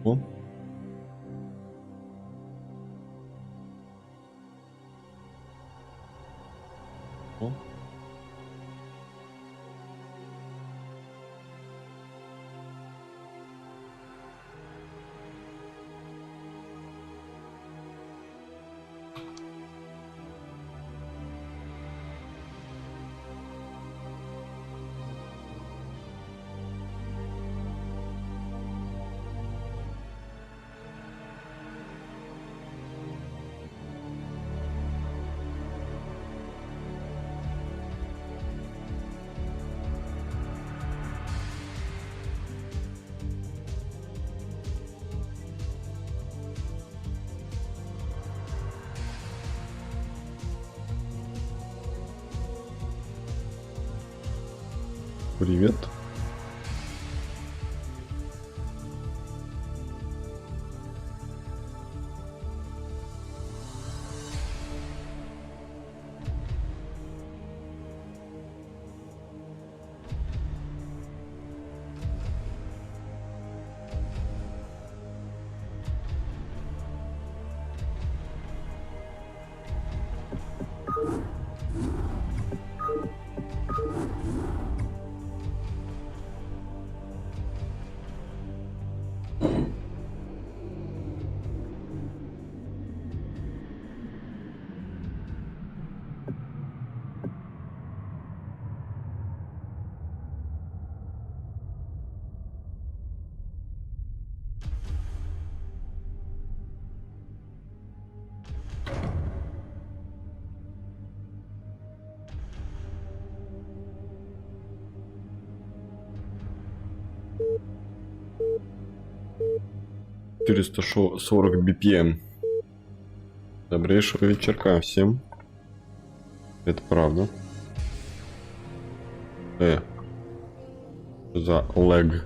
О. О. Привет. $440 BPM. Добрейшего вечерка всем. Это правда. За lag.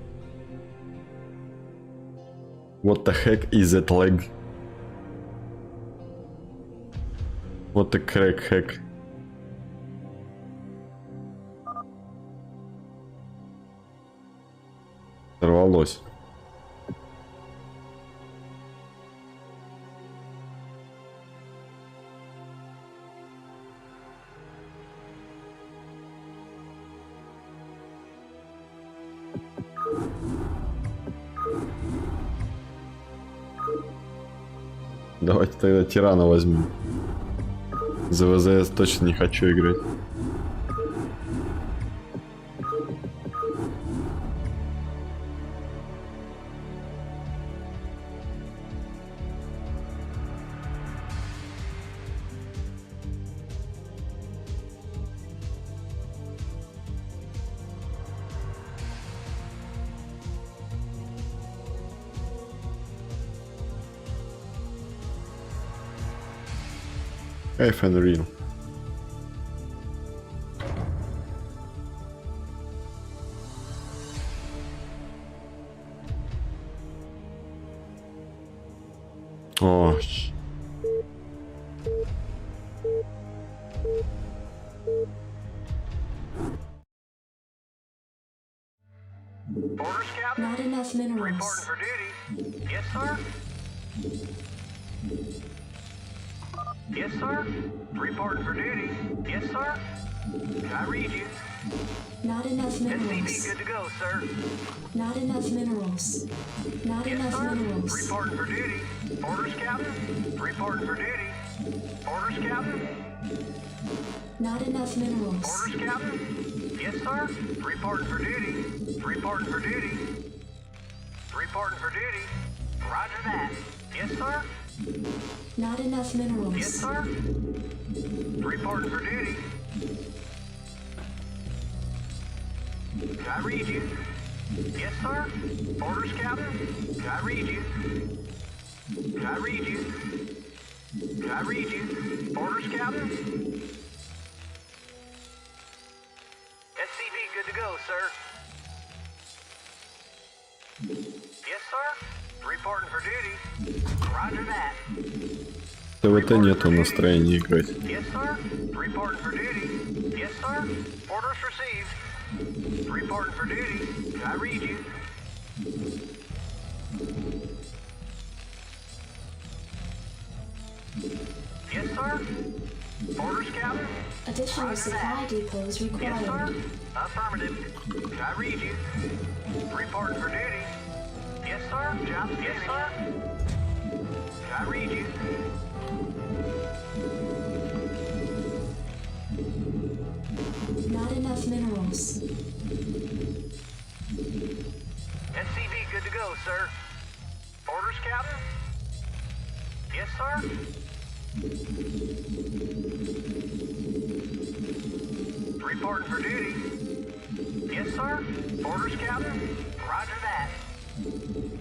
What the heck is that lag? What the crack heck? Сорвалось. Давайте тогда тирана возьмем. За ВЗС точно не хочу играть. Кайф and real. О. Not enough minerals. Reporting for duty. Yes, sir. Yes, sir. Reporting for duty. Yes, sir. Can I read you? Not enough minerals. SCP good to go, sir. Not enough minerals. Not Yes, enough sir. minerals. Reporting for duty. Orders, Captain. Reporting for duty. Orders, Captain. Not enough minerals. Orders, Captain. Yes, sir. Reporting for duty. Reporting for duty. Reporting for duty. Roger that. Yes, sir. Not enough minerals. Yes, sir. Reporting for duty. Can I read you? Yes, sir. Orders, Captain. Can I read you? Can I read you? Can I read you? Orders, Captain. SCV good to go, sir. Yes, sir. Reporting for duty. Roger that. ТВТ нету настроения играть. Yes, sir. Reporting for duty. Yes, sir. Orders received. Reporting for duty. Can I read you? Additional supply depots Yes, required. sir. Affirmative. Did I read you? Reporting for duty. Yes, sir. Job finished. Yes, sir. Did I read you? Not enough minerals. SCV good to go, sir. Orders, Captain? Yes, sir. Reporting for duty. Yes, sir. Orders, Captain? Roger that.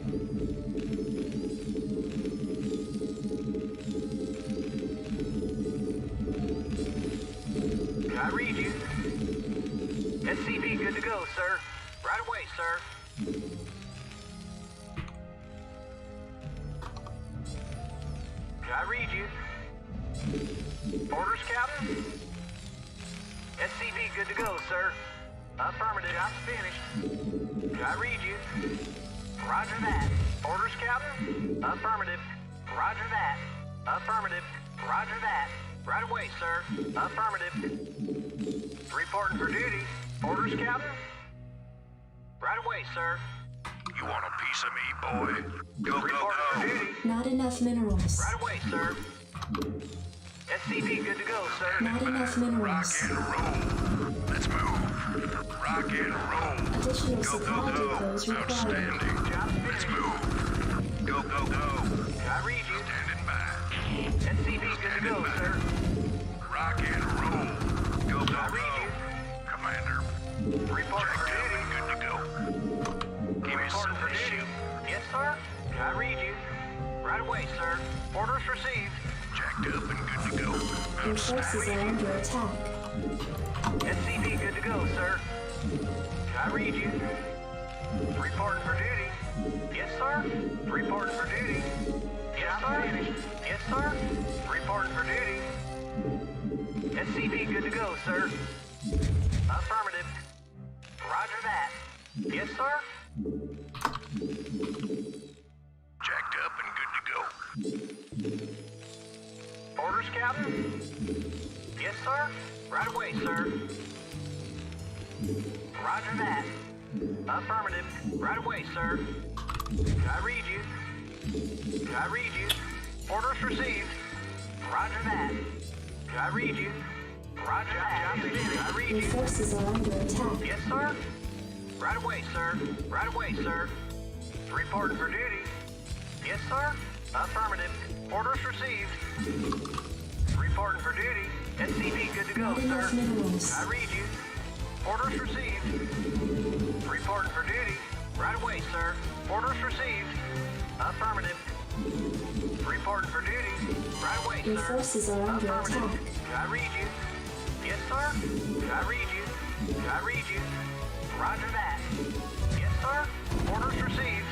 Did I read you? SCV good to go, sir. Right away, sir. Did I read you? Orders, Captain? SCV good to go, sir. Affirmative. Job's finished. Did I read you? Roger that. Orders, Captain? Affirmative. Roger that. Affirmative. Roger that. Right away, sir. Affirmative. Reporting for duty. Orders, Captain? Right away, sir. You want a piece of me, boy? Go, go, Reporting for go. duty. Not enough minerals. Right away, sir. SCV good to go, sir. Not enough Rock minerals. and roll. Let's move. Rock and roll. Additional Go, supply go, go. depots required. Outstanding. Job's Let's finished. move. Go, go, go. Did I read you? Standing by. SCV good to go, sir. Rock and roll. Go, Did go, I read go. you? Commander, Reporting for checked up duty. and good to go. Give me Reporting some for duty. issue. Yes, sir. Did I read you? Right away, sir. Orders received. Checked up and good to go. Your forces are under attack. SCV good to go, sir. Did I read you? Reporting for duty. Yes, sir. Reporting for duty. Yes, sir. Yes, sir. Reporting for duty. SCV good to go, sir. Affirmative. Roger that. Yes, sir. Checked up and good to go. Orders, Captain? Yes, sir. Right away, sir. Roger that. Affirmative. Right away, sir. Did I read you? Did I read you? Orders received. Roger that. Did I read you? Roger that. Did I read Your you? forces are under attack. Yes, sir. Right away, sir. Right away, sir. Reporting for duty. Yes, sir. Affirmative. Orders received. Reporting for duty. SCV good to go, Not sir. enough minerals. I read you. Orders received. Reporting for duty. Right away, sir. Orders received. Affirmative. Reporting for duty. Right away, Your sir. forces are under Affirmative. attack. Did I read you? Yes, sir. Did I read you? Did I read you? Roger that. Yes, sir. Orders received.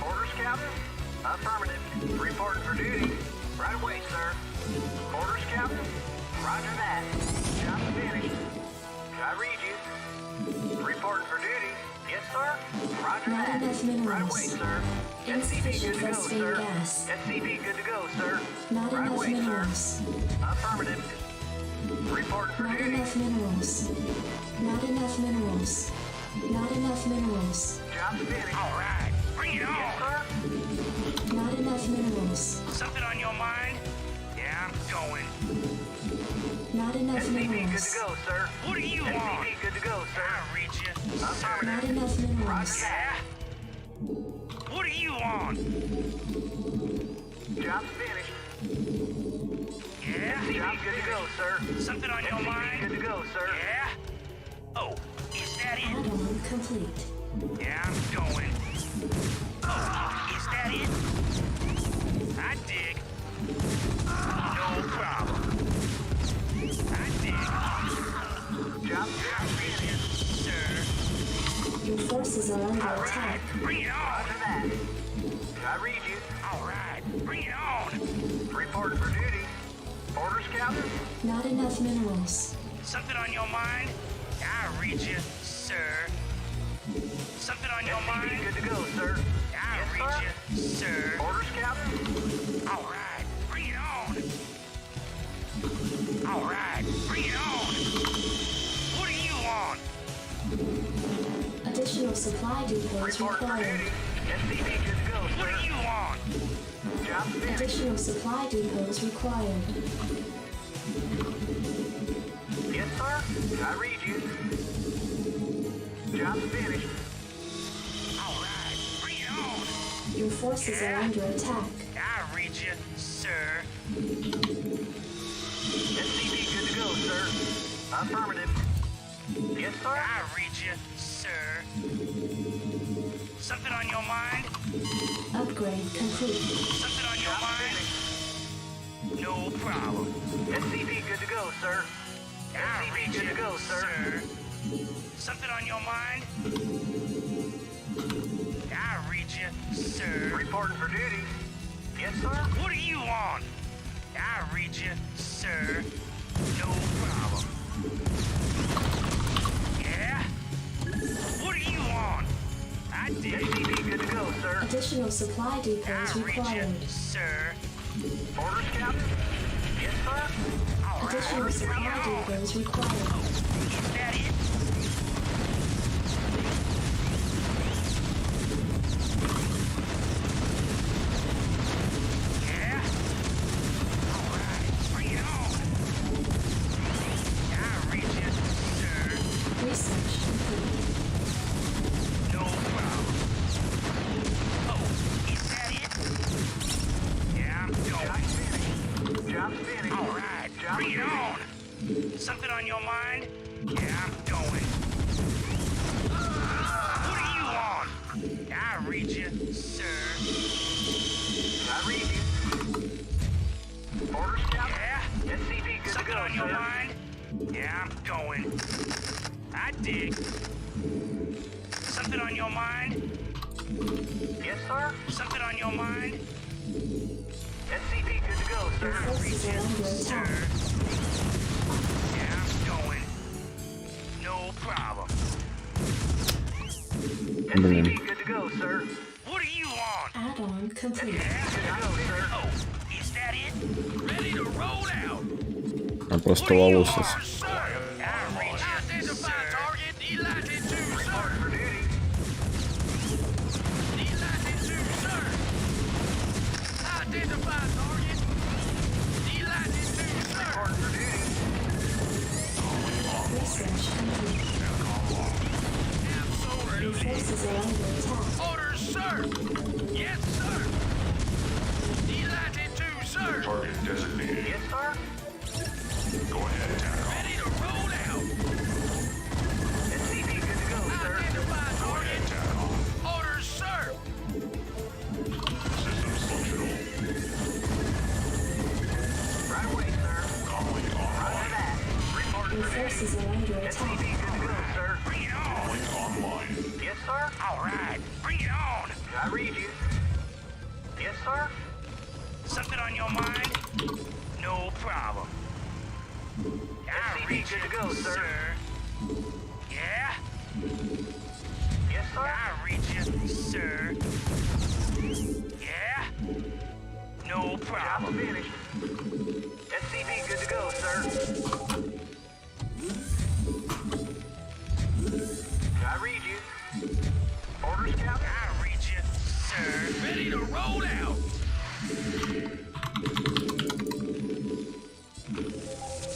Orders, Captain? Affirmative. Reporting for duty. Right away, sir. Orders, Captain? Roger that. Job finished. Did I read you? Reporting for duty. Yes, sir. Roger Not that. enough minerals. Right away, sir. SCV good to go, Insufficient sir. gas. SCV good to go, sir. Not Right enough away, sir. minerals. Affirmative. Reporting for Not duty. enough minerals. Not enough minerals. Not enough minerals. Job finished. All right, bring it Yes, on. sir. Not enough minerals. Something on your mind? Yeah, I'm going. Not enough SCV good to minerals. go, sir. What do you want? SCV good to go, sir. I'll read you. Affirmative. Not enough minerals. Roger that. Yeah? What do you want? Job's finished. Yeah? SCV good to go, sir. Something on your SCV mind? good to go, sir. Yeah? Oh, is that it? Add-on complete. Yeah, I'm going. Oh, is that it? I dig. No problem. I dig. Job's finished. Sir. Your forces are under All right, attack. bring it on. Roger that. Did I read you? All right, bring it on. Reporting for duty. Orders, Captain? Not enough minerals. Something on your mind? I'll read you, sir. Something on your SCV mind? good to go, sir. I'll Yes, read sir. you, sir. Orders, Captain? All right, bring it on. All right, supply depots Report for required. duty. SCV good to go, What sir. do you want? Job finished. Additional supply depots required. Yes, sir. I read you. Job finished. All right, bring it on. Your forces are under attack. I read you, sir. SCV good to go, sir. Affirmative. Yes, sir. I read you, sir. Something on your mind? Upgrade complete. Something on your Job mind? finished. No problem. SCV good to go, sir. I SCV read good you, to go, sir. Something on your mind? I read you, sir. Reporting for duty. Yes, sir. What do you want? I read you, sir. No problem. Yeah? What do you want? I did. SCV good to go, sir. Additional supply depots I read required. you, sir. Orders, Captain. Yes, sir. All right, Additional bring supply it on. depots required. Is that it? Yeah? All right, bring it on. I read you, sir. Research complete. No problem. Oh, is that it? Yeah, I'm Job going. finished. Job finished. All right, Job bring it finished. on. Something on your mind? Yeah, I'm going. What do you want? I read you, sir. I read you. Orders, Captain. Yeah? SCV good to Something go, on your sir. mind? Yeah, I'm going. I dig. Something on your mind? Yes, sir. Something on your mind? SCV good to go, Your sir. forces are under Sir. attack. Yeah, I'm going. No problem. SCV good to go, sir. What do you want? Add-on complete. Yeah? Good to go, sir. Oh, is that it? Ready to roll out. Я просто ловушка. Sir, I read you, sir. Report for duty. Report for duty. Research complete. Your forces are under attack. Orders, sir! Yes, sir! Delighted to, sir! Target designated. Yes, sir. Go ahead, Tinkoff. Ready to roll out! SCV good to go, sir. Identify Go ahead, target! Tinkoff. Orders, sir! Systems functional. Right away, sir. Calling online. Roger that. Report Your for duty. forces are under SCV attack. good to go, sir. Bring it on. Calling online. Yes, sir. All right, bring it on. I read you. Yes, sir. Something on your mind? No problem. I SCV read good to you, go, sir. Yeah? Yes, sir. I read you, sir. Yeah? No Job problem. finished. SCV good to go, sir. I read you. Orders, Captain. I read you, sir. Ready to roll out!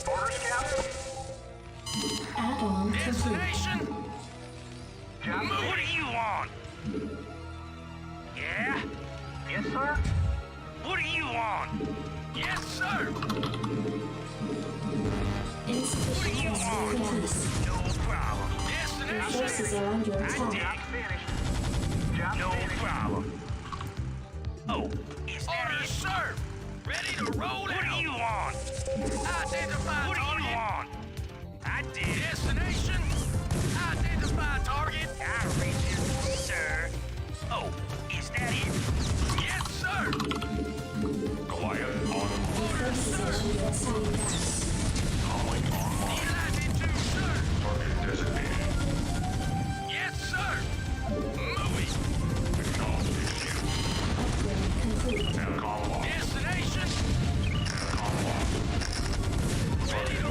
Orders, Captain. Add-on complete. Destination! Job What finished. do you want? Yeah? Yes, sir. What do you want? Yes, sir! Insufficient you resource want? complete. No problem. Your Destination! forces are under I attack. dig. Job finished. Job No finished. problem. Oh, is that Orders, it? sir! Ready to roll What out! do you want? Identify What do you target! want? I did. Destination! Identify target! I read you, sir. Oh, is that it? Yes, sir! Goliath Your on. forces are under attack. Calling online. Delighted to, sir! Target designated. Yes, sir! Moving! Acknowledge issue. Upgrade complete. Tinkoff lost. Destination! Tinkoff lost. Ready to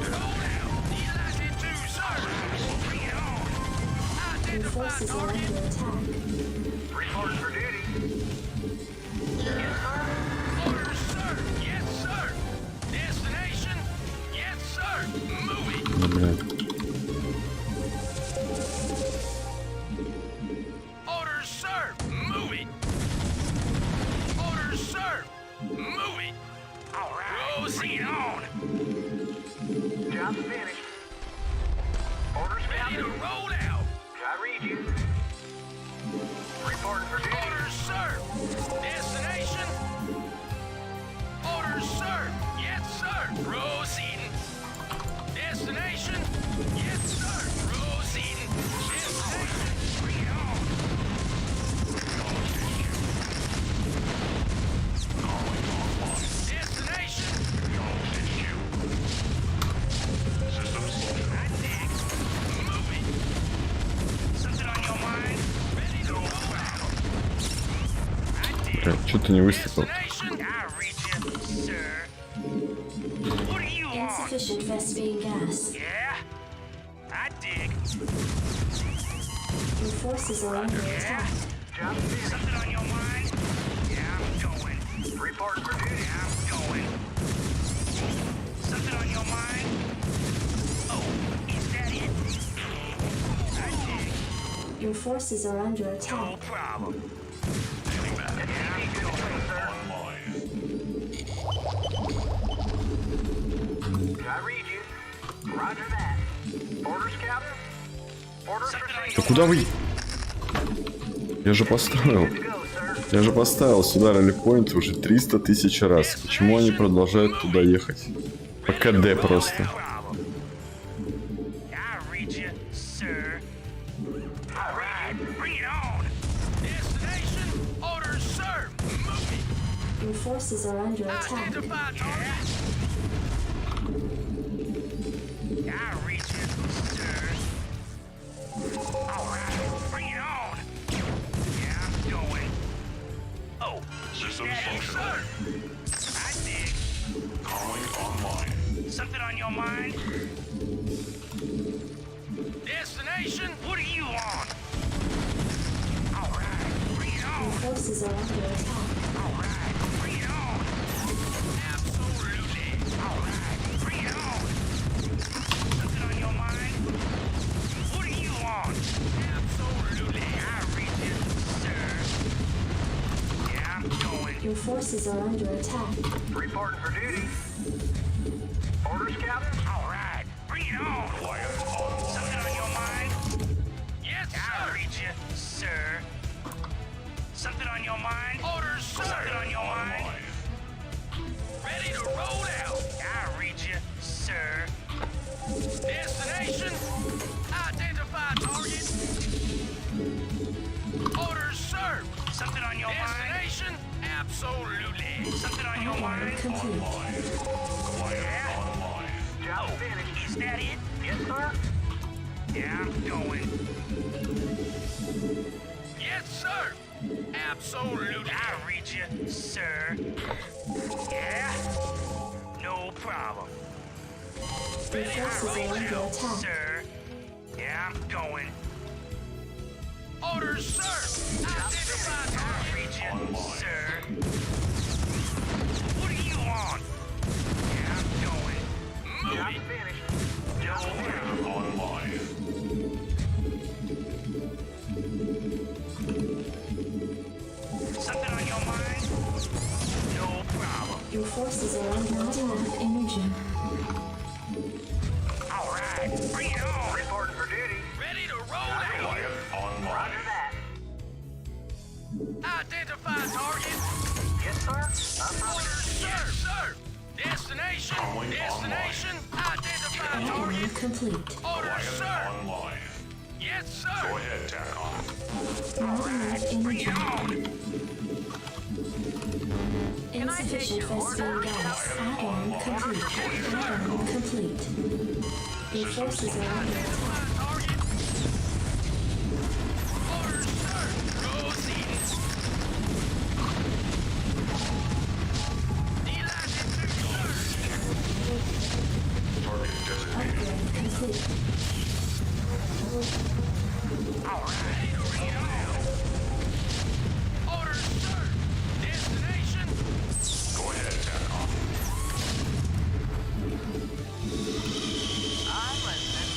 Чё ты не выстрелил? Destination. I read you, sir. What do you want? Insufficient Vespine gas. Yeah? I dig. Your forces are under attack. Job finished. Something on your mind? Yeah, I'm going. Reporting for duty. Yeah, I'm going. Something on your mind? Oh, is that it? I dig. Your forces are under No attack. problem. I read you. Roger that. Order scout. Orders received. Да куда вы? Я же поставил. Good to go, sir. Я же поставил сюда ралли-поинт уже 300 тысяч раз. Почему они продолжают туда ехать? По КД просто. Problem. I read you, sir. All right, bring it on. Destination. Orders, sir. Moving. Your forces are under attack. Identify target. I read you, sir. All right, bring it on. Yeah, I'm going. Oh, Systems that it, functional. I dig. Calling online. Something on your mind? Destination. What do you want? All right, bring it Your on. forces are under attack. All right, bring it on. Absolutely. All right, bring it on. Something on your mind? What do you want? Absolutely. I read you, sir. Yeah, I'm going. Your forces are under attack. Reporting for duty. Order scout. All right, bring it on. Goliath online. Something on your mind? Yes, I sir. read you, sir. Something on your mind? Orders, sir. Something on your mind? Online. Ready to roll out. I read you, sir. Destination. Identify target. Orders, sir. Something on your mind? Destination. Absolutely. Something on your mind? Complete. Yeah? Online. Job finished. Is that it? Yes, sir. Yeah, I'm going. Yes, sir. Absolutely. I read you, sir. Yeah? No problem. Your forces are under attack. Sir. Yeah, I'm going. Orders, sir. Identify I target. read you, sir. What do you want? Yeah, I'm going. Job Moving. finished. Job finished. Online. Something on your mind? No problem. Your forces are under not enough energy. All right, bring it on. Reporting for duty. Ready to roll out. Goliath online. Roger that. Identify target. Yes, sir. Affirmative. Orders, sir. Sir. Destination. Calling Destination. Identify Enemy target. complete. Orders, Goliath sir. online. Yes, Go sir. ahead, TACOM. Not enough Bring it energy. on. Insufficient Vespine gas. Add-on complete. Add-on complete. Your forces are under attack. Target. Orders, sir. Proceed. Delighted to serve. Target designated. Upgrade complete. All right, bring it on. Orders, sir. Destination. Go ahead, TACOM. I'm listening.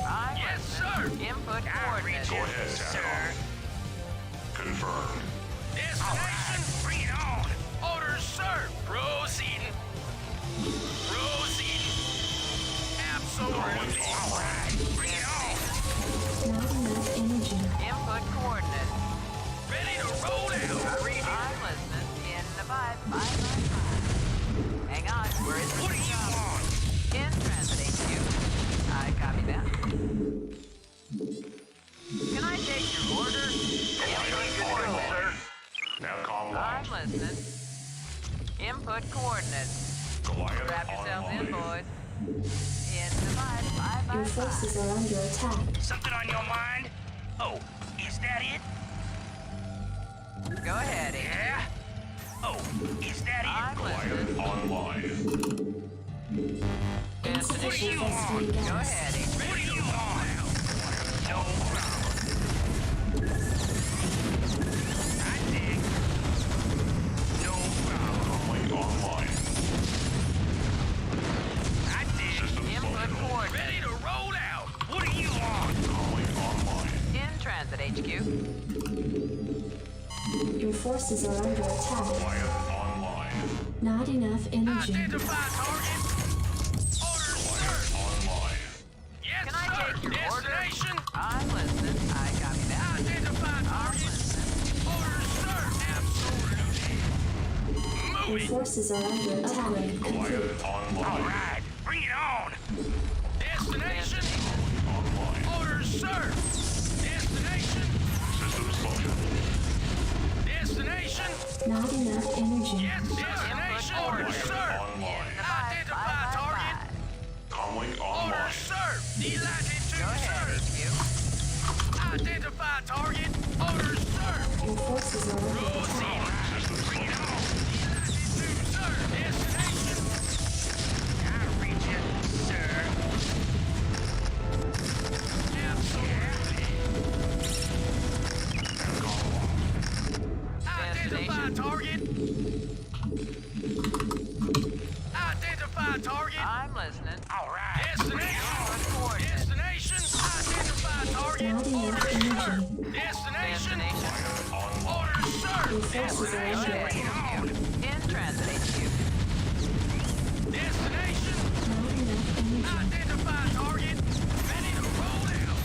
I'm Yes, listening. sir. Input I read coordinates. Go you, ahead, sir. TACOM. Confirmed. Destination. Bring it on. Orders, sir. Proceeding. Proceeding. Absolutely. All right, bring it on. Not enough energy. Input coordinates. Ready to roll out. I read you. I'm listening. In the 5. Hang on. Where is What do it? you want? In transit HQ. I copy that. Can I take your order? Good to go, sir. TACOM I'm launched. listening. Input coordinates. Goliath Strap yourselves in, online. boys. In the 5. Your forces are under attack. Something on your mind? Oh, is that it? Go ahead, HQ. Yeah? Oh, is that it? I'm listening. Online. Insufficient Go SB gas. ahead, HQ. What do you want? No problem. I dig. No problem. Calling online. I dig. Input coordinates. Ready to roll out. What do you want? Calling online. In transit, HQ. Your forces are under attack. Quiet online. Not enough energy. Identify target. Orders, sir. Online. Yes, Can I sir. take your order? Destination. I'm listening. I copy that. Identify I'm target. listening. Orders, sir. Absolutely. Your Moving. forces are under attack. Quiet Complete. All online. right, bring it on. Destination. Online. Orders, sir. Destination. Systems function. Destination. Not enough energy. Yes, destination. Orders, sir. Online. Identify target. Calling Orders, online. sir. Delighted to Go ahead, serve. HQ. Identify target. Orders, sir. Your forces are under attack. Proceed. Bring it on. Delighted to serve. Destination. I'll reach it, sir. Absolutely. Identify target. Identify target. I'm listening. All right. Destination. Destination. Identify target. Not enough Orders, sir. energy. Destination. Destination. Orders, sir. Your forces are Go under ahead, attack. HQ. In transit, HQ. Destination. Not enough energy. Identify target. Ready to roll out.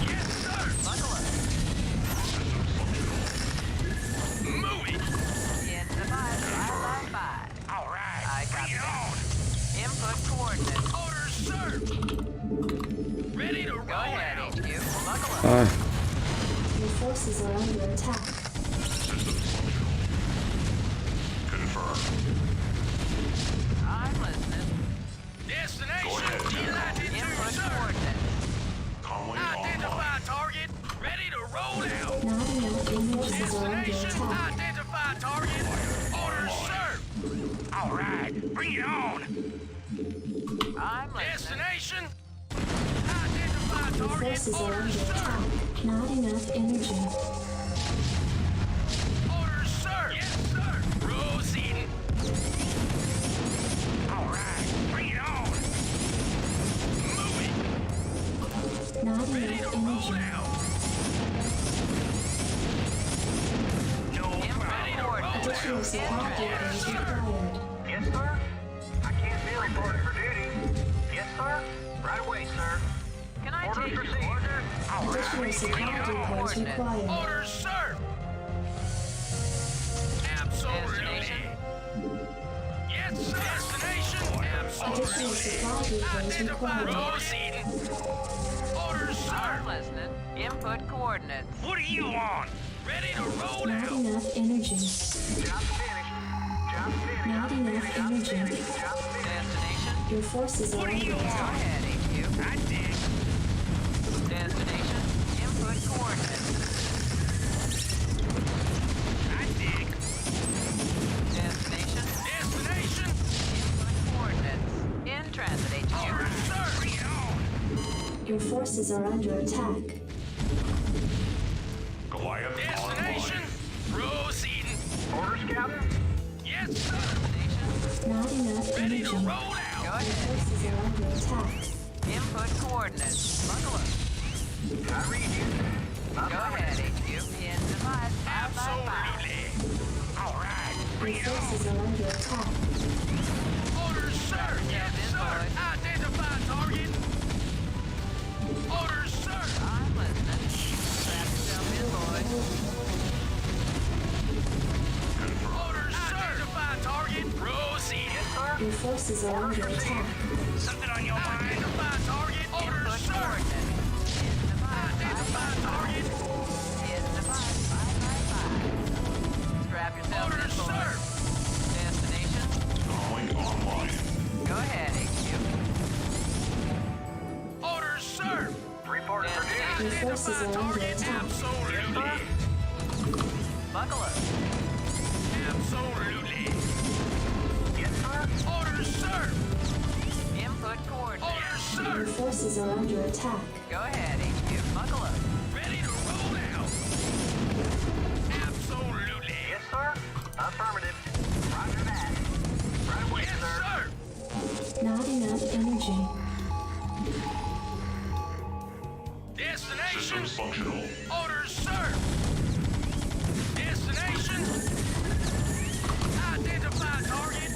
Yes, sir. Buckle up. Moving. In the 555. All right, I bring copy it that. on. Input coordinates. Orders, sir. Ready to roll Go ahead, out. HQ. Buckle up. Ah, Your forces are under attack. Confirmed. I'm listening. Destination. ahead. Delighted to Input serve. coordinates. Calling online. Identify target. Ready to roll out. Not enough forces are under Destination. attack. Identify target. Orders, sir. All right, bring it on. I'm listening. Destination. Identify Your target. forces are Orders, under sir. attack. Not enough energy. Orders, sir. Yes, sir. Proceeding. All right, bring it on. Moving. Not Ready to enough roll energy. out. No Input problem. coordinates. Additional supply depots required. Yes, sir. I can't be reporting for duty. Yes, sir. Right away, sir. Can I Orders take your received. order? Additional supply depots required. Orders, sir. Absolutely. Destination. Yes, sir. Destination. Additional Absolutely. supply depots Identify. required. Proceeding. Orders, sir. I'm listening. Input coordinates. What do you want? Ready to roll Not out. enough energy. Job finished. Job finished. Not enough energy. Job finished. Destination. Your forces are What do under you Go attack. want? ahead, HQ. I dig. Destination. Input coordinates. I dig. Destination. Destination. Input coordinates. In transit, HQ. Orders, sir. Bring it on. Your forces are under attack. Goliath Destination. online. Proceeding. Orders, Captain. Yes, sir. Destination. Not enough Ready energy. to roll Go out. Your ahead. forces are under attack. Input coordinates. Buckle up. I read you. Go ahead, HQ. In the 555. Absolutely. All right, Your bring it on. forces are under attack. Orders, sir. Yes, Yes, sir. boys. Identify target. Orders, sir. I'm listening. Strap yourself in, boys. Orders, sir. Identify target. Proceed. Yes, sir. Your forces are under attack. Something on your mind? Identify target. Orders, Input sir. coordinates. In the Identify 555. target. In the 555. Strap yourself in, Orders, sir. boys. Destination. Calling online. Go ahead, HQ. Orders, sir. Reporting for duty. Your forces Identify are under target. attack. Absolutely. Buckle up. Absolutely. Yes, sir. Orders, sir. Input coordinates. Orders, sir. Your forces are under attack. Go ahead, HQ. Buckle up. Ready to roll out. Absolutely. Yes, sir. Affirmative. Roger that. Right away, Yes, sir. sir. Not enough energy. Destination. Systems functional. Orders, sir. Destination. Identify target.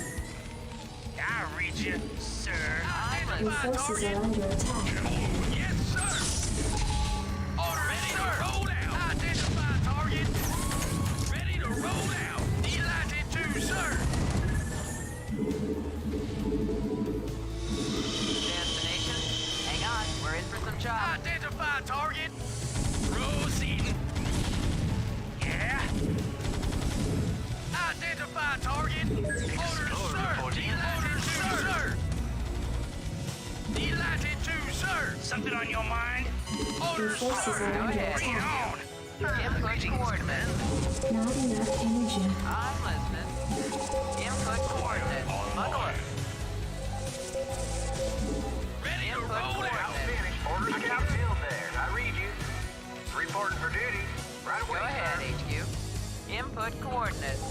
I read you, sir. Your Identify forces are target. under attack. Yes, sir. Order ready to roll out. Identify target. Ready to roll out. Delighted to, sir. Destination. Hang on. We're in for some chop. Identify target. Proceeding. Yeah. Identify target. Orders, sir. Orders, sir. Delighted to, sir. Something on your mind? Your Orders, forces sir. are under ahead. Bring it attack. on. Input coordinates. Not enough energy. I'm listening. Input coordinates. Buckle up. Ready to Input roll out. coordinates. Finished. Orders, Captain. Field there. I read you. Reporting for duty. Right Go away, ahead, sir. HQ. Input coordinates.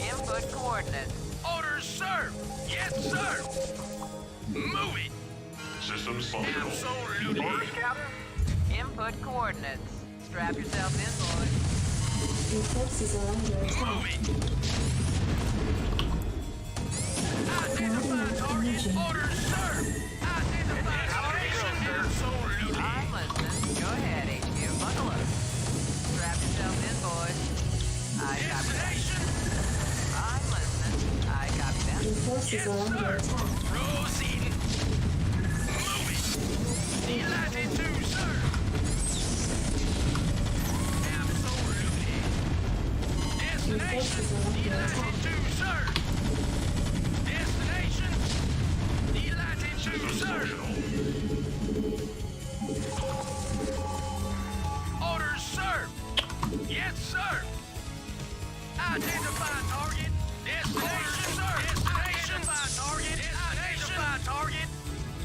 Input coordinates. Orders, sir. Yes, sir. Move it. Systems functional. Absolutely. Orders, Captain. Input coordinates. Strap yourself in, boys. Your forces are under attack. Move it. Not Identify enough target. energy. Orders, sir. Identify target. Absolutely. I'm listening. Go ahead, HQ. Buckle up. Strap yourself in, boys. I copy that. Destination. I'm listening. I copy that. Your forces are under attack. Proceeding. Move it. Delighted to, sir. Absolutely. Your forces Destination. are under Delighted attack. to, sir. Destination. Delighted to, Systems sir. functional. Orders, sir. Yes, sir. Identify target. Destination, sir. Destination. Identify target. Identify target.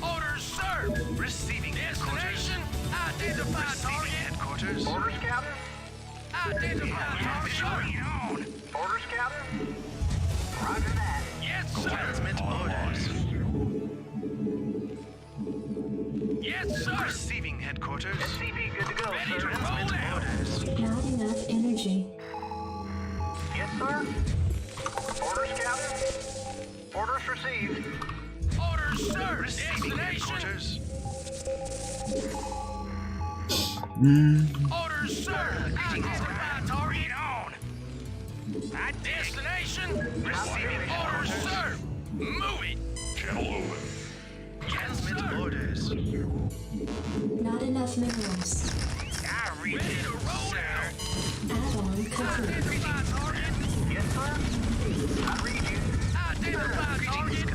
Orders, sir. Receiving destination. Identify target. Headquarters. Orders, Captain. Identify target. Bring it on. Orders, Captain. Roger that. Yes, sir. Online. Yes, sir. Receiving headquarters. SCP good to go, Ready to sir. roll out. Not enough energy. Yes, sir. Orders, Captain. Orders received. Orders, sir. Destination. Orders, sir. Identify target on. Destination. Receiving orders, sir. Move it. Channel open. Transmit orders. Not enough minerals. I read ready to roll out. Add-on complete. Identify target. Yes, sir. I read you. Identify target.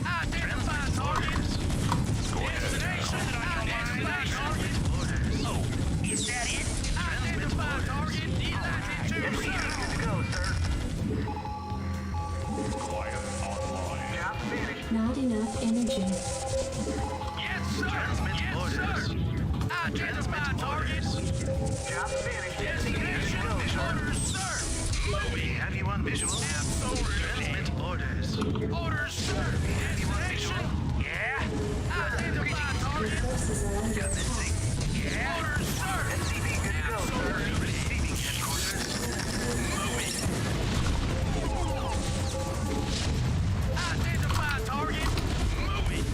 Identify target. Destination. Identify target. Oh, is that it? Identify target. Delighted to, SCP sir. good to go, sir. Client online. Job finished. Not enough energy. Yes, sir. Yes, sir. Identify target. Job finished. SCP good to go, sir. Orders, sir. We have you on visual. Absolutely. Transmit orders. Orders, sir. Destination. Yeah. Identify Your target. forces are under attack. Yeah. Orders, sir. SCP good to go, sir. Receiving headquarters. Move it. Identify target. Move it.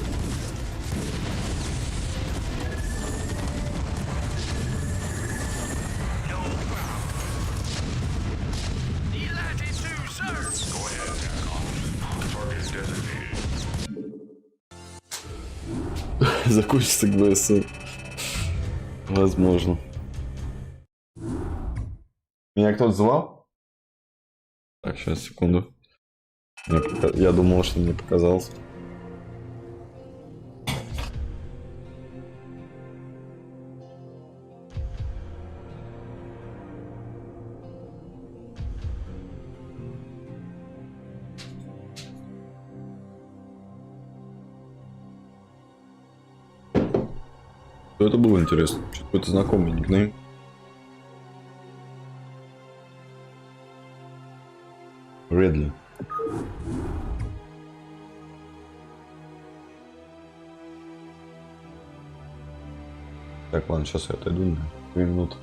No problem. Delighted to, sir. Go ahead, Tinkoff. Target designated. Закончится к BSL. Возможно. Меня кто-то звал? Так, сейчас, секунду. Я думал, что мне показалось. Кто это был, интересно? Какой-то знакомый никнейм. Редли. Так, ладно, сейчас я отойду на 2 минуты.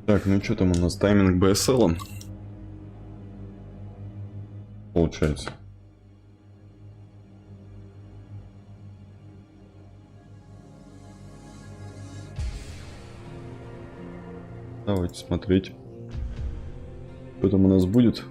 Так, ну что там у нас? Тайминг BSL получается. Давайте смотреть, что там у нас будет.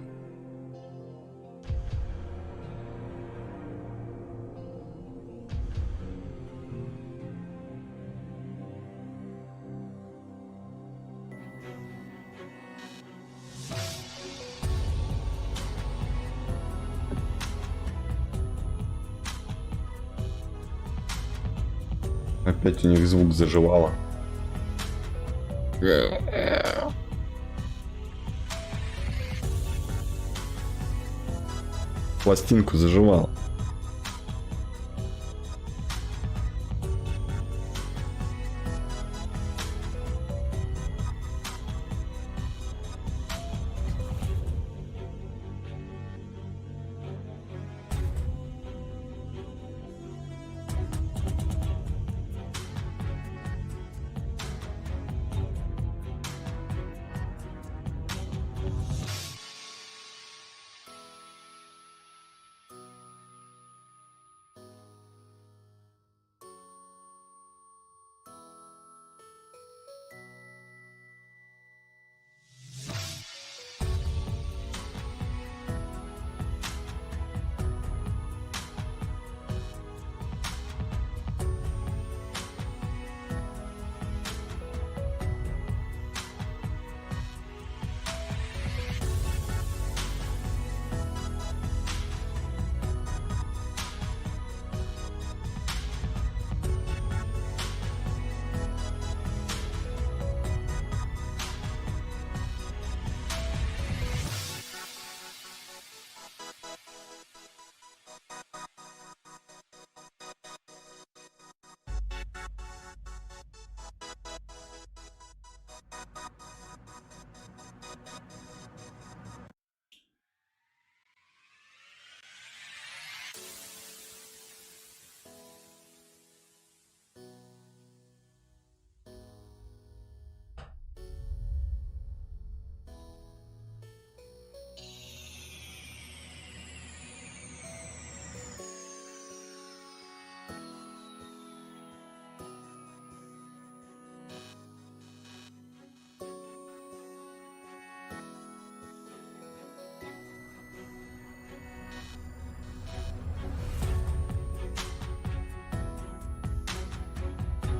Опять у них звук заживало. пластинку заживал.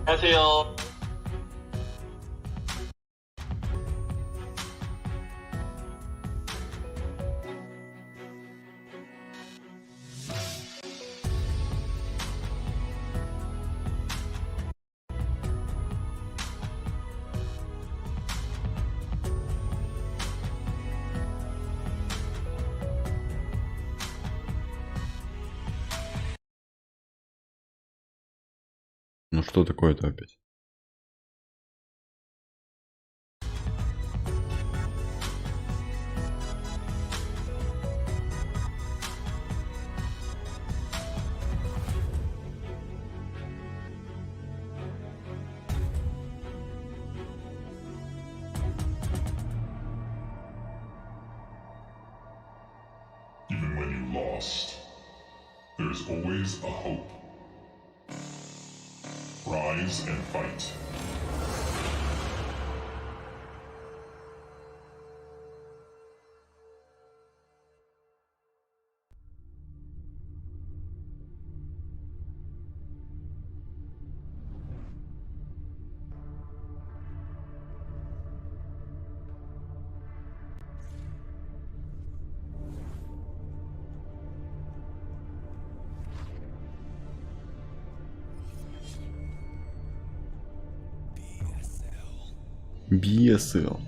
안녕하세요. Ну что такое-то опять? Even when you lost, there's always a hope. Rise and fight. BSL.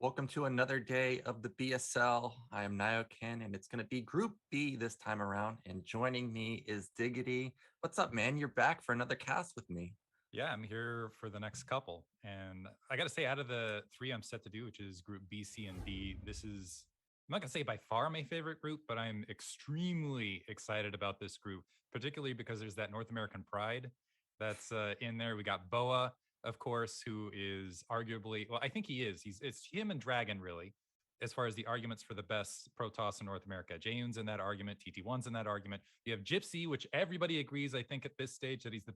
Welcome to another day of the BSL. I am Nyoken, and it's going to be Group B this time around. And joining me is Diggity. What's up, man? You're back for another cast with me. Yeah, I'm here for the next couple. And I got to say, out of the three I'm set to do, which is Group B, C, and D, this is, I'm not going to say by far my favorite group, but I'm extremely excited about this group, particularly because there's that North American pride that's in there. We got Boa, of course, who is arguably, well, I think he is. It's him and Dragon, really, as far as the arguments for the best Protoss in North America. Jaehoon's in that argument. TT1's in that argument. You have Gypsy, which everybody agrees, I think, at this stage, that he's the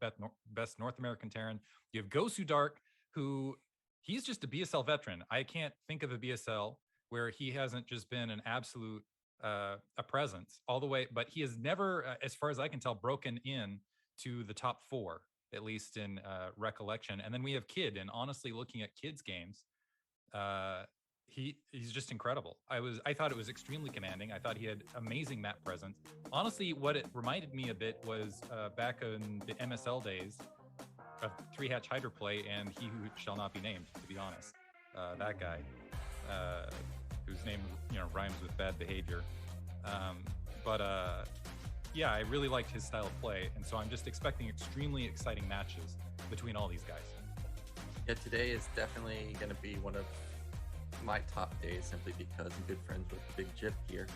best North American Terran. You have Gosu Dark, who he's just a BSL veteran. I can't think of a BSL where he hasn't just been an absolute a presence all the way, but he has never, as far as I can tell, broken in to the top four, at least in recollection. And then we have Kid, and honestly, looking at Kid's games, he's just incredible. I thought it was extremely commanding. I thought he had amazing map presence. Honestly, what it reminded me a bit was back in the MSL days of 3-hatch Hydra play and He Who Shall Not Be Named, to be honest. That guy, whose name rhymes with bad behavior. Yeah, I really liked his style of play, and so I'm just expecting extremely exciting matches between all these guys. Yeah, today is definitely going to be one of my top days simply because I'm good friends with Big Jip here.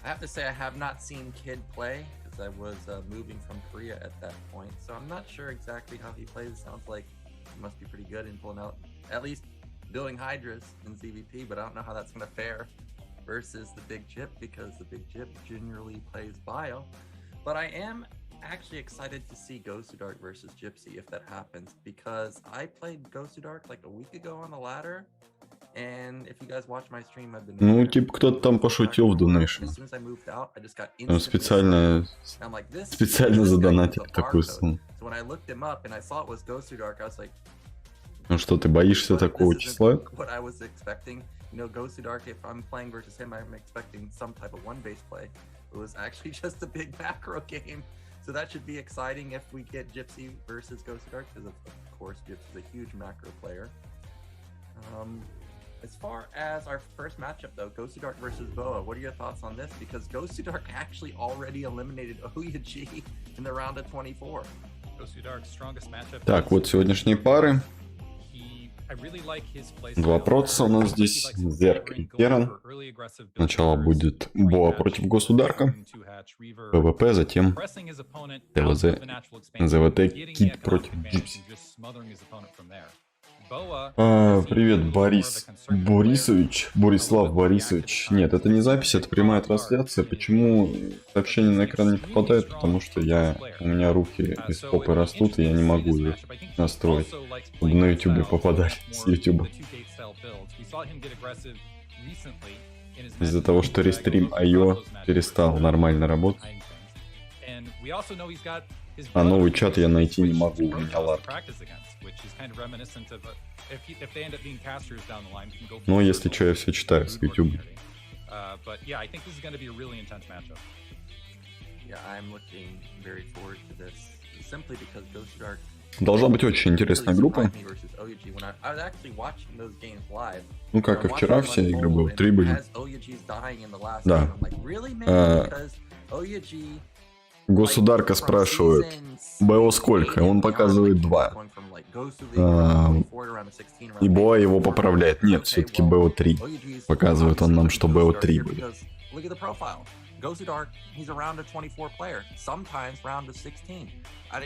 I have to say I have not seen Kid play because I was moving from Korea at that point, so I'm not sure exactly how he plays. It sounds like he must be pretty good in pulling out, at least building Hydras in ZVP, but I don't know how that's going to fare versus the Big Jip because the Big Jip generally plays Bio. But I am actually excited to see Gosudark versus Gypsy if that happens because I played Gosudark like a week ago on the ladder, and if you guys watch my stream, I've been. Ну, типа, кто-то там пошутил в донейшн. Он специально задонатил такую сумму. Ну что, ты боишься такого числа? You know, Gosudark, if I'm playing versus him, I'm expecting some type of one-base play. It was actually just a big macro game. So that should be exciting if we get Gypsy versus Gosudark, because of course Gypsy's a huge macro player. As far as our first matchup though, Gosudark versus Boa, what are your thoughts on this? Because Gosudark actually already eliminated Ouya in the round of 24. Gosudark's strongest matchup. Так, вот сегодняшние пары. Два протса у нас здесь, Зерк и Керан. Сначала будет Боа против Государка, ПВП, затем ТВЗ, ЗВТ, Кит против Джипси. Привет, Борислав Борисович. Нет, это не запись, это прямая трансляция. Почему сообщение на экран не попадает? Потому что у меня руки из попы растут, и я не могу их настроить, чтобы на ютубе попадали с ютуба. Из-за того, что Restream.io перестал нормально работать. А новый чат я найти не могу, у меня ларки. Но если что, я все читаю с YouTube. Должна быть очень интересная группа. Ну, как и вчера, все игры было 3 были. Да. Государка спрашивает, БО сколько? Он показывает 2. И Боа его поправляет. Нет, все-таки БО 3. Показывает он нам, что БО 3 будет. Gosudark, he's a round of 24 player, sometimes round of 16.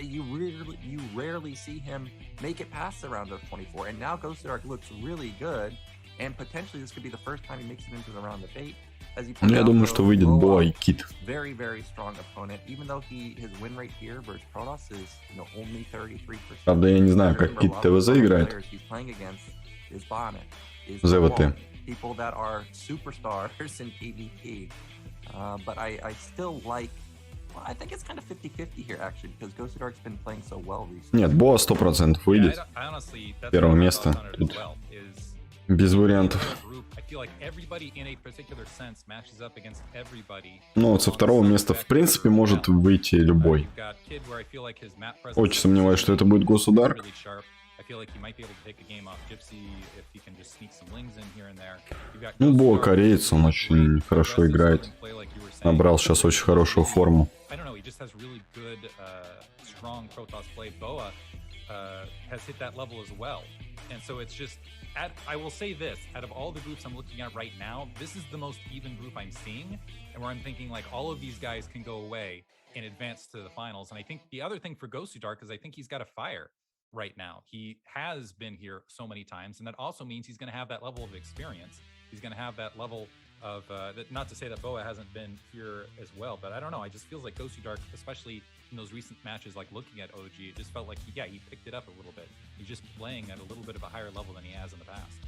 You rarely see him make it past the round of 24, and now Gosudark looks really good, and potentially this could be the first time he makes it into the round of 8. Я думаю, что выйдет Боа и Кит. Very, very strong opponent, even though his win rate here versus Protoss is, only 33%. Правда, я не знаю, как Кит ТВЗ играет. ЗВТ. People that are superstars in PvP. But I still like. Well, I think it's kind of 50-50 here actually, because Gosudark's been playing so well recently. Нет, Боа 100% выйдет. Первое место. Тут без вариантов. Но вот со второго места в принципе может выйти любой. Очень сомневаюсь, что это будет Государк. Ну, Боа кореец, он очень хорошо играет. Набрал сейчас очень хорошую форму. I will say this, out of all the groups I'm looking at right now, this is the most even group I'm seeing, and where I'm thinking like all of these guys can go away and advance to the finals. And I think the other thing for Gosudark is I think he's got a fire right now. He has been here so many times, and that also means he's going to have that level of experience. He's going to have that level of, not to say that Boa hasn't been here as well, but I don't know. I just feels like Gosudark, especially in those recent matches, like looking at OG, it just felt like, he picked it up a little bit. He's just playing at a little bit of a higher level than he has in the past.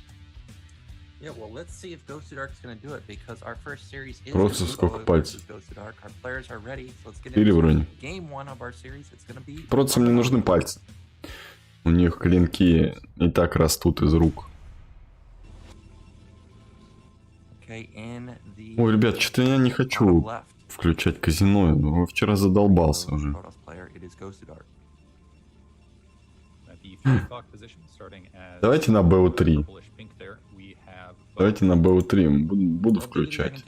Yeah, well, let's see if Gosudark's going to do it, because our first series is Просто сколько пальцев. Gosudark. Our players are ready, so let's get into game 1 of our series. It's going to be... Просто мне нужны пальцы. У них клинки и так растут из рук. Ой, ребят, что-то я не хочу включать казино. Я вчера задолбался уже. Давайте на БО3. Давайте на BO3 буду включать.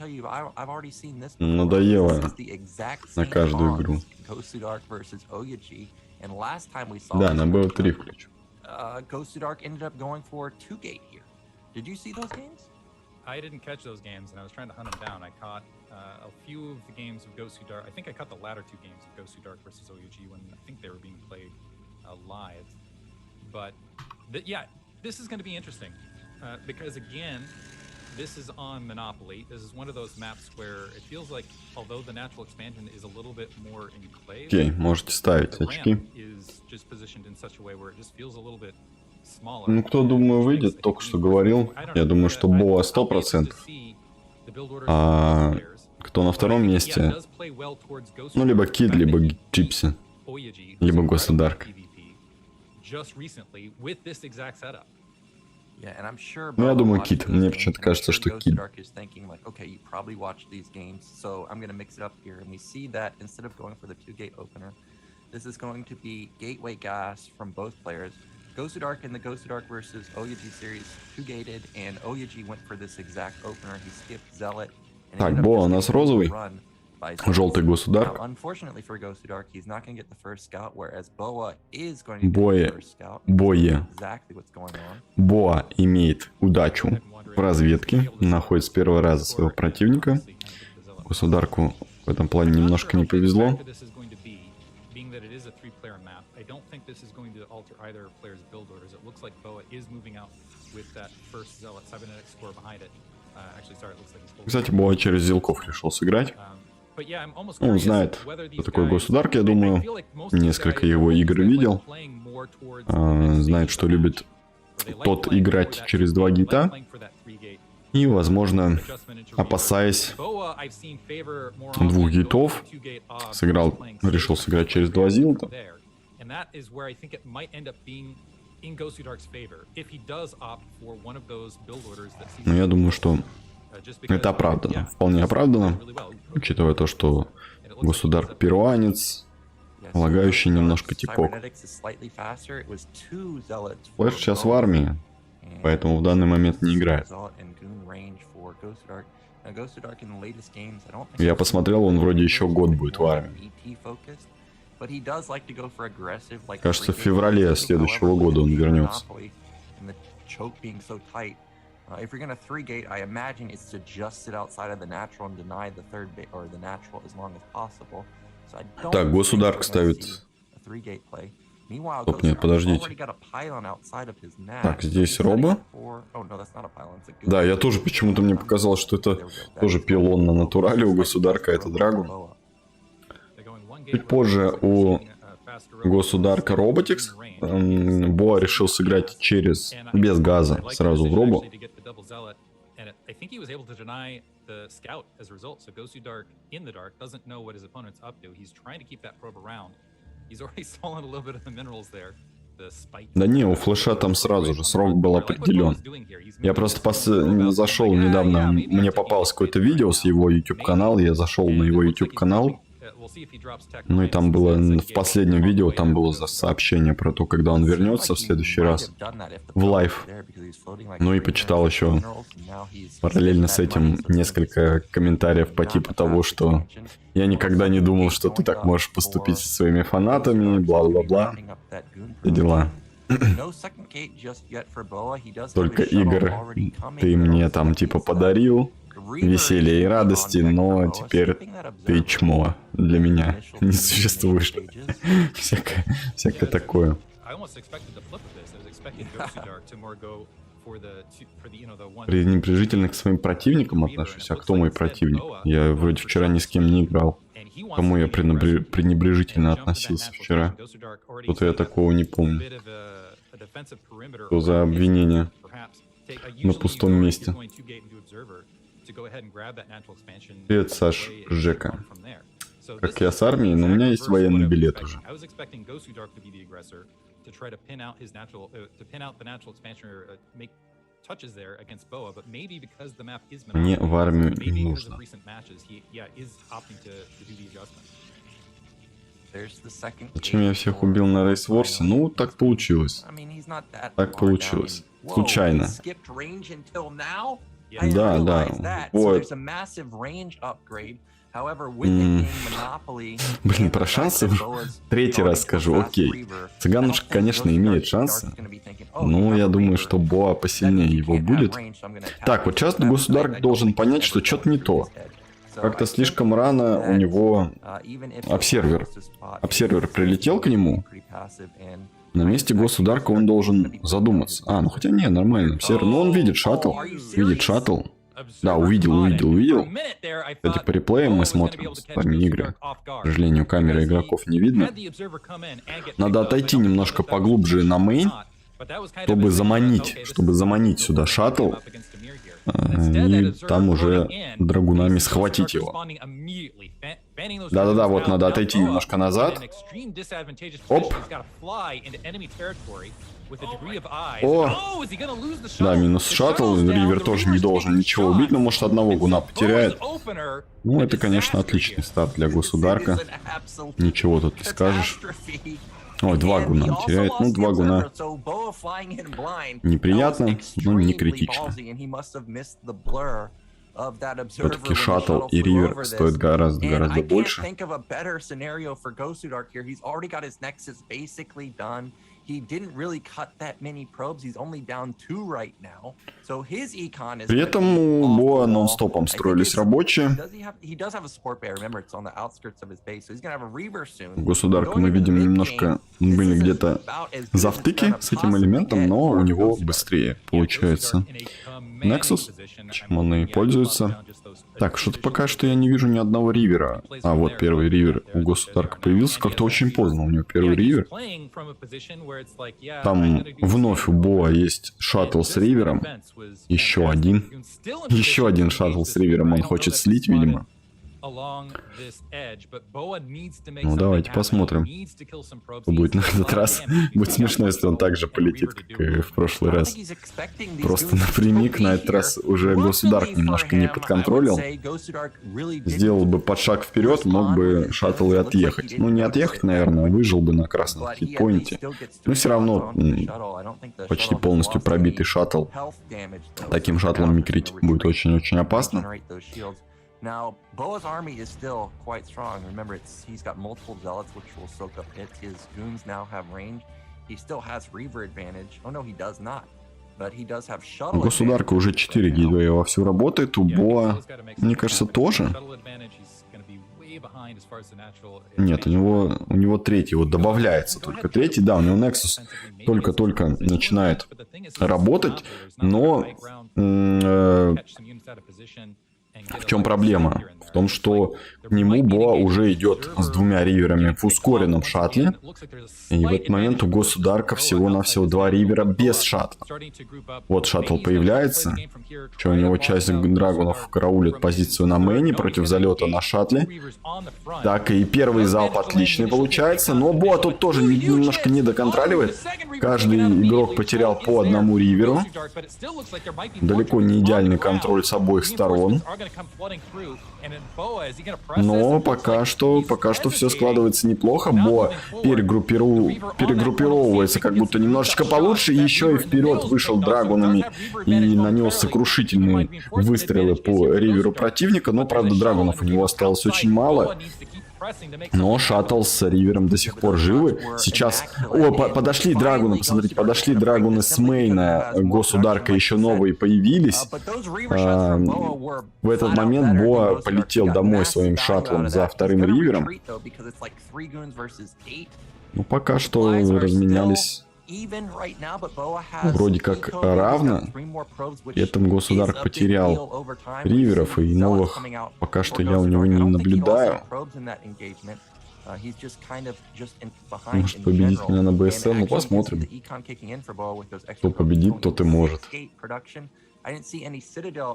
Надоело на каждую игру. Да, на BO3 включу. I didn't catch those games, and I was trying to hunt them down. I caught a few of the games of Ghost Who Dark. I think I caught the latter two games of Ghost Who Dark versus OUG when I think they were being played live. But yeah, this is going to be interesting because again, this is on Monopoly. This is one of those maps where it feels like, although the natural expansion is a little bit more enclave, Окей, можете ставить очки. is just positioned in such a way where it just feels a little bit. Ну, кто, думаю, выйдет, только что говорил. Я думаю, что Боа 100%. А кто на втором месте? Ну, либо Кид, либо Джипси. Либо Государк. Ну, я думаю, Кид. Мне почему-то кажется, что Кид. Ghost of Dark in the Ghost of Dark versus OUG series, two-gated, and OUG went for this exact opener. He skipped Zealot. Так, Боа у нас розовый. Желтый Государк. Боа имеет удачу в разведке, находит с первого раза своего противника. Государку в этом плане немножко не повезло. Кстати, Боа через Зилков решил сыграть. Он знает, что такое Государк, я думаю. Несколько его игр видел. Знает, что любит тот играть через 2 гита. И, возможно, опасаясь 2 гитов, решил сыграть через 2 зилта. Но я думаю, что это оправдано, вполне оправдано, учитывая то, что Государк перуанец, полагающий немножко типок. Флэш сейчас в армии, поэтому в данный момент не играет. Я посмотрел, он вроде еще год будет в армии. Кажется, в феврале следующего года он вернется. If you're gonna 3-gate, I imagine it's to just sit outside of the natural and deny the third bait or the natural as long as possible. So I don't. Так, Государк ставит. Стоп, нет, подождите. Так, здесь Робо. Да, я тоже почему-то мне показалось, что это тоже пилон на натурале у Государка, это Драгун. Чуть позже у Государка Роботикс. Боа решил сыграть без газа, сразу в Робо. Да не, у Флэша там сразу же срок был определен. Я просто зашел недавно, мне попалось какое-то видео с его YouTube канала, я зашел на его YouTube канал. Ну и там было, в последнем видео, там было сообщение про то, когда он вернется в следующий раз в лайв. Ну и почитал еще параллельно с этим несколько комментариев по типу того, что я никогда не думал, что ты так можешь поступить со своими фанатами, бла-бла-бла. И дела. Только игр ты мне там типа подарил. Веселья и радости, но теперь ты чмо для меня. Не существуешь. Всякое такое. Пренебрежительно к своим противникам отношусь. А кто мой противник? Я вроде вчера ни с кем не играл. К кому я пренебрежительно относился вчера? Что-то я такого не помню. Что за обвинение на пустом месте? Привет, Саш, Жека. Как я с армией, но у меня есть военный билет уже. Мне в армию не нужно. Зачем я всех убил на Рейсворсе? Ну, так получилось. Так получилось. Случайно. I Да, realize да. that. So Вот. there's a massive range upgrade. However, with it being Monopoly, Блин, and про the fact шансы that Boa's третий going раз for скажу. fast Окей. Reaver, Цыганушка, I don't think конечно, Ghost имеет Dark шансы. is gonna be thinking, oh, you Но have я a думаю, Reaver. что Боа That посильнее means you его can't have будет. range, so I'm gonna attack Так, вот you. сейчас That's Государк like I должен don't think понять, it's что ever что-то не gone through то. his head. So Как-то I слишком think рано у that, него even if обсервер. it's close to spot, Обсервер прилетел к нему. pretty passive, and На месте Государка он должен задуматься. А, ну хотя не, нормально. Обсервер. Ну он видит шаттл. Видит шаттл. Да, увидел. Кстати, по реплеям мы смотрим сами игры. К сожалению, камеры игроков не видно. Надо отойти немножко поглубже на мейн, чтобы заманить сюда шаттл. И там уже драгунами схватить его. Да-да-да, вот надо отойти немножко назад. Оп. О! Да, минус шаттл. Ривер тоже не должен ничего убить, но может одного гуна потеряет. Ну, это, конечно, отличный старт для Государка. Ничего тут не скажешь. Ой, 2 гуна теряет. Ну, 2 гуна. Неприятно, но не критично. Все-таки шаттл и ривер стоят гораздо больше. При этом у Боа нон-стопом строились рабочие. У Государка мы видим немножко были где-то завтыки с этим элементом, но у него быстрее получается Nexus, чем он и пользуется. Так, что-то пока что я не вижу ни одного ривера. А вот первый ривер у Государка появился как-то очень поздно. У него первый ривер. Там вновь у Боа есть шаттл с ривером. Еще один. Еще один шаттл с ривером он хочет слить, видимо. Ну, давайте посмотрим, что будет на этот раз. Будет смешно, если он так же полетит, как и в прошлый раз. Просто напрямик на этот раз уже Государк немножко не подконтролил. Сделал бы под шаг вперед, мог бы шаттл и отъехать. Ну, не отъехать, наверное, выжил бы на красном хитпоинте. Но все равно почти полностью пробитый шаттл. Таким шаттлом микрить будет очень-очень опасно. Now, Boa's army is still quite strong. Remember, he's got multiple zealots, which will soak up hits. His goons now have range. He still has Reaver advantage. Oh no, he does not. But he does have shuttle. У Государка уже 4 гейтвея вовсю работает. У Боа, мне кажется, тоже. Нет, у него третий, вот добавляется только третий. Да, у него Nexus только-только начинает работать, но в чем проблема? В том, что к нему Боа уже идет с 2 риверами в ускоренном шаттле. И в этот момент у Государка всего-навсего 2 ривера без шаттла. Вот шаттл появляется. Что, у него часть драгунов караулит позицию на мейне против залета на шаттле. Так, и первый залп отличный получается. Но Боа тут тоже немножко не доконтроливает. Каждый игрок потерял по 1 риверу. Далеко не идеальный контроль с обоих сторон. Но пока что все складывается неплохо. Боа перегруппировывается как будто немножечко получше. И еще и вперед вышел драгунами и нанес сокрушительные выстрелы по риверу противника. Но, правда, драгунов у него осталось очень мало. Но шаттл с ривером до сих пор живы. Сейчас... О, подошли драгуны, посмотрите, подошли драгуны с мейна. Государка еще новые появились. В этот момент Боа полетел домой своим шаттлом за 2-м ривером. Ну, пока что разменялись вроде как равно. При этом Государк потерял риверов, и новых пока что я у него не наблюдаю. Может победить меня на BSL, ну посмотрим. Кто победит, тот и может. Кто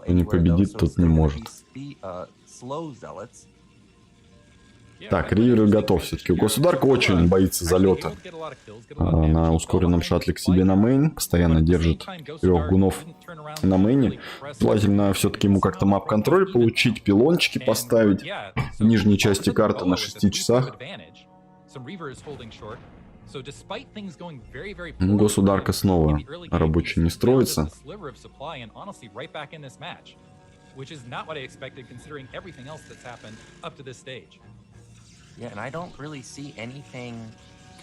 не победит, тот не может. Так, ривер готов все-таки. У Государка очень боится залета на ускоренном шаттле к себе на мейн. Постоянно держит 3 гунов на мейне. Желательно все-таки ему как-то мап-контроль получить, пилончики поставить в нижней части карты на 6 часах. Государка снова рабочий не строится. Which is not what I expected considering everything else that's happened up to this stage. Yeah, and I don't really see anything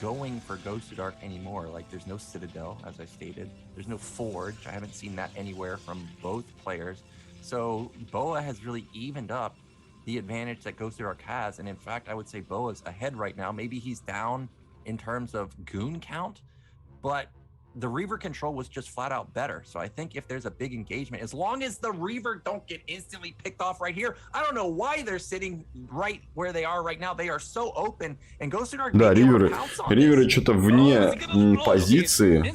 going for Ghost of Dark anymore. Like, there's no Citadel, as I stated. There's no Forge. I haven't seen that anywhere from both players. So Boa has really evened up the advantage that Ghost of Dark has. And in fact, I would say Boa's ahead right now. Maybe he's down in terms of goon count, but the Reaver control was just flat out better. So I think if there's a big engagement, as long as the Reaver don't get instantly picked off right here, I don't know why they're sitting right where they are right now. They are so open, and Ghost of Dark. Да, риверы что-то вне позиции.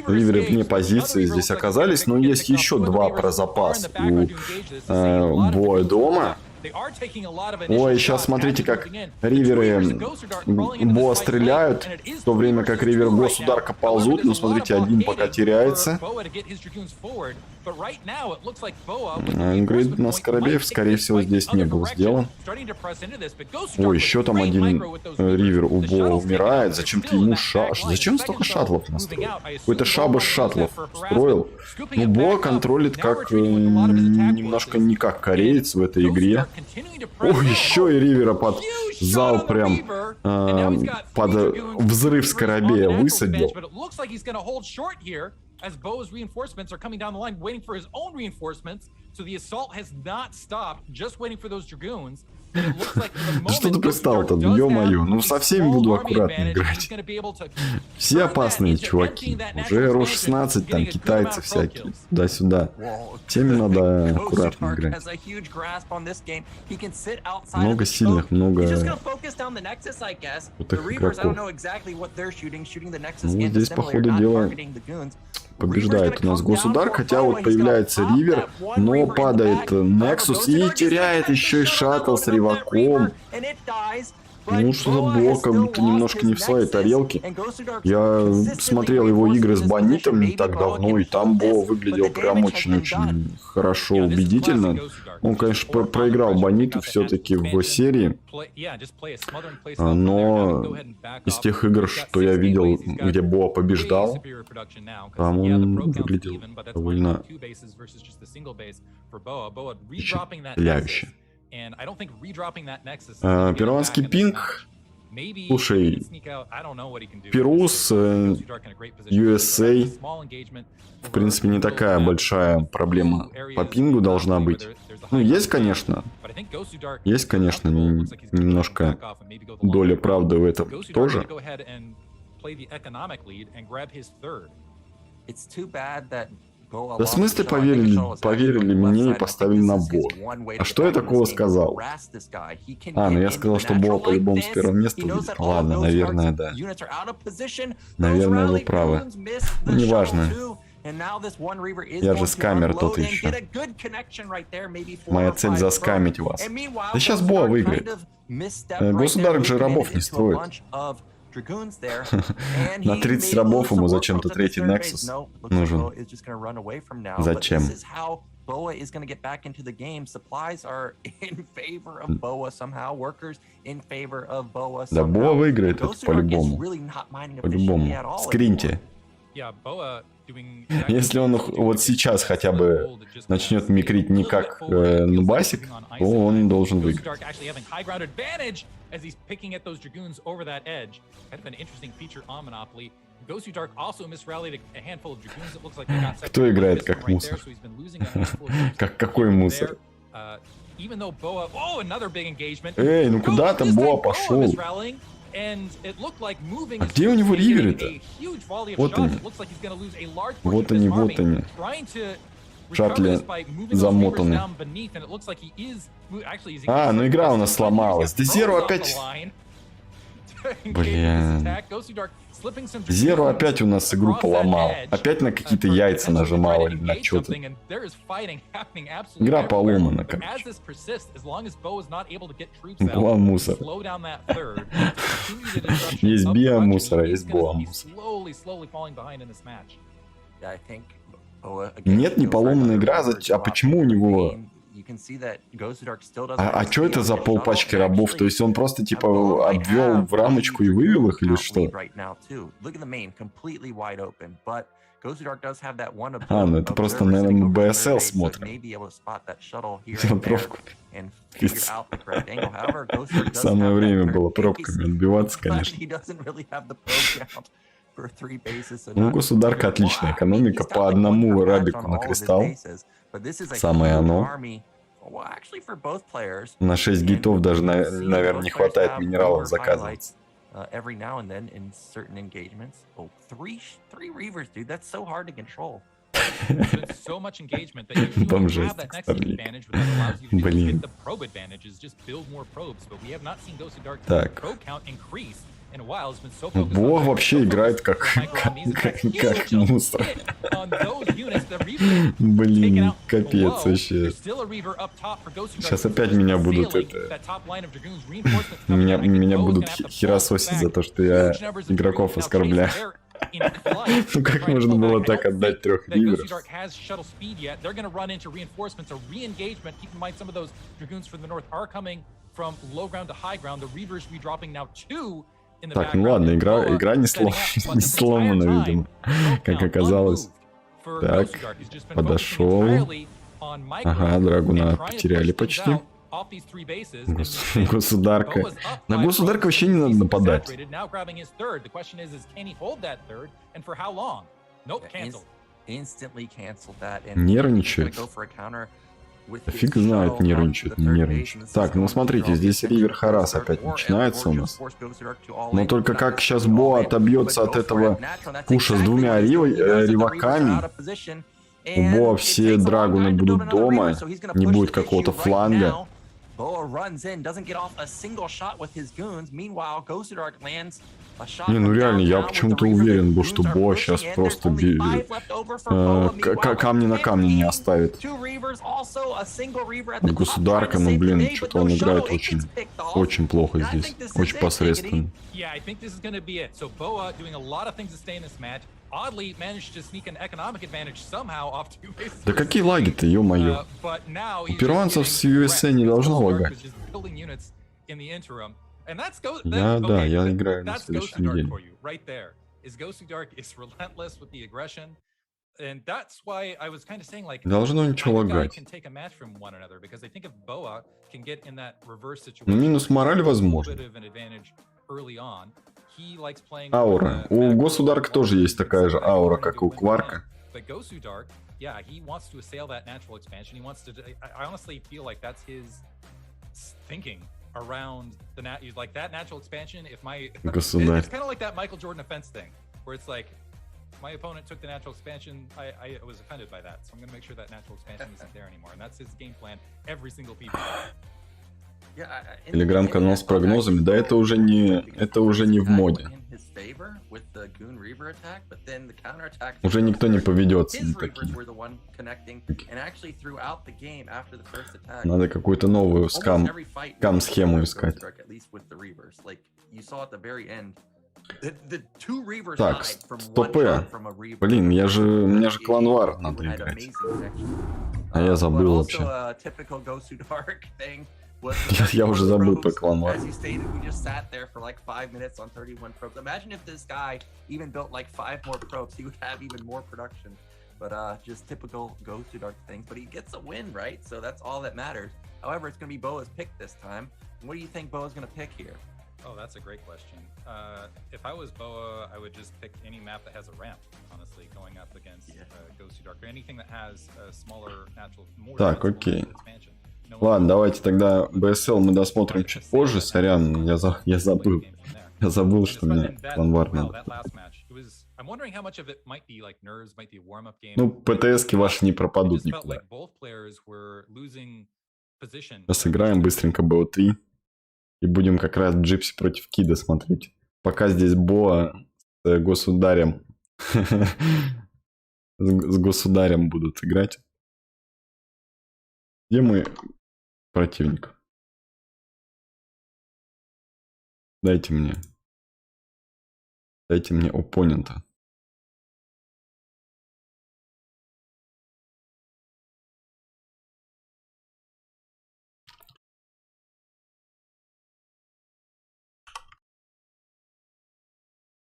Риверы вне позиции здесь оказались, но есть еще два про запас у Боя дома. Ой, сейчас смотрите, как риверы Боа стреляют, в то время как ривер Государка ползут. Ну, смотрите, один пока теряется. Грейд на Скоробеев, скорее всего, здесь не был сделан. Ой, еще там один ривер у Боа умирает. Зачем-то ему Зачем столько шаттлов настроил? Какой-то шабаш шаттлов строил. Ну, Боа контролит как немножко не как кореец в этой игре. Ой, еще и ривера под зал прям под взрыв Скоробея высадил. As Boa's reinforcements are coming down the line, waiting for his own reinforcements, so the assault has not stopped, just waiting for those dragoons. Что ты пристал-то? Ё-моё, ну со всеми буду аккуратно играть. Все опасные чуваки. Уже ро16, там китайцы всякие, туда-сюда. Всеми надо аккуратно играть. Много сильных, много вот их игроков. Ну, здесь, по ходу дела, побеждает у нас Государ, хотя вот появляется ривер, но падает Nexus и теряет еще и шаттл с реваком. Ну что-то Бо как будто немножко не в своей тарелке. Я смотрел его игры с Банитом не так давно, и там Бо выглядел прям очень-очень хорошо, убедительно. Он, конечно, проиграл Баниту все-таки в серии, но из тех игр, что я видел, где Бо побеждал, там он выглядел довольно впечатляюще. Перуанский пинг. Слушай, Перус, USA, в принципе, не такая большая проблема по пингу должна быть. Ну, есть, конечно, немножко доля правды в этом тоже. Да в смысле поверили мне и поставили на Бо. А что я такого сказал? Ну я сказал, что Бо по-любому с первого места будет. Ладно, наверное, да. Наверное, вы правы. Ну, неважно. Я же скамер тот еще. Моя цель заскамить вас. Да сейчас Бо выиграет. Государок же рабов не строит. На 30 рабов ему зачем-то третий Nexus нужен. Зачем? Да Боа выиграет это по-любому. По-любому. Скриньте. Если он вот сейчас хотя бы начнет микрить не как нубасик, то он должен выиграть. Кто играет как мусор? Как какой мусор? Эй, ну куда там Боа пошел? А где у него риверы-то? Вот они. Вот они, вот они. Шаттли замотаны. Ну игра у нас сломалась. Да Зеро опять... Блин. Зеро опять у нас игру поломал. Опять на какие-то яйца нажимал или на что-то. Игра поломана, короче. Боа мусор. Есть био мусора, есть Боа мусор. Нет, не поломанная игра. А почему у него А что это за полпачки рабов? То есть он просто типа обвел в рамочку и вывел их или что? А, ну это просто, наверное, мы BSL смотрим. Пробку. Самое время было пробками отбиваться, конечно. Ну, государка отличная экономика. По одному рабику на кристалл. Самое оно. На 6 гейтов даже, наверное, не хватает минералов заказывать. Every now and then in certain engagements. Oh, three reavers, dude. That's so hard to control. So much engagement that you have that next advantage that allows you to get the probe advantage is just build more probes. But we have not seen Ghost of Dark probe count increase in a while. It's been so focused. Бо вообще играет как мусор. Блин, капец вообще. Сейчас опять меня будут меня будут херососить за то, что я игроков оскорбляю. Ну как можно было так отдать 3 риверов? Так, ну ладно, игра не сломана, видимо, как оказалось. Так, подошел. Ага, драгуна потеряли почти. Государка. На государка вообще не надо нападать. Нервничает. Фиг знает, нервничает, не нервничает. Так, ну смотрите, здесь ривер харас опять начинается у нас. Но только как сейчас Бо отобьется от этого куша с 2 риваками. У Бо все драгуны будут дома, не будет какого-то фланга. Не, ну реально, я почему-то уверен был, что Бо сейчас просто камни на камне не оставит. Государка, ну блин, что-то он играет очень плохо здесь. Очень посредственно. Да какие лаги-то, ё-моё. У перуанцев с USA не должно лагать. Я играю на следующей неделе. Должно ничего лагать. Но минус мораль возможно. Аура. У Государка тоже есть такая же аура, как и у Кварка. Around the like that natural expansion. If my it's kind of like that Michael Jordan offense thing, where it's like my opponent took the natural expansion. I was offended by that, so I'm gonna make sure that natural expansion isn't there anymore, and that's his game plan every single PvP. Телеграм-канал с прогнозами, да, это уже не в моде. Уже никто не поведется на такие. Надо какую-то новую скам-схему искать. Так, стопэ. Блин, у меня же кланвар надо играть. А я забыл вообще. Я уже забыл про кланвар. But just typical Ghost of Dark things. But he gets a win, right? So that's all that matters. However, it's going to be Boa's pick this time. What do you think Boa's going to pick here? Oh, that's a great question. If I was Boa, I would just pick any map that has a ramp, honestly, going up against Ghost of Dark, or anything that has a smaller natural... Так, окей. Ладно, давайте тогда BSL мы досмотрим чуть позже. Сорян, я забыл. Я забыл, что мне кланвар надо. Ну, ПТСки ваши не пропадут никуда. Сейчас играем быстренько BO3. И будем как раз Джипси против Кида смотреть. Пока здесь Боа с государем. С государем будут играть. Где мой противник? Дайте мне оппонента.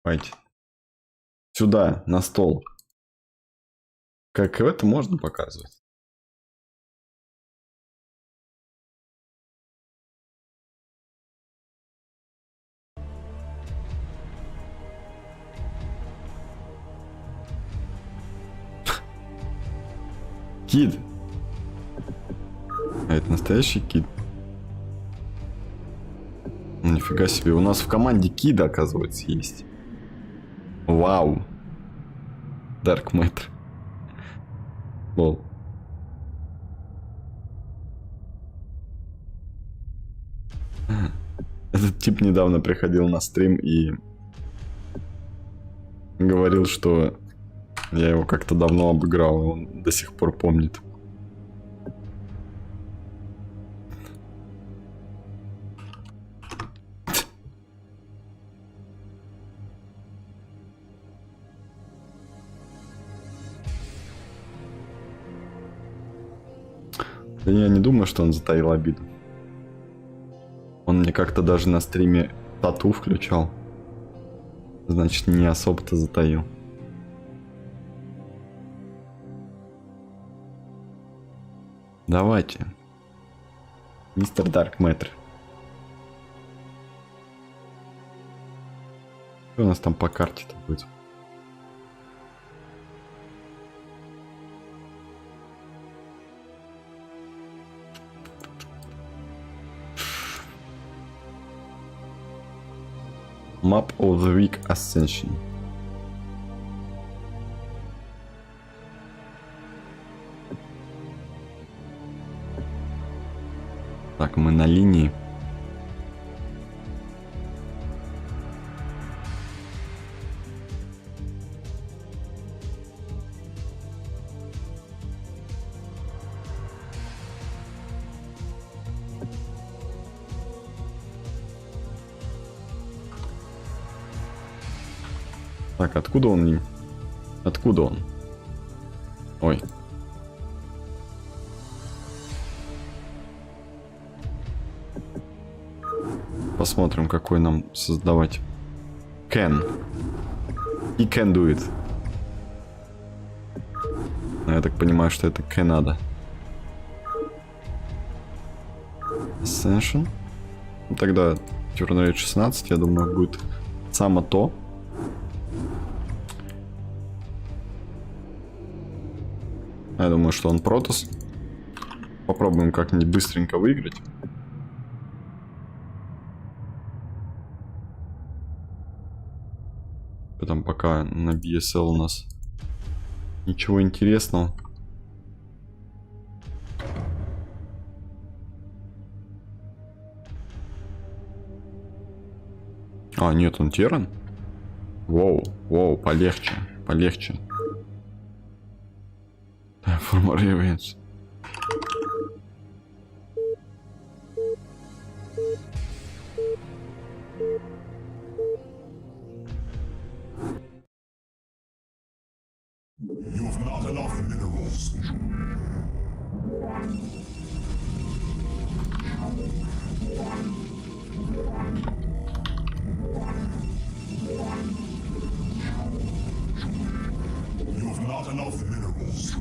Давайте. Сюда, на стол. Как это можно показывать? Кид. А это настоящий кид. Ну, нифига себе, у нас в команде кида, оказывается, есть. Вау. Dark Matter. Лол. Этот тип недавно приходил на стрим и говорил, что я его как-то давно обыграл, и он до сих пор помнит. Я не думаю, что он затаил обиду. Он мне как-то даже на стриме тату включал. Значит, не особо-то затаил. Давайте. Мистер Dark Matter. Что у нас там по карте-то будет? Map of the Week Ascension. Так, мы на линии. Так, откуда он? Откуда он? Ой. Посмотрим, какой нам создавать. Can. He can do it. Я так понимаю, что это Canada. Ascension. Ну, тогда turn rate 16, я думаю, будет само то. Я думаю, что он Протос. Попробуем как-нибудь быстренько выиграть. Потом пока на BSL у нас ничего интересного. А, нет, он Терран? Воу, воу, полегче, полегче. For more events. You have not enough minerals. You have not enough minerals.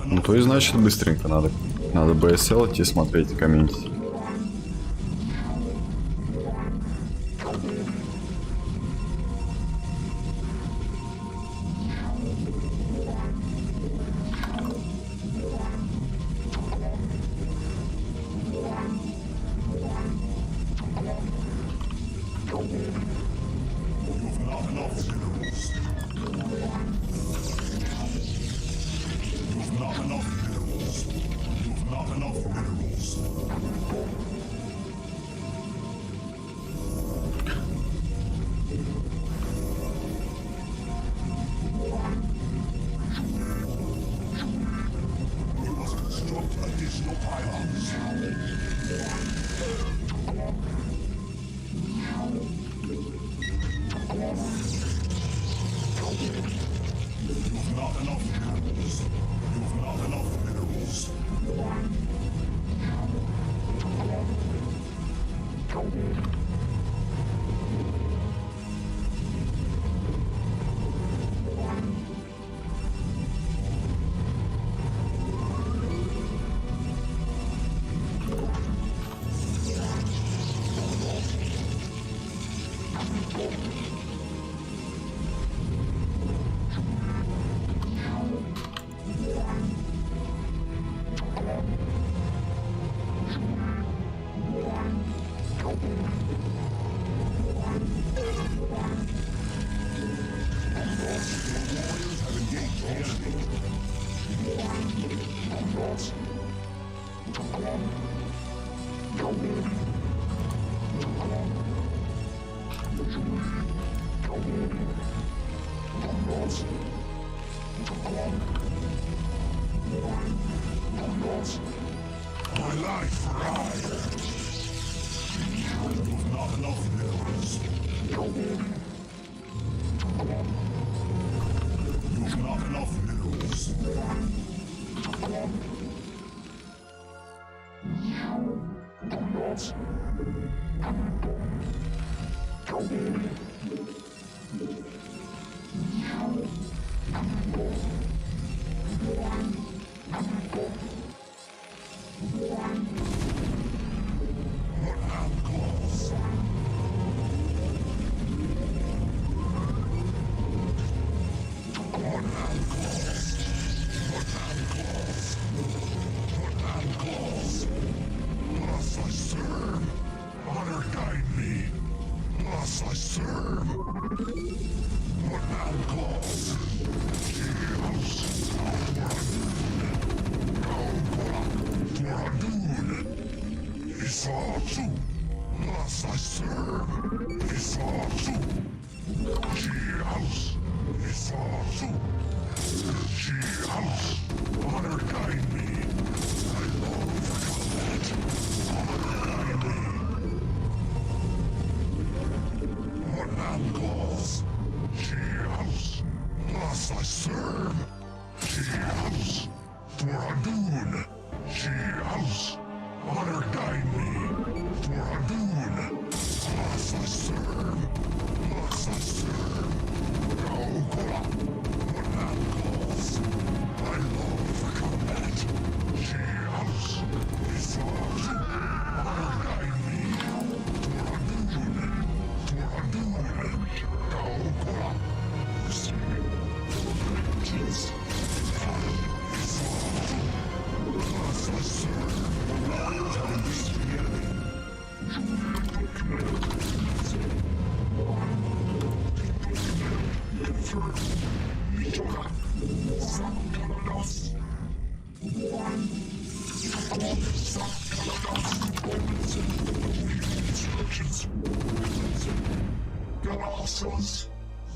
Ну то и значит быстренько надо BSL идти смотреть, комментить.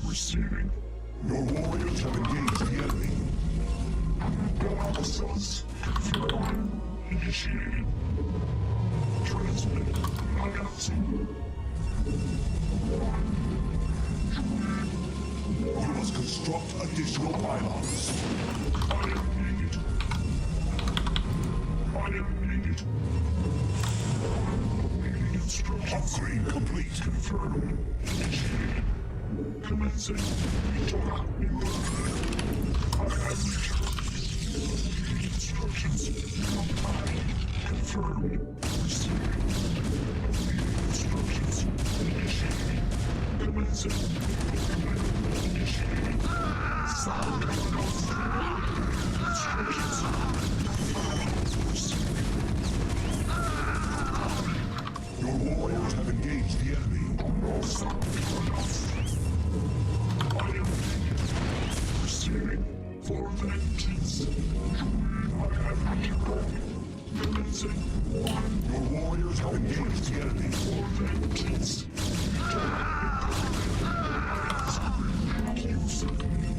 Receiving. Your warriors have engaged the enemy. Confirmed. Initiating. Transmit. Announcing. You must construct additional pylons. I am needed. Awaiting instructions. Upgrade complete. Confirmed. Initiating. Commencing. I have instructions. Confirmed. Receiving. Instructions. Initiating. Commencing. Initiating. Sound. Instructions. Receiving. Your warriors have engaged the enemy. Receiving for vengeance. I have commencing. Your warriors have engaged the enemy for vengeance. Use of me.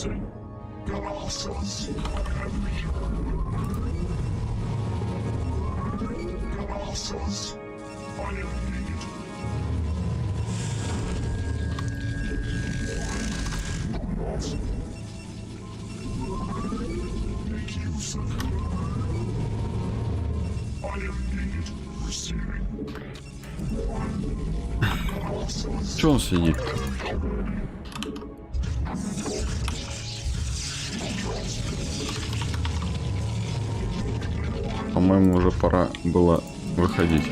Че он сидит? По-моему, уже пора было выходить.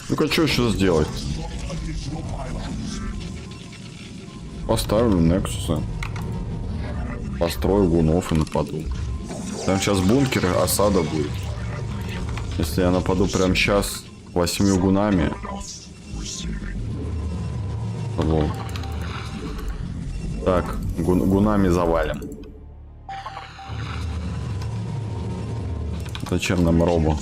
Ну-ка, что сейчас сделать? Поставлю Нексуса. Построю гунов и нападу. Там сейчас бункер, осада будет. Если я нападу прямо сейчас 8 гунами. Лол. Так, гунами завалим. Зачем нам робо?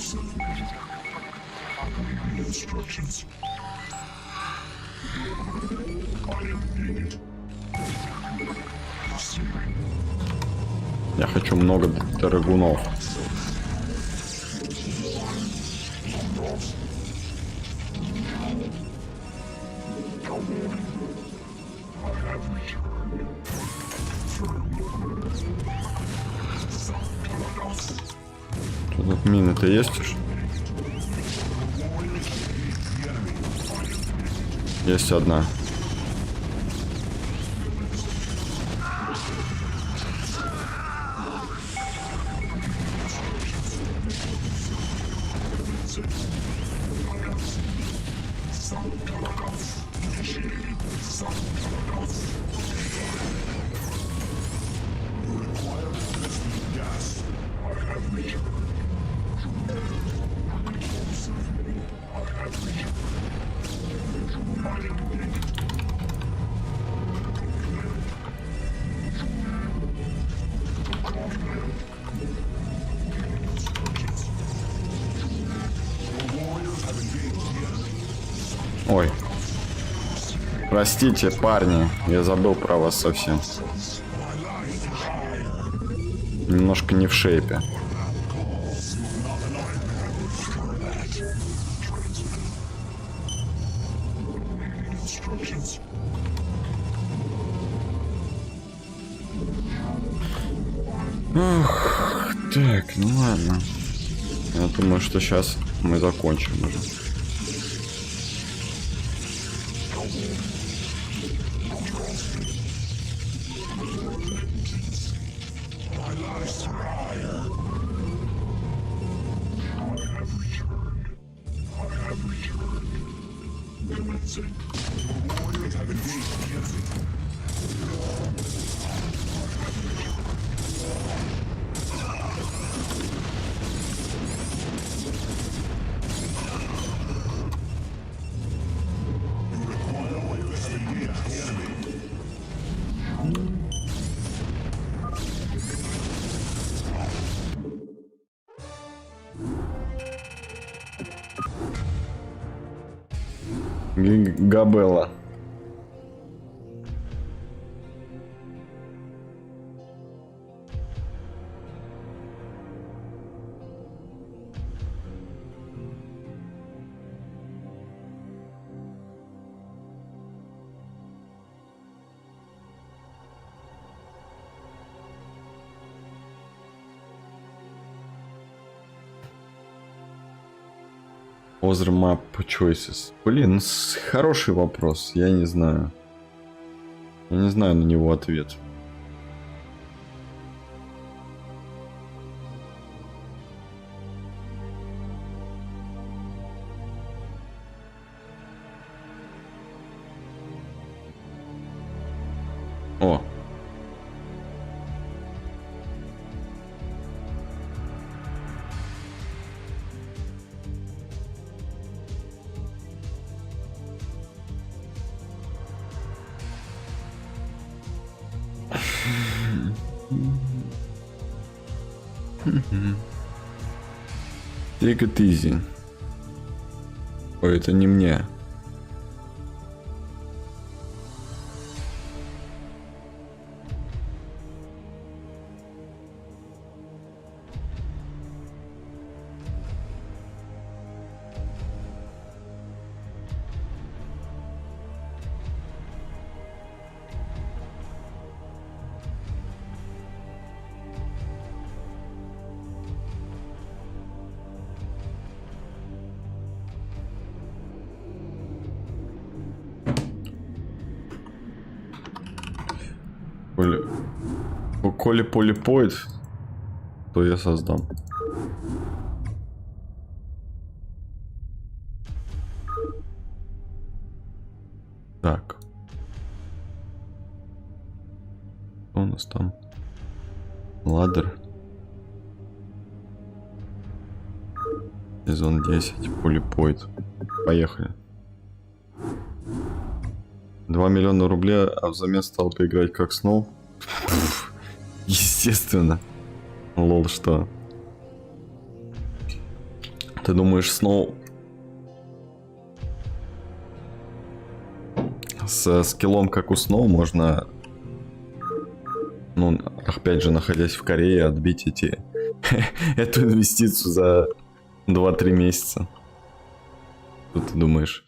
Я хочу много драгунов. Что тут мины-то есть уж? Есть одна. Ой. Простите, парни, я забыл про вас совсем. Немножко не в шейпе. Ох, так, ну ладно. Я думаю, что сейчас мы закончим уже. Габелла. Other map choices. Блин, хороший вопрос. Я не знаю. Я не знаю на него ответ. О. Take it easy. Ой, это не мне. Коли полипоид, то я создам. Так. Что у нас там? Ладер. Сезон 10. Полипоид. Поехали. 2 миллиона рублей, а взамен стал поиграть как Сноу. Естественно. Лол, что? Ты думаешь, Сноу с скиллом, как у Сноу, можно, ну, опять же, находясь в Корее, отбить эту инвестицию за 2-3 месяца? Что ты думаешь?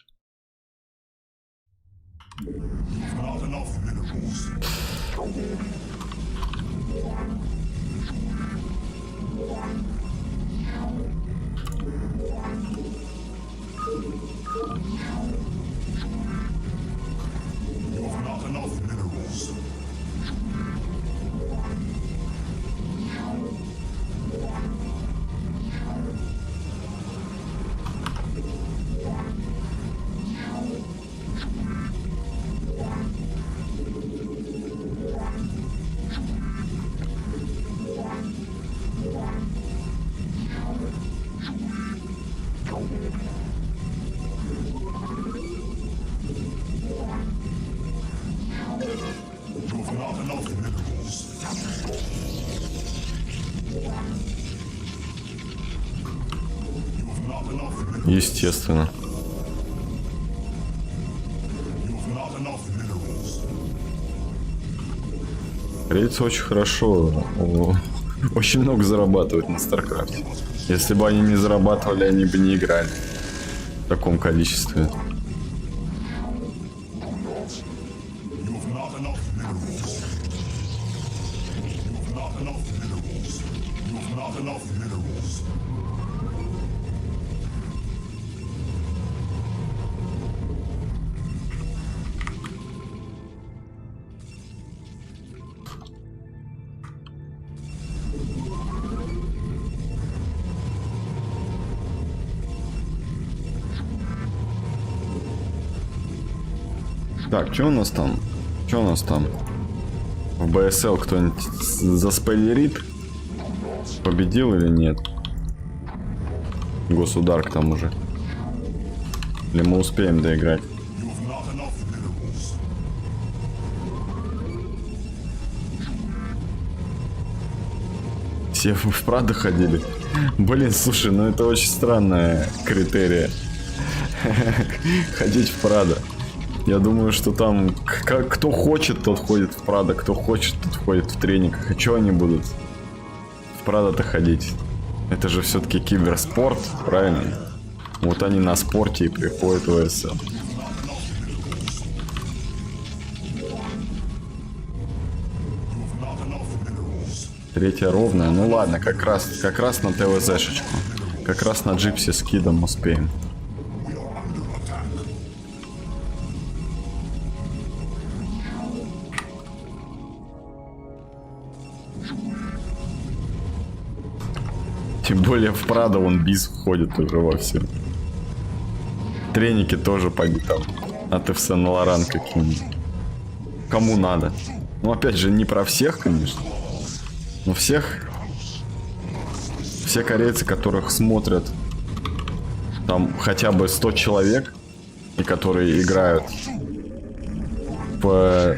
Естественно. Корейцы очень хорошо, очень много зарабатывают на StarCraft. Если бы они не зарабатывали, они бы не играли в таком количестве. Так, что у нас там? Что у нас там? В BSL кто-нибудь заспойлерит? Победил или нет? Государ к тому же. Или мы успеем доиграть? Все в Прадо ходили? Блин, слушай, ну это очень странная критерия. Ходить в Прадо. Я думаю, что там кто хочет, тот ходит в Прадо, кто хочет, тот ходит в трениках. И что они будут в Прадо-то ходить? Это же все-таки киберспорт, правильно? Вот они на спорте и приходят в ВСЛ. Третья ровная. Ну ладно, как раз на ТВЗшечку. Как раз на джипсе с кидом успеем. Тем более в Прадо он биз входит уже во все. Треники тоже пойдут там. От ФС на Лоран каким-нибудь. Кому надо. Ну опять же, не про всех, конечно. Но всех. Все корейцы, которых смотрят там хотя бы 100 человек. И которые играют в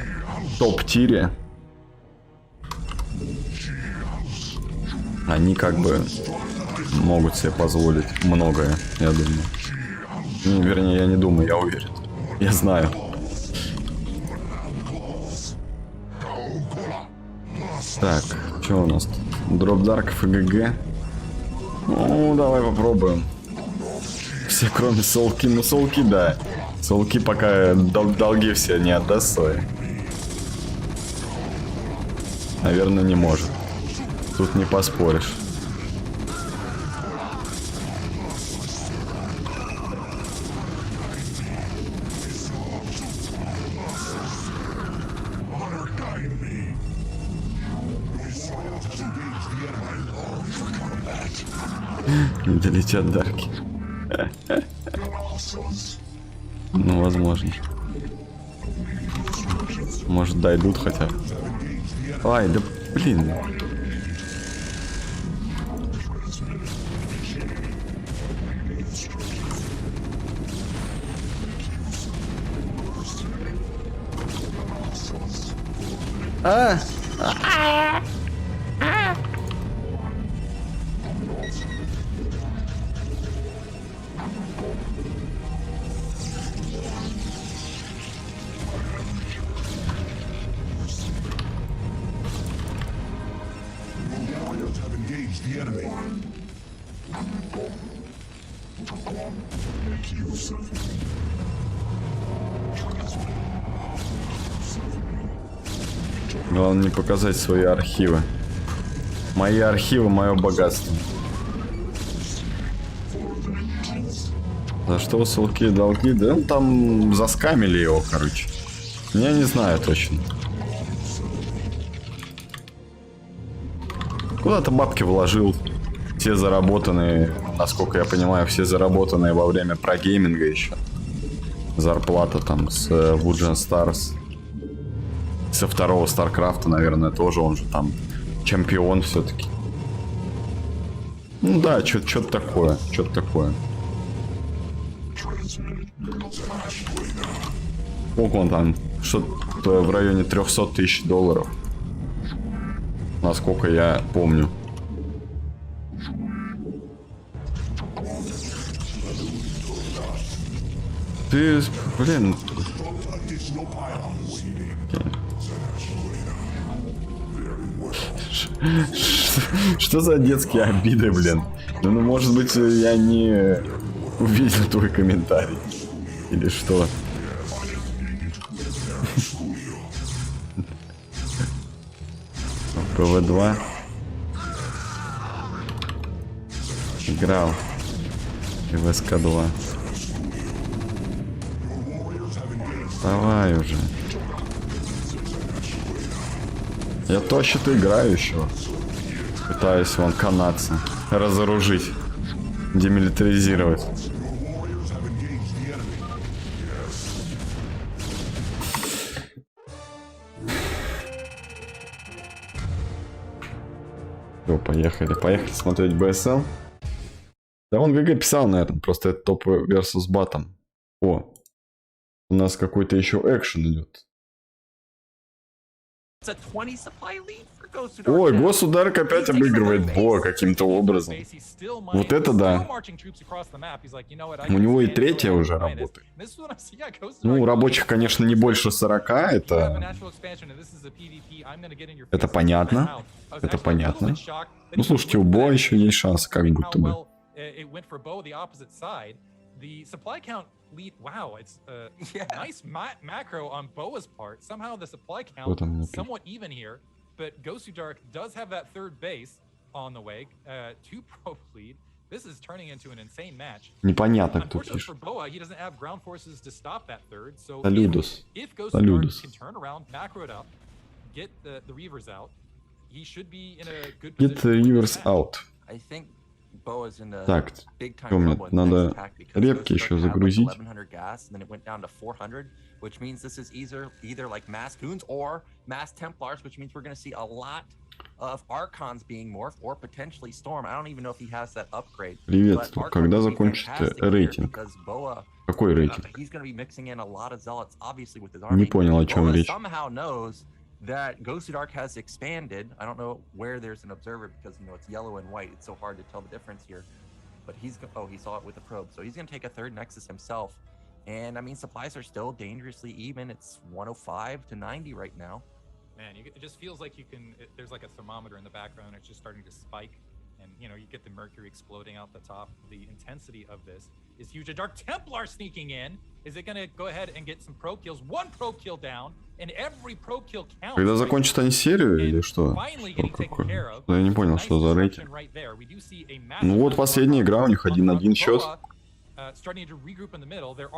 топ-тире. Они как бы могут себе позволить многое, я думаю. Ну, вернее, я не думаю, я уверен. Я знаю. Так, что у нас тут? Дроп дарков и ГГ. Ну, давай попробуем. Все, кроме Солки. Ну, Солки, да. Солки пока долги все не отдаст свои. Наверное, не может. Тут не поспоришь. Не долетят дарки. Ну, возможно. Может, дойдут хотя бы. Ай, да блин. Главное не показать свои архивы. Мои архивы, мое богатство. За что ссылки и долги? Да ну, там заскамили его, короче. Я не знаю точно. Куда-то бабки вложил. Все заработанные, насколько я понимаю, все заработанные во время прогейминга еще. Зарплата там с Woodgen Stars. Со второго StarCraft, наверное, тоже. Он же там чемпион все-таки. Ну да, что-то такое. Что-то такое. Сколько он там? Что-то в районе 300 тысяч долларов. Насколько я помню. Ты, блин. Что за детские обиды, блин? Ну, может быть, я не увидел твой комментарий. Или что? ПВ-2. Играл. И в СК-2. Давай уже. Я точно-то играю еще. Пытаюсь вон канадца разоружить. Демилитаризировать. Все, поехали. Поехали смотреть BSL. Да он ГГ писал на этом. Просто это топ versus батом. О. У нас какой-то еще экшен идет. Ой, государок опять обыгрывает Бо каким-то образом. Вот это да. У него и третья уже работает. Ну, у рабочих, конечно, не больше 40. Это понятно. Это понятно. Ну, слушайте, у Бо еще есть шанс, как будто бы. Wow, it's nice macro on Boa's part. Somehow the supply count somewhat even here, but Gosudark does have that third base on the way. 2 pro lead. This is turning into an insane match. Непонятно, кто пишет. For Boa, he doesn't have ground forces to stop that third. So Saludus. If Gosudark can turn around, macro it up, get the Reavers out, he should be in a good position. Get the Reavers out. I think Так, надо репки еще загрузить. Which means this is either like mass goons or mass templars, which means we're going to see a lot of archons being morphed or potentially storm. I don't even know if he has that upgrade. Приветствую. Когда закончите рейтинг? Какой рейтинг? Не понял, о чем речь. that Ghost of Dark has expanded. I don't know where there's an observer because, you know, it's yellow and white. It's so hard to tell the difference here. But he saw it with the probe. So he's going to take a third Nexus himself. And, I mean, supplies are still dangerously even. It's 105 to 90 right now. Man, it just feels like there's like a thermometer in the background. It's just starting to spike. And, you know, you get the mercury exploding out the top. The intensity of this is huge. A Dark Templar sneaking in. Is it going to go ahead and get some pro kills? One pro kill down, and every pro kill counts. Когда закончат они серию или что? Я не понял, что за рейтинг. Ну вот последняя игра, у них 1-1 счет.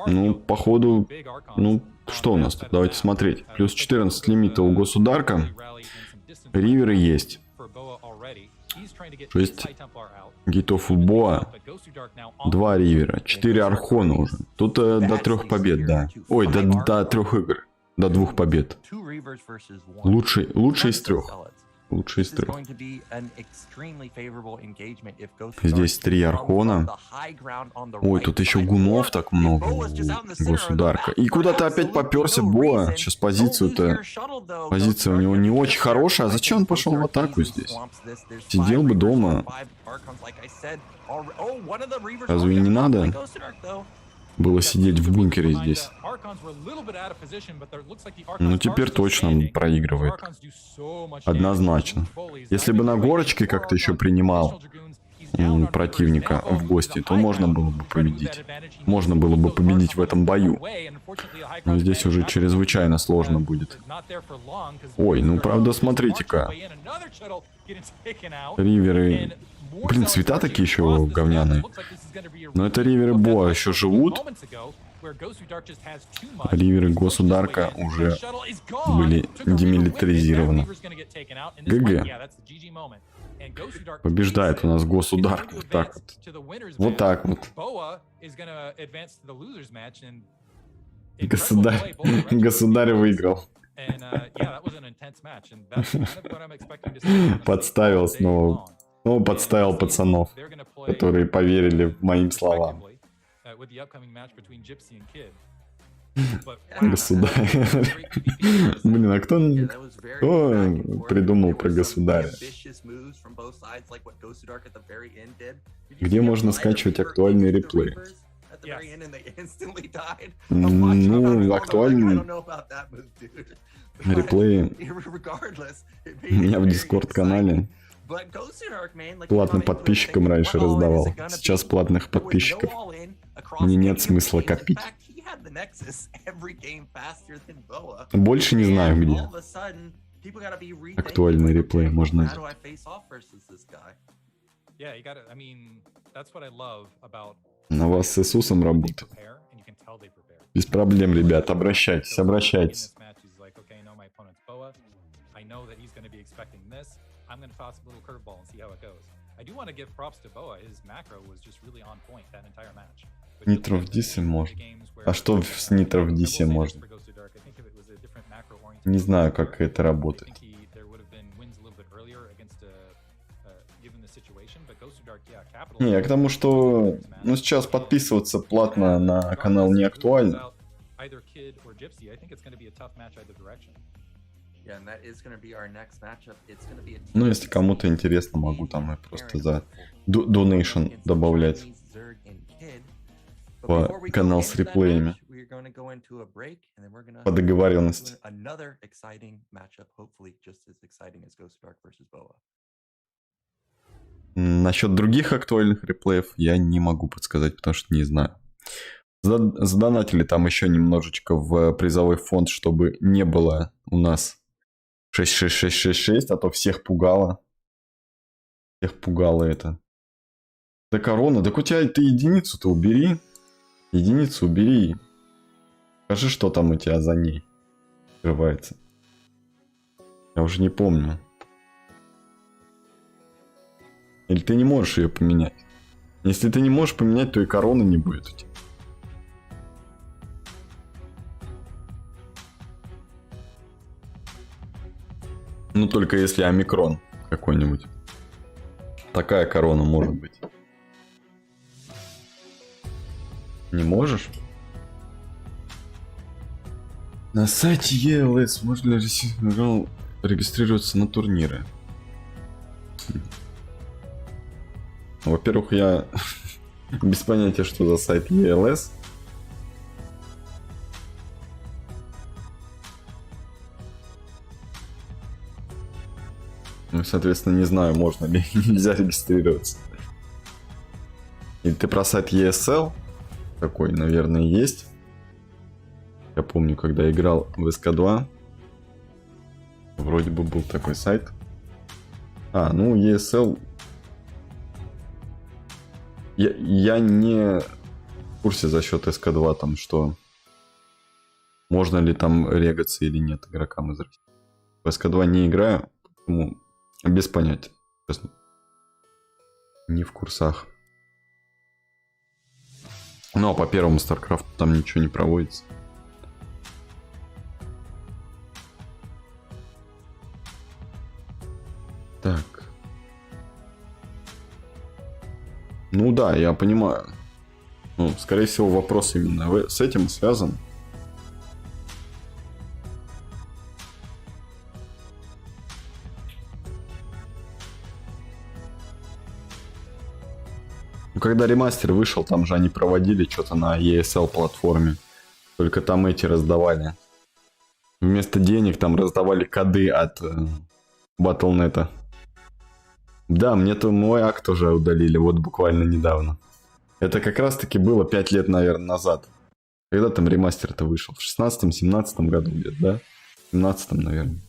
Ну, походу, ну, что у нас тут? Давайте смотреть. Плюс 14 лимита у Государка. Риверы есть. 6 гейтов у Боа. 2 ривера. 4 архона уже. Тут до 3 побед, да. Ой, до 3 игр. До 2 побед. Лучший из 3. Лучший из 3. Здесь 3 архона. Ой, тут еще гунов так много у Государка. И куда-то опять поперся Боа. Сейчас позиция у него не очень хорошая. А зачем он пошел в атаку здесь? Сидел бы дома. Разве не надо было сидеть в бункере здесь? Ну, теперь точно он проигрывает. Однозначно. Если бы на горочке как-то еще принимал противника в гости, то можно было бы победить. Можно было бы победить в этом бою. Но здесь уже чрезвычайно сложно будет. Ой, ну правда, смотрите-ка. Риверы... Блин, цвета такие еще говняные. Но это риверы Боа еще живут. Риверы Государка уже были демилитаризированы. ГГ. Побеждает у нас Государк. Вот так вот. Вот так вот. Государь выиграл. Подставил снова. Ну, подставил пацанов, которые поверили моим словам. Государь. Блин, а кто придумал про Государя? Где можно скачивать актуальные реплеи? Ну, актуальные реплеи у меня в Дискорд-канале. Платным подписчикам раньше раздавал. Сейчас платных подписчиков мне нет смысла копить. Больше не знаю где. Актуальный реплей можно. На вас с Иисусом работает. Без проблем, ребят, обращайтесь, обращайтесь. I'm going to toss a little curveball and see how it goes. I do want to give props to Boa. His macro was just really on point that entire match. Нитро в Дисе можно. А что с Нитро в Дисе можно? Не знаю, как это работает. Не, я к тому, что ну, сейчас подписываться платно на канал не актуально. Ну, если кому-то интересно, могу там и просто за donation добавлять в канал с реплеями по договоренности. Насчет других актуальных реплеев я не могу подсказать, потому что не знаю. Задонатили там еще немножечко в призовой фонд, чтобы не было у нас 66666, а то всех пугало. Всех пугало это. Да корона, так у тебя ты единицу-то убери. Единицу убери. Скажи, что там у тебя за ней скрывается. Я уже не помню. Или ты не можешь ее поменять? Если ты не можешь поменять, то и короны не будет у тебя. Ну, только если омикрон какой-нибудь. Такая корона может быть. Не можешь? На сайте ELS можно ли регистрироваться на турниры? Во-первых, я без понятия, что за сайт ELS. Ну, соответственно, не знаю, можно ли нельзя регистрироваться. Или ты про сайт ESL? Такой, наверное, есть. Я помню, когда играл в СК2, вроде бы был такой сайт. А, ну, ESL... Я не в курсе за счет СК2, там, что... Можно ли там регаться или нет игрокам из России. В СК2 не играю, поэтому без понятия, честно. Не в курсах. Ну, а по первому StarCraft там ничего не проводится. Так. Ну да, я понимаю. Ну, скорее всего, вопрос именно с этим связан. Ну, когда ремастер вышел, там же они проводили что-то на ESL платформе. Только там эти раздавали. Вместо денег там раздавали коды от Battle.net. Да, мне-то мой акт уже удалили, вот буквально недавно. Это как раз таки было 5 лет, наверное, назад. Когда там ремастер-то вышел? В 16-17 году где-то, да? В 17-м, наверное.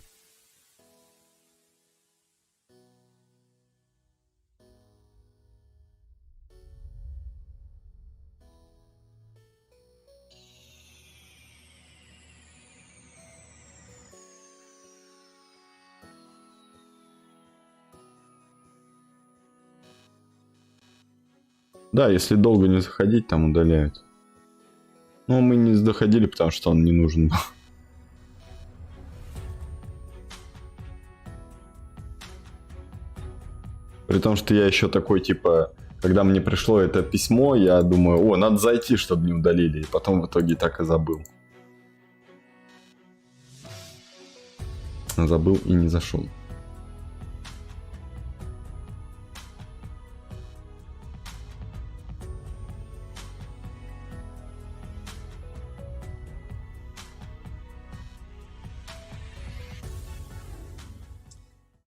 Да, если долго не заходить, там удаляют. Но мы не доходили, потому что он не нужен был. При том, что я еще такой, типа, когда мне пришло это письмо, я думаю, о, надо зайти, чтобы не удалили. И потом в итоге так и забыл. Забыл и не зашел.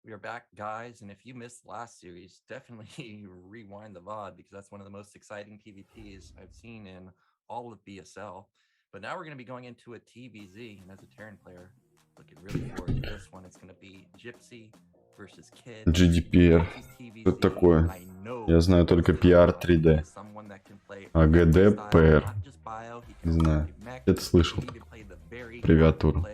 We are back, guys, and if you missed last series, definitely rewind the VOD because that's one of the most exciting PvPs I've seen in all of BSL. But now we're going to be going into a TVZ, and as a Terran player, looking really forward to this one. It's going to be Gypsy versus Kid. GDPR. Что это такое? Я знаю только PR 3D. А GDPR. Не знаю. Это слышал. Аббревиатуру.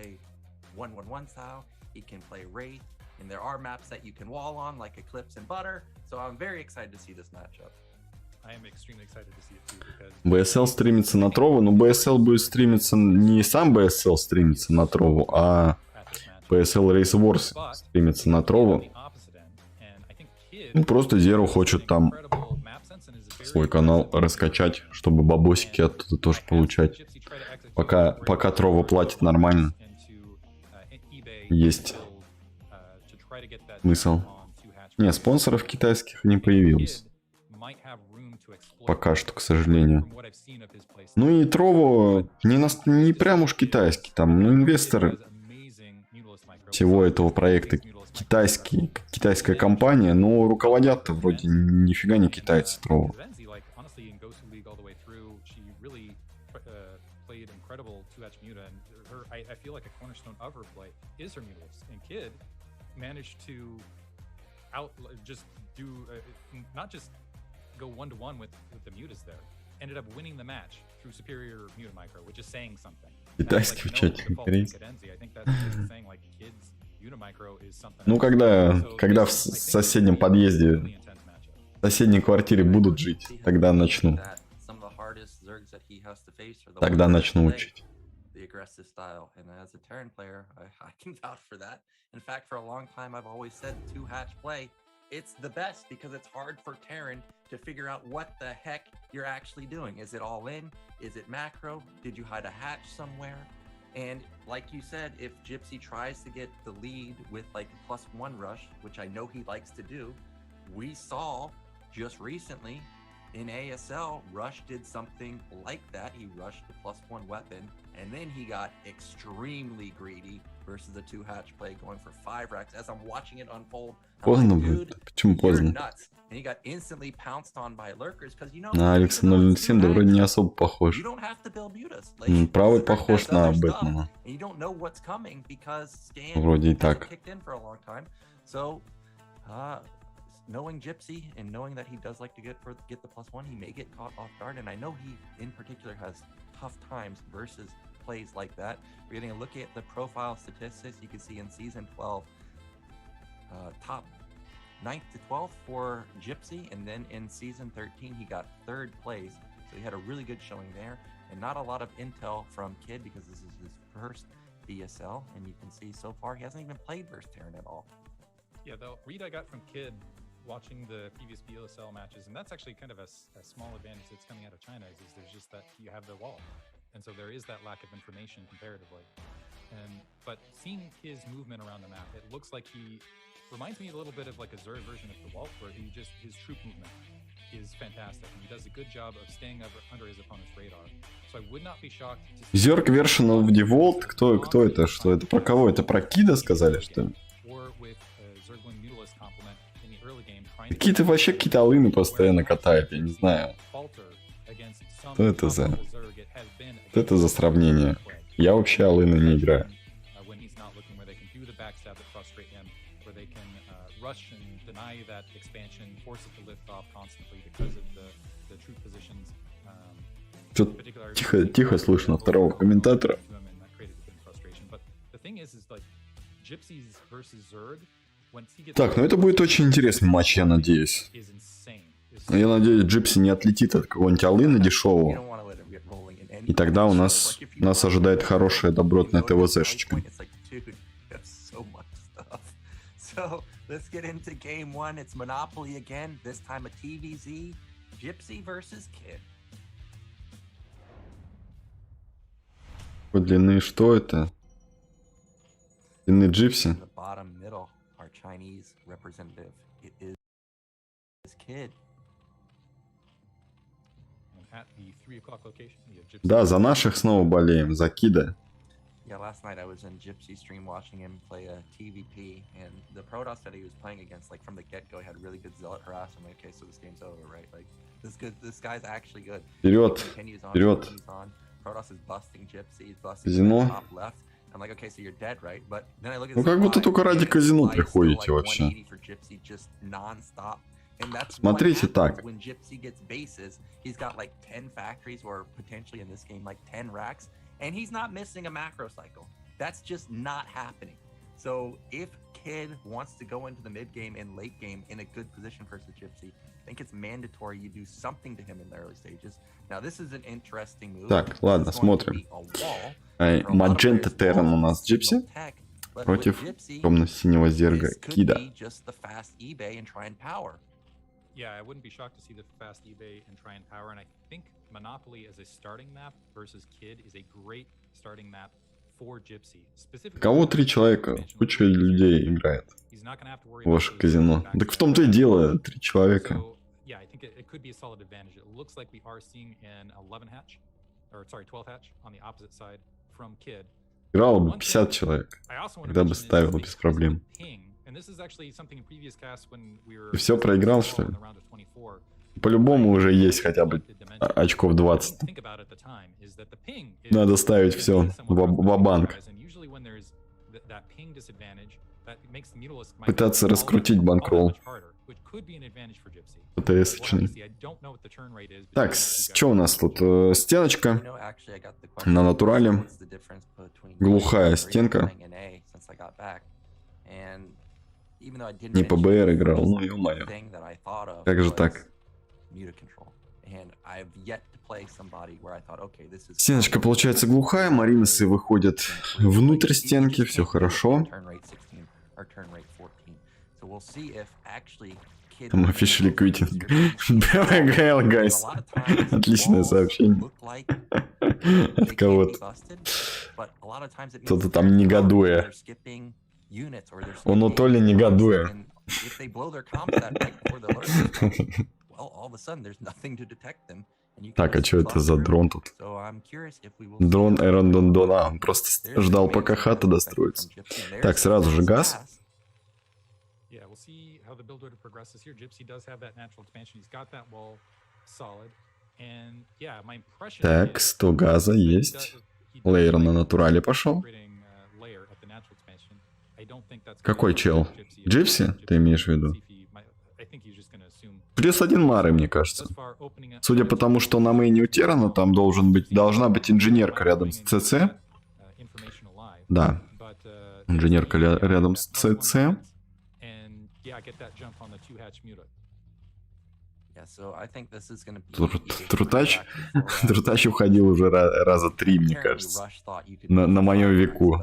And there are maps that you can wall on, like Eclipse and Butter. So I'm very excited to see this matchup. I am extremely excited to see it too, because... BSL стримится на Трову, но BSL будет стримиться не сам BSL стримится на Трову, а BSL Race Wars стримится на Трову. Ну, просто Zero хочет там свой канал раскачать, чтобы бабосики оттуда тоже получать. Пока Трова платит нормально. Есть смысл. Не, спонсоров китайских не появилось. Пока что, к сожалению. Ну и Трово не прям уж китайский. Там, ну, инвесторы всего этого проекта китайская компания, но руководят-то вроде нифига не китайцы Трово. Managed to just do not just go one-to-one with the mutas there. Ended up winning the match through superior muta micro, which is saying something. Китайский учитель корейский. Ну, когда в соседнем подъезде, в соседней квартире будут жить, тогда начну. Тогда начну учить. The aggressive style, and as a Terran player, I can vouch for that. In fact, for a long time, I've always said 2-hatch play, it's the best because it's hard for Terran to figure out what the heck you're actually doing. Is it all in? Is it macro? Did you hide a hatch somewhere? And like you said, if Gypsy tries to get the lead with like +1 rush, which I know he likes to do, we saw just recently in ASL, Rush did something like that. He rushed the +1 weapon, and then he got extremely greedy versus the 2-hatch play, going for 5 racks. As I'm watching it unfold, I'm Поздно like, будет. dude, Почему you're поздно? nuts. And he got instantly pounced on by lurkers because you know. На Алекса 007 да вроде не особо похож. You don't have to build mutas. Like, Правый Zerg похож has на other stuff, Бэтмена. and you don't know what's coming because Scan Вроде и hasn't так. kicked in for a long time. So, knowing Gypsy and knowing that he does like to get the +1, he may get caught off guard. And I know he, in particular, has tough times versus plays like that. We're getting a look at the profile statistics. You can see in season 12, top 9th to 12th for Gypsy, and then in season 13 he got 3rd place, so he had a really good showing there, and not a lot of intel from Kid because this is his first BSL, and you can see so far he hasn't even played versus Terran at all. Yeah, the read I got from Kid watching the previous BSL matches, and that's actually kind of a small advantage that's coming out of China, is there's just that you have the wall, and so there is that lack of information comparatively. But seeing his movement around the map, it looks like he reminds me a little bit of like a Zerg version of the Walt, where his troop movement is fantastic, and he does a good job of staying under his opponent's radar. So I would not be shocked to see Zerg version of Default? Кто это? Что это? Про кого? Это про Кида сказали, что ли? Какие-то вообще какие-то алыны постоянно катает, я не знаю. Что это за сравнение? Я вообще алыны не играю. Что-то тихо слышно второго комментатора. Так, ну это будет очень интересный матч, я надеюсь. Я надеюсь, Джипси не отлетит от какого-нибудь алына дешевого. И тогда у нас ожидает хорошая добротная ТВЗшечка. So let's get into game 1. It's Monopoly again. This time a TVZ. Gypsy versus Kid. По длины что это? Длины Gypsy? The bottom middle, our Chinese representative. It is Kid. Да, за наших снова болеем, за Кида. Yeah, last night I was in Gypsy stream watching him play a TVP, and the Protoss that he was playing against, like from the get-go, had really good zealot harass. I'm like, okay, so this game's over, right? Like, this guy's actually good. Вперед, вперед. Protoss is busting Gypsy, he's busting top left. I'm like, okay, so you're dead, right? But then I look at Ну как будто только ради казино приходите вообще. Смотрите так. When Gypsy gets bases, he's got like 10 factories, or potentially in this game like 10 racks, and he's not missing a macro cycle. That's just not happening. So if Kid wants to go into the mid game and late game in a good position versus Gypsy, I think it's mandatory you do something to him in the early stages. Now this is an interesting move. Так, ладно, смотрим. Magenta Terran у нас Gypsy против темно-синего зерга Кида. Yeah, I wouldn't be shocked to see the fast eBay and try and power, and I think Monopoly as a starting map versus Kid is a great starting map for Gypsy. Кого 3 человека? Куча людей играет в ваше казино. Так в том-то и дело, 3 человека. Yeah, I think it could be a solid advantage. It looks like we are seeing an 11-hatch, or sorry, 12-hatch on the opposite side from Kid. Играло бы 50 человек, тогда бы ставил без проблем. Ты все проиграл, что ли? По-любому уже есть хотя бы очков 20. Надо ставить все ва-банк. Пытаться раскрутить банкролл. ПТС-очный. Так, что у нас тут? Стеночка на натурале. Глухая стенка. Не ПБР играл, ну ё-моё. Как же так? Стеночка получается глухая, мариносы выходят внутрь стенки, все хорошо. Там officially quitting. БМГЛ, гайс. Отличное сообщение. От кого-то. Кто-то там негодуя. Он то ли негодуя. Так, а что это за дрон тут? Дрон Эрондондона. Он просто ждал, пока хата достроится. Так, сразу же газ. Так, 100 газа есть. Лейер на натурале пошел. Какой чел? Джипси, ты имеешь в виду? Плюс 1 Мары, мне кажется. Судя по тому, что на мейне у Террана там должна быть инженерка рядом с ЦЦ. Да. Инженерка рядом с ЦЦ. Трутач уходил уже раза 3, мне кажется. На моем веку.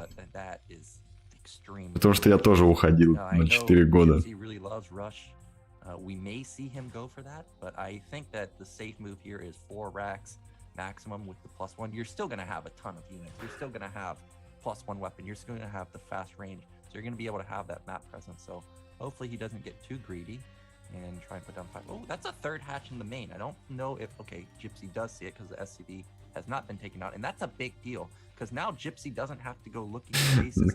Потому что я тоже уходил на 4 года. We may see him go for that, but I think that the safe move here is 4 racks maximum with the +1. You're still going to have a ton of units. You're still going to have +1 weapon. You're still going to have the fast range. So you're going to be able to have that map presence. So hopefully he doesn't get too greedy and try and put down 5. Oh, that's a third hatch in the main. I don't know if, okay, Gypsy does see it because the SCV has not been taken out. And that's a big deal. Because now Gypsy doesn't have to go looking for bases.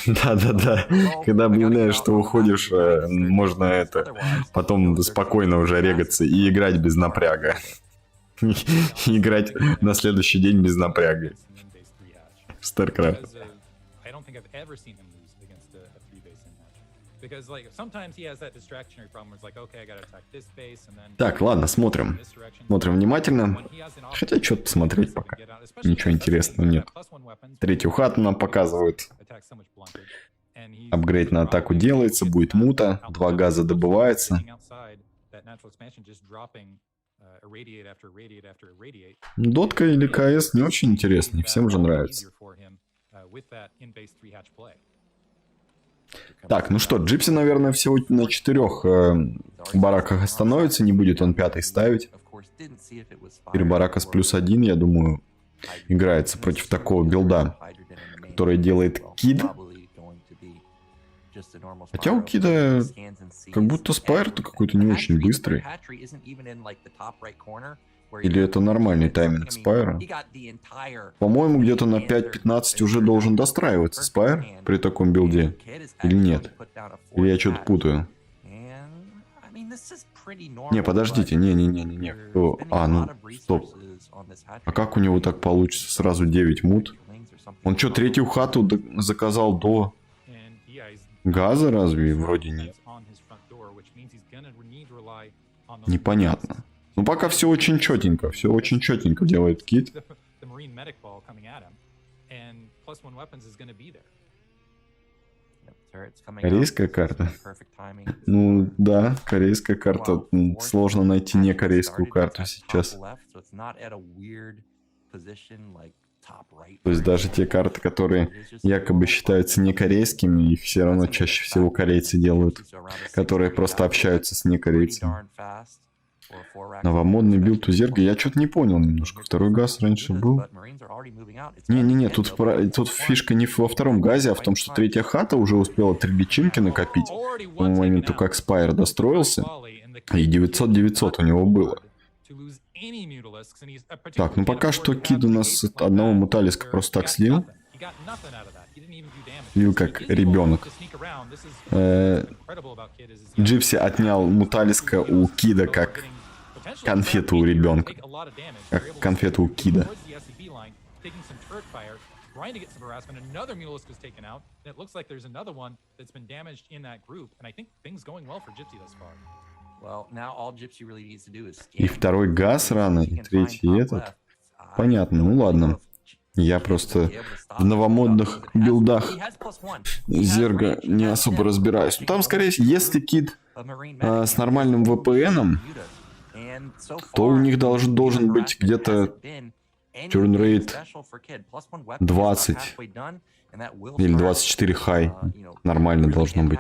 Да-да-да. Когда объявляешь, что уходишь, можно это потом спокойно уже регаться и играть без напряга. Играть на следующий день без напряга. StarCraft. Так, ладно, смотрим. Смотрим внимательно. Хотя что-то смотреть пока. Ничего интересного нет. Третью хату нам показывают. Апгрейд на атаку делается, будет мута. 2 газа добывается. Дотка или КС не очень интересно, всем же нравится. Так, ну что, Джипси, наверное, всего на 4 бараках остановится, не будет он 5-й ставить. 4 барака с +1, я думаю, играется против такого билда, который делает Кид. Хотя у Кида как будто спайр-то какой-то не очень быстрый. Или это нормальный тайминг спайра? По-моему, где-то на 5-15 уже должен достраиваться спайр при таком билде. Или нет? Или я что-то путаю? Не, подождите, не. А, ну, стоп. А как у него так получится сразу 9 мут? Он что, 3-ю хату заказал до газа разве? Вроде нет. Непонятно. Ну, пока все очень четенько делает Кит. Корейская карта. Ну, да, корейская карта. Сложно найти не корейскую карту сейчас. То есть даже те карты, которые якобы считаются не корейскими, их все равно чаще всего корейцы делают, которые просто общаются с некорейцами. Новомодный билд у Зерга, я что-то не понял немножко. 2-й газ раньше был. Не, тут фишка не во 2-м газе, а в том, что 3-я хата уже успела 3 личинки накопить. К тому моменту, как Спайр достроился, и 900 у него было. Так, ну пока что Кид у нас одного муталиска просто так слил. Слил как ребенок. Джипси отнял муталиска у Кида как конфету у ребенка. Как конфету у Кида. И 2-й газ рано, и 3-й этот. Понятно, ну ладно. Я просто в новомодных билдах Зерга не особо разбираюсь. Ну, там, скорее, если Кид с нормальным VPN-ом, то у них должен быть где-то тюрнрейт 20 или 24 хай. Нормально должно быть.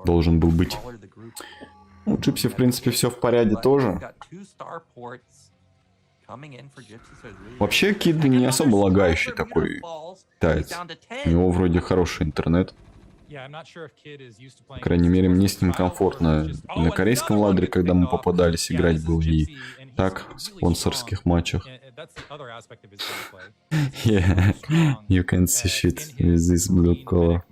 Должен был быть. У Джипси, в принципе, все в порядке тоже. Вообще, Кид не особо лагающий такой китаец. У него вроде хороший интернет. По крайней мере, мне с ним комфортно. И на корейском ладере, когда мы попадались, играть было и так, в спонсорских матчах. Yeah, you can see shit with this blue color.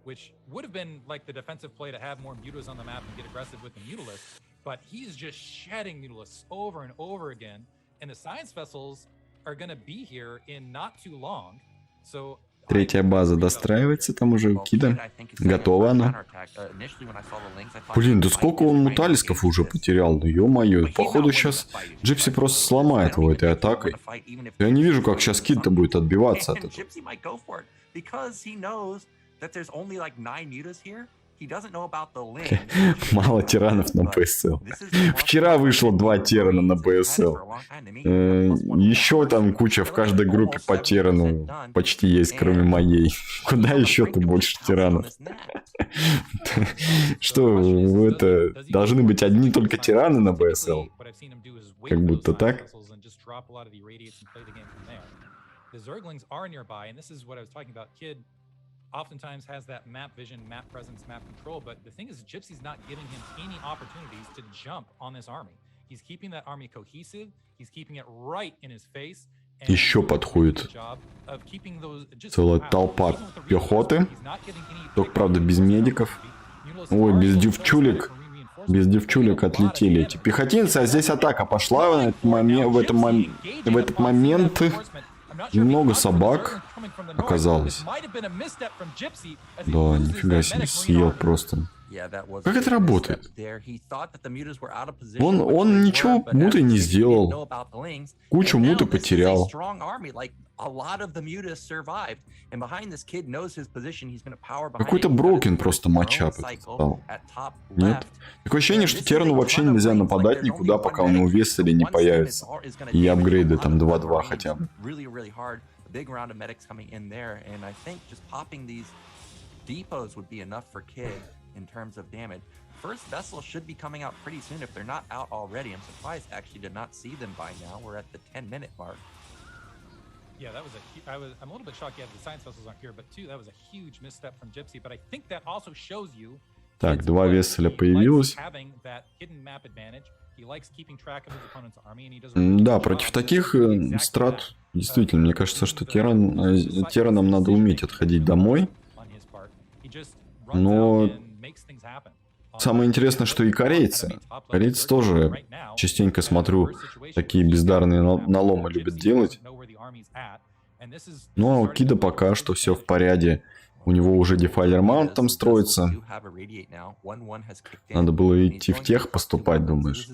Which would have been like the defensive play to have more mutas on the map and get aggressive with the mutalists, but he's just shedding mutalists over and over again, and the science vessels are going to be here in not too long. So третья база достраивается, там уже у Кида. Готова она. Блин, да сколько он муталисков уже потерял, ну ё-моё. Походу сейчас Джипси просто сломает его этой атакой. Я не вижу, как сейчас Кид-то будет отбиваться от этого. Мало тиранов на BSL. Вчера вышло 2 тирана на BSL. Еще там куча в каждой группе по тирану почти есть, кроме моей. Куда еще-то больше тиранов? Что, это должны быть одни только тираны на BSL? Как будто так? Oftentimes has that map vision, map presence, map control, but the thing is Gypsy's not giving him any opportunities to jump on this army. He's keeping that army cohesive, he's keeping it right in his face. Еще подходит целая толпа пехоты, только, правда, без медиков. Ой, без девчулек. Без девчулек отлетели эти пехотинцы, а здесь атака пошла в этот момент. Немного собак оказалось. Да, нифига себе, съел просто. Как это работает? Он ничего муты не сделал. Кучу муты потерял. Какой-то брокен просто матчап стал. Нет? Такое ощущение, что Терану вообще нельзя нападать никуда, пока у него весели не появится. И апгрейды там 2-2 хотя бы. In terms of damage. First vessel should be coming out pretty soon if they're not out already. I'm surprised actually to not see them by now. We're at the 10-minute mark. Yeah, that was I'm a little bit shocked. Yeah, the science vessels aren't here, but two, that was a huge misstep from Gypsy. But I think that also shows you. Так, 2 веселя появилось. Да, против таких страт, действительно, мне кажется, что Теранам надо уметь отходить домой. Но самое интересное, что и корейцы. Корейцы тоже, частенько смотрю, такие бездарные наломы любят делать. Ну а у Кида пока что все в порядке. У него уже дефайлер маунт там строится. Надо было идти в тех поступать, думаешь?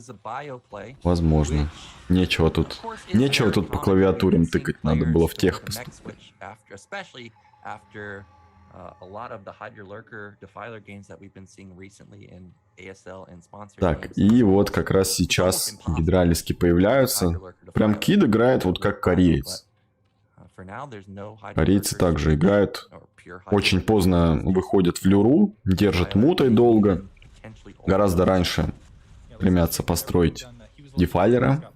Возможно. Нечего тут по клавиатурам тыкать, надо было в тех поступать. Так, и вот как раз сейчас гидралиски появляются. Прям Кид играет вот как кореец. Корейцы также играют. Очень поздно выходят в люру, держат мутой долго. Гораздо раньше стремятся построить дефайлера.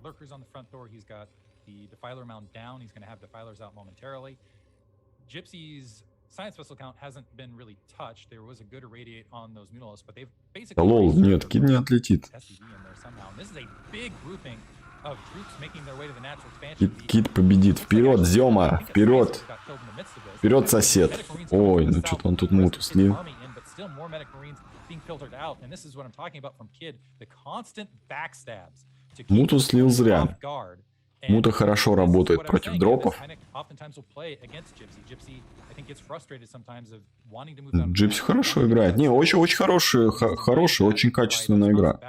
Да лол, нет, Кид не отлетит. Кид победит. Вперед, Зема! Вперед! Вперед, сосед! Ой, ну что-то он тут муту слил. Муту слил зря. Мута хорошо работает против дропов. Джипси хорошо играет. Не, очень хорошая, очень качественная игра.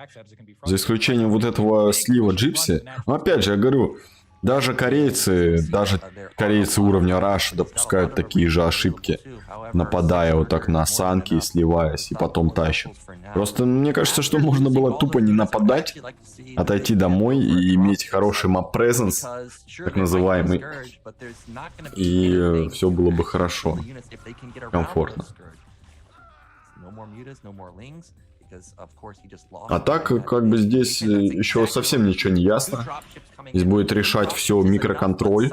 За исключением вот этого слива Джипси. Но опять же, я говорю, даже корейцы уровня Rush допускают такие же ошибки, нападая вот так на санки, сливаясь, и потом тащат. Просто мне кажется, что можно было тупо не нападать, отойти домой и иметь хороший map-presence, так называемый, и все было бы хорошо, комфортно. А так, как бы здесь еще совсем ничего не ясно. Здесь будет решать все микроконтроль,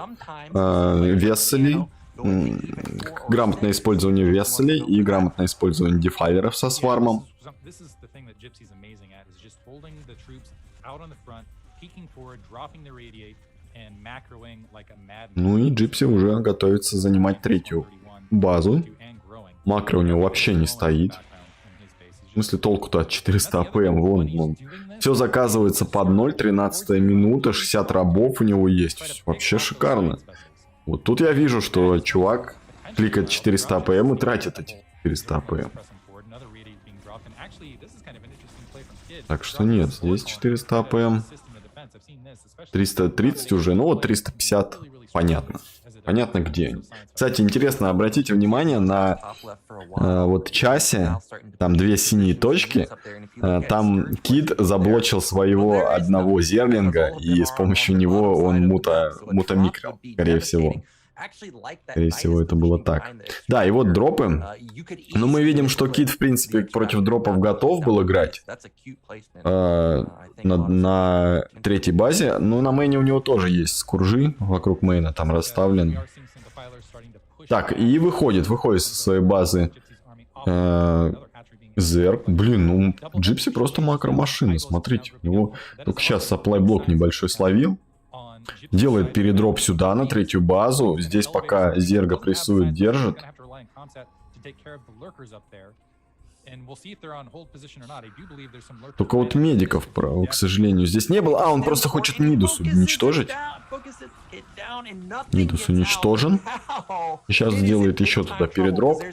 весселей, грамотное использование весселей и грамотное использование дефайлеров со свармом. Ну и Джипси уже готовится занимать третью базу. Макро у него вообще не стоит. В смысле, толку-то от 400 АПМ, вон. Все заказывается под 0, 13 минута, 60 рабов у него есть. Вообще шикарно. Вот тут я вижу, что чувак кликает 400 АПМ и тратит эти 400 АПМ. Так что нет, здесь 400 АПМ. 330 уже, ну вот 350, понятно. Понятно, где они. Кстати, интересно, обратите внимание на вот часе, там две синие точки, там Кид заблочил своего одного зерлинга, и с помощью него он мута-микро, скорее всего. Скорее всего, это было так. Да, и вот дропы. Ну, мы видим, что Кид, в принципе, против дропов готов был играть. На третьей базе. Ну, на мейне у него тоже есть скуржи. Вокруг мейна там расставлены. Так, и выходит со своей базы Зерк. Блин, ну, Джипси просто макромашина. Смотрите, у него только сейчас сапплай-блок небольшой словил. Делает передроп сюда, на третью базу. Здесь пока Зерга прессует, держит. Только вот медиков, к сожалению, здесь не было. А, он просто хочет Нидус уничтожить. Нидус уничтожен. И сейчас сделает еще туда передроп.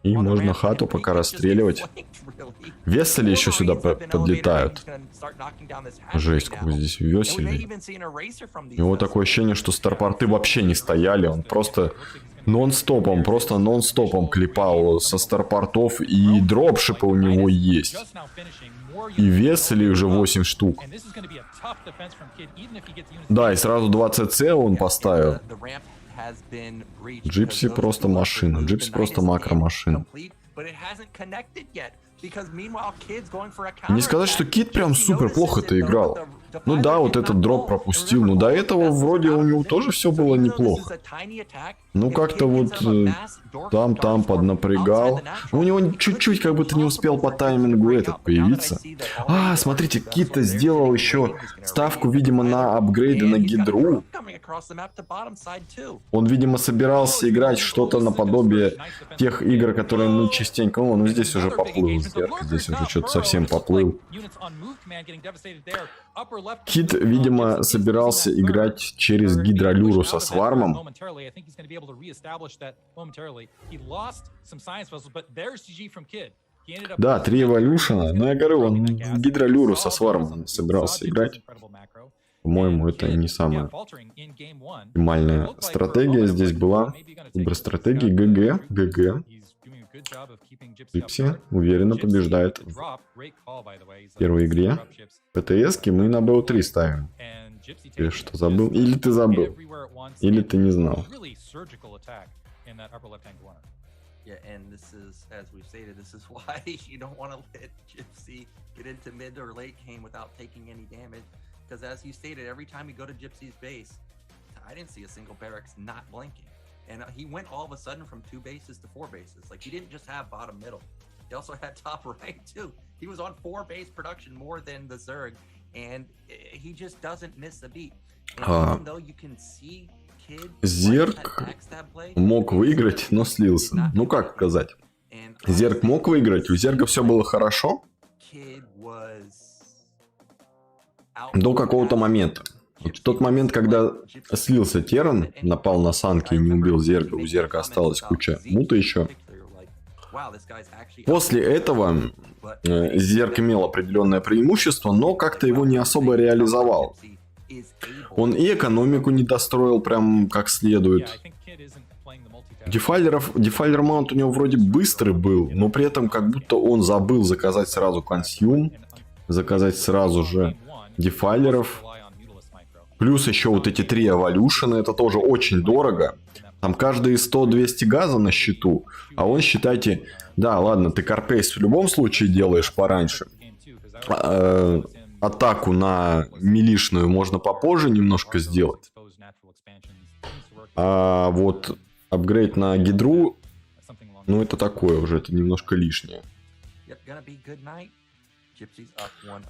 И можно хату пока расстреливать. Весели еще сюда подлетают. Жесть, как здесь весели. У него такое ощущение, что старпорты вообще не стояли. Он просто нон-стопом клепал со старпортов. И дропшипы у него есть. И весели уже 8 штук. Да, и сразу 2 ЦЦ он поставил. Джипси просто машина. Джипси просто макромашина. Не сказать, что Кид прям супер плохо-то играл. Ну да, вот этот дроп пропустил. Но до этого вроде у него тоже все было неплохо. Ну как-то вот там поднапрягал. У него чуть-чуть как будто не успел по таймингу этот появиться. А, смотрите, Кид-то сделал еще ставку, видимо, на апгрейды на гидру. Он, видимо, собирался играть что-то наподобие тех игр, которые мы частенько... Ну, здесь уже поплыл Зерк, здесь уже что-то совсем поплыл. Кид, видимо, собирался играть через гидролюру со свармом. Да, 3 эволюшена. Но я говорю, он в гидролюру со свармом собирался играть. По-моему, это не самая оптимальная стратегия здесь была. Выбор стратегии ГГ. Джипси уверенно побеждает в первой игре. ПТСки мы на БО3 ставим. Ты что, забыл? Или ты забыл? Или ты не знал? Yeah, and this is, as we've stated, this is why you don't want to let Gypsy get into mid or late game without taking any damage. Because as you stated, every time you go to Gypsy's base, I didn't see a single barracks not blinking. And he went all of a sudden from 2 bases to 4 bases. Like, he didn't just have bottom middle. He also had top right, too. He was on 4 base production more than the Zerg. And he just doesn't miss a beat. And even though you can see... Зерк мог выиграть, но слился. Ну как сказать? Зерк мог выиграть, у Зерга все было хорошо. До какого-то момента. Вот в тот момент, когда слился Терран, напал на санки и не убил Зерга, у Зерга осталась куча мута еще. После этого Зерг имел определенное преимущество, но как-то его не особо реализовал. Он и экономику не достроил прям как следует. Дефайлер маунт у него вроде быстрый был, но при этом как будто он забыл заказать сразу консюм, заказать сразу же дефайлеров. Плюс еще вот эти 3 эволюшена, это тоже очень дорого. Там каждые 100-200 газа на счету. А он, считайте, да, ладно, ты карпейс в любом случае делаешь пораньше. Атаку на милишную можно попозже немножко сделать. А вот апгрейд на гидру, ну это такое уже, это немножко лишнее.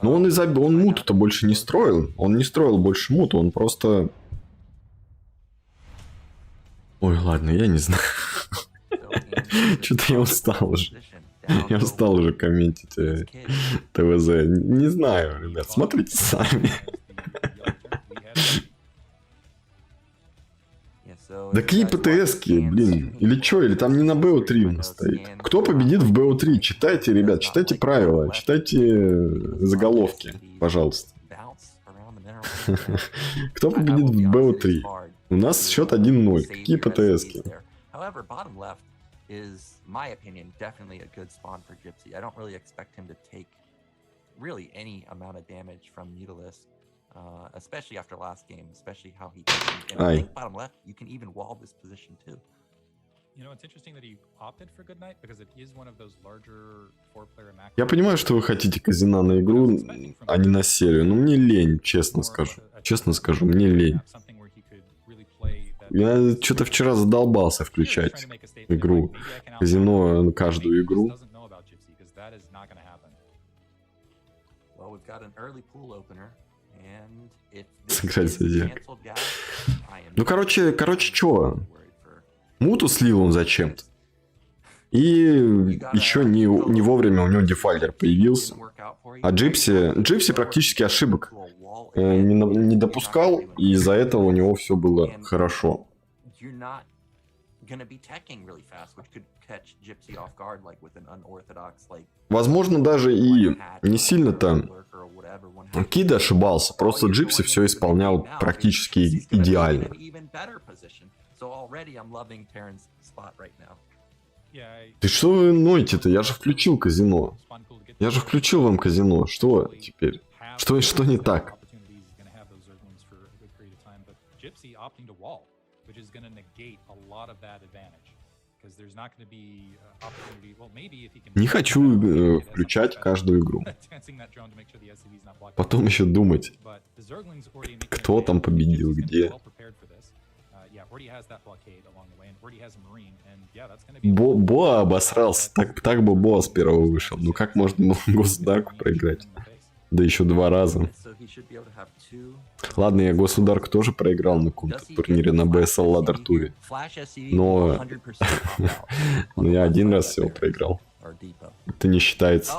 Но он он муту-то больше не строил. Он не строил больше муту, он просто... Ой, ладно, я не знаю. Что-то я устал уже. Я устал уже комментить ТВЗ. Не знаю, ребят, смотрите сами. Да какие ПТСки, блин. Или что, или там не на БО3 у нас стоит. Кто победит в БО3? Читайте, ребят, читайте правила, читайте заголовки, пожалуйста. Кто победит в БО3? У нас счет 1-0. Какие ПТСки? Is my opinion definitely a good spawn for Gypsy. I don't really expect him to take really any amount of damage from Mutalisk, especially after last game, especially how he and I think bottom left you can even wall this position too. You know, it's interesting that he opted for Good Night because it is one of those larger 4-player macro. Я понимаю, что вы хотите казино на игру, а не на серию, но мне лень, честно скажу. Честно скажу, мне лень. Я что-то вчера задолбался включать игру, казино, каждую игру. Сыграть за зерк. Ну, короче, чё? Муту слил он зачем-то. И еще не вовремя у него дефайлер появился. А Джипси практически ошибок не допускал, и из-за этого у него все было хорошо. Возможно, даже и не сильно-то Кид ошибался, просто Джипси все исполнял практически идеально. Ты что вы ноете-то? Я же включил казино. Я же включил вам казино. Что теперь? Что не так? Не хочу включать каждую игру. Потом еще думать, кто там победил, где. Боа обосрался. Так бы Боа с первого вышел. Ну как можно Государку проиграть? Да еще 2 раза. Ладно, я Государку тоже проиграл на каком-то турнире на BSL ладер туре. Но я 1 раз всего проиграл. Это не считается.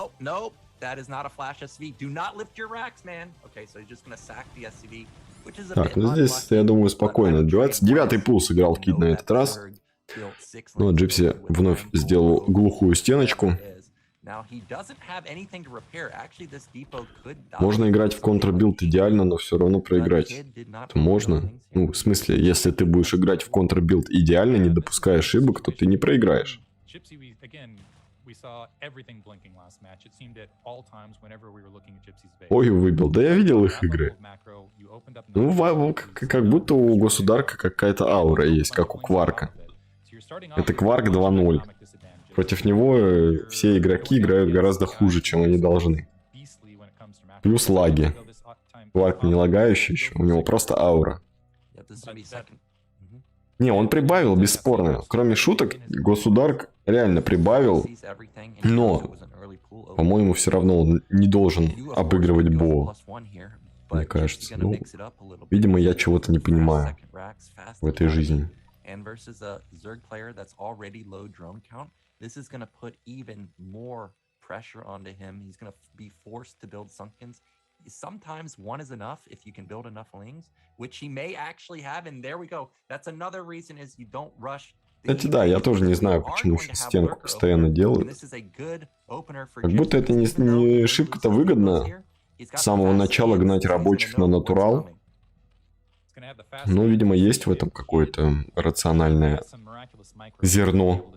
Так, ну здесь, я думаю, спокойно отбивается. 9-й пул сыграл Кид на этот раз. Но Джипси вновь сделал глухую стеночку. Можно играть в контрбилд идеально, но все равно проиграть. Это можно. Ну, в смысле, если ты будешь играть в контрбилд идеально, не допуская ошибок, то ты не проиграешь. Ой, выбил. Да я видел их игры. Ну, как будто у Государка какая-то аура есть, как у Кварка. Это Кварк 2.0. Против него все игроки играют гораздо хуже, чем они должны. Плюс лаги. Кварк не лагающий еще, у него просто аура. Не, он прибавил, бесспорно. Кроме шуток, Государк реально прибавил. Но, по-моему, все равно он не должен обыгрывать Боа. Мне кажется. Ну, видимо, я чего-то не понимаю в этой жизни. This is going to put even more pressure onto him. He's going to be forced to build Sunkens. Sometimes 1 is enough if you can build enough Lings, which he may actually have. And there we go. That's another reason is you don't rush. Кстати, да, я тоже не знаю, почему стенку постоянно делают. Как будто это не шибко-то выгодно с самого начала гнать рабочих на натурал. Ну, видимо, есть в этом какое-то рациональное зерно.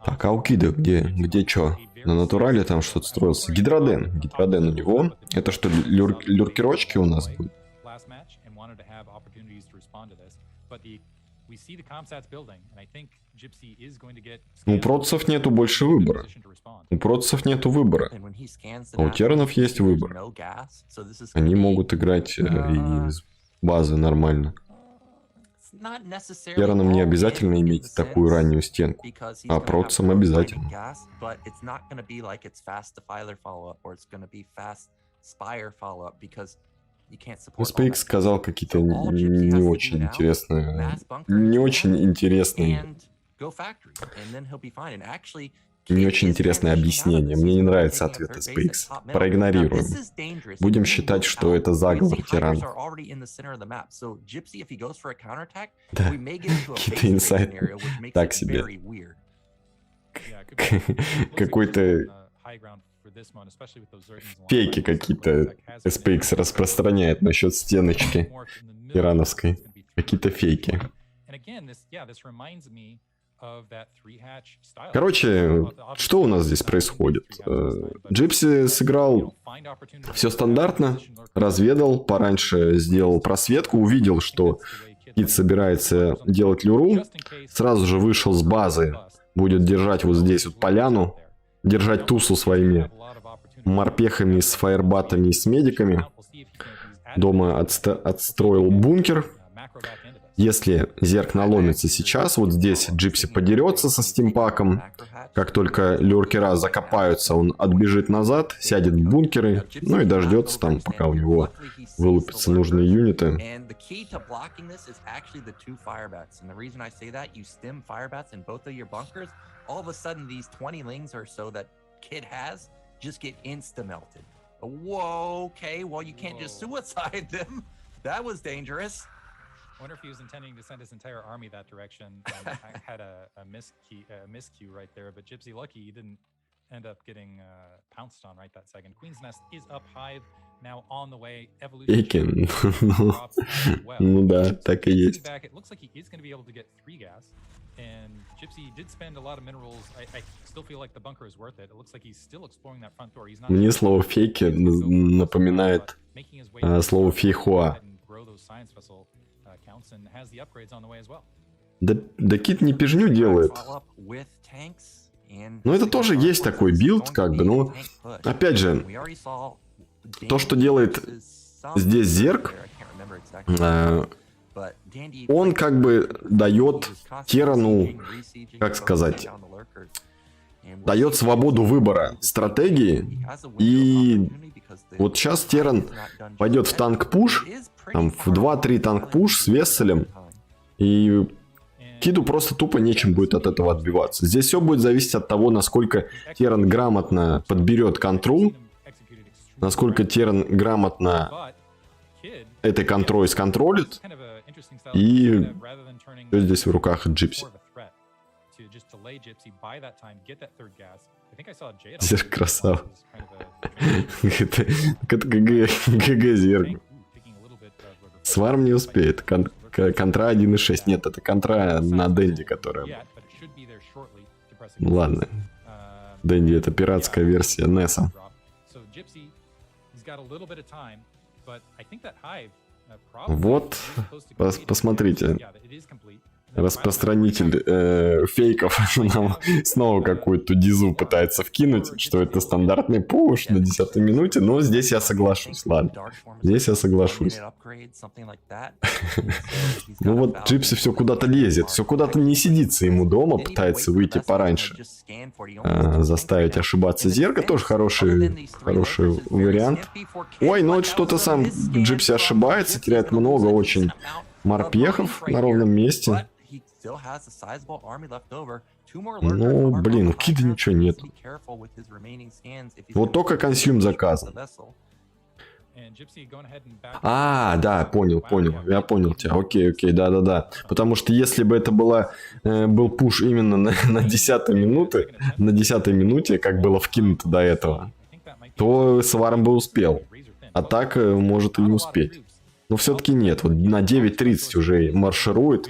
Так, а у Кида где чё? На натурале там что-то строился. Гидроден. Гидроден у него. Это что, люркерочки у нас будут? У процессов нету больше выбора. У процессов нету выбора. А у терранов есть выбор. Они могут играть из базы нормально. Терранам не обязательно иметь такую раннюю стенку, а процессам обязательно. SPX сказал какие-то не очень интересные... Не очень интересные... Не очень интересное объяснение. Мне не нравится ответ SPX. Проигнорируем. Будем считать, что это заговор тиранов. Да, какие-то инсайты. Так себе. Какой-то... Фейки какие-то SPX распространяет насчет стеночки тирановской. Какие-то фейки. Короче, что у нас здесь происходит? Джипси сыграл все стандартно, разведал, пораньше сделал просветку, увидел, что Кит собирается делать люру, сразу же вышел с базы, будет держать вот здесь вот поляну, держать тусу своими морпехами с фаербатами и с медиками. Дома отстроил бункер. Если зерк наломится сейчас, вот здесь Джипси подерется со стимпаком. Как только люркера закопаются, он отбежит назад, сядет в бункеры, ну и дождется там, пока у него вылупятся нужные юниты. I wonder if he was intending to send his entire army that direction. I had a miscue right there, but Gypsy lucky he didn't end up getting pounced on right that second. Queen's Nest is up, Hive now on the way. Evolution. Ну да, так и есть. It looks like he is going to be able to get 3 gas. And Gypsy did spend a lot of minerals. I still feel like the bunker is worth it. It looks like he's still exploring that front door. He's not. Мне слово фейки напоминает слово фейхуа. Да Кит не пижню делает. Но это тоже есть такой билд, как бы, но... Опять же, то, что делает здесь зерк, он как бы дает Терану, как сказать, дает свободу выбора стратегии. И вот сейчас Теран пойдет в танк-пуш, там, в 2-3 танк-пуш с Весселем, и Киду просто тупо нечем будет от этого отбиваться. Здесь все будет зависеть от того, насколько Теран грамотно подберет контрол, насколько Теран грамотно этой контрой сконтролит, и все здесь в руках Джипси. Зерк красава. Это ГГ Зерк. Сварм не успеет. Контра 1.6. Нет, это контра на Дэнди, которая... Ну ладно. Дэнди — это пиратская версия Неса. Вот, посмотрите. Распространитель фейков нам снова какую-то дизу пытается вкинуть, что это стандартный пуш на 10-й минуте, но здесь я соглашусь, ладно. Здесь я соглашусь. Ну вот Джипси все куда-то лезет, все куда-то не сидится ему дома, пытается выйти пораньше. Заставить ошибаться зерка тоже хороший вариант. Ой, ну вот что-то сам Джипси ошибается, теряет много очень морпехов на ровном месте. Ну, блин, у Кида ничего нет. Вот только консюм заказан. А, да, понял. Я понял тебя. Окей, да. Потому что если бы это был пуш именно на 10-й минуте, как было вкинуто до этого, то Сварм бы успел. А так может и не успеть. Но все-таки нет. Вот на 9:30 уже марширует.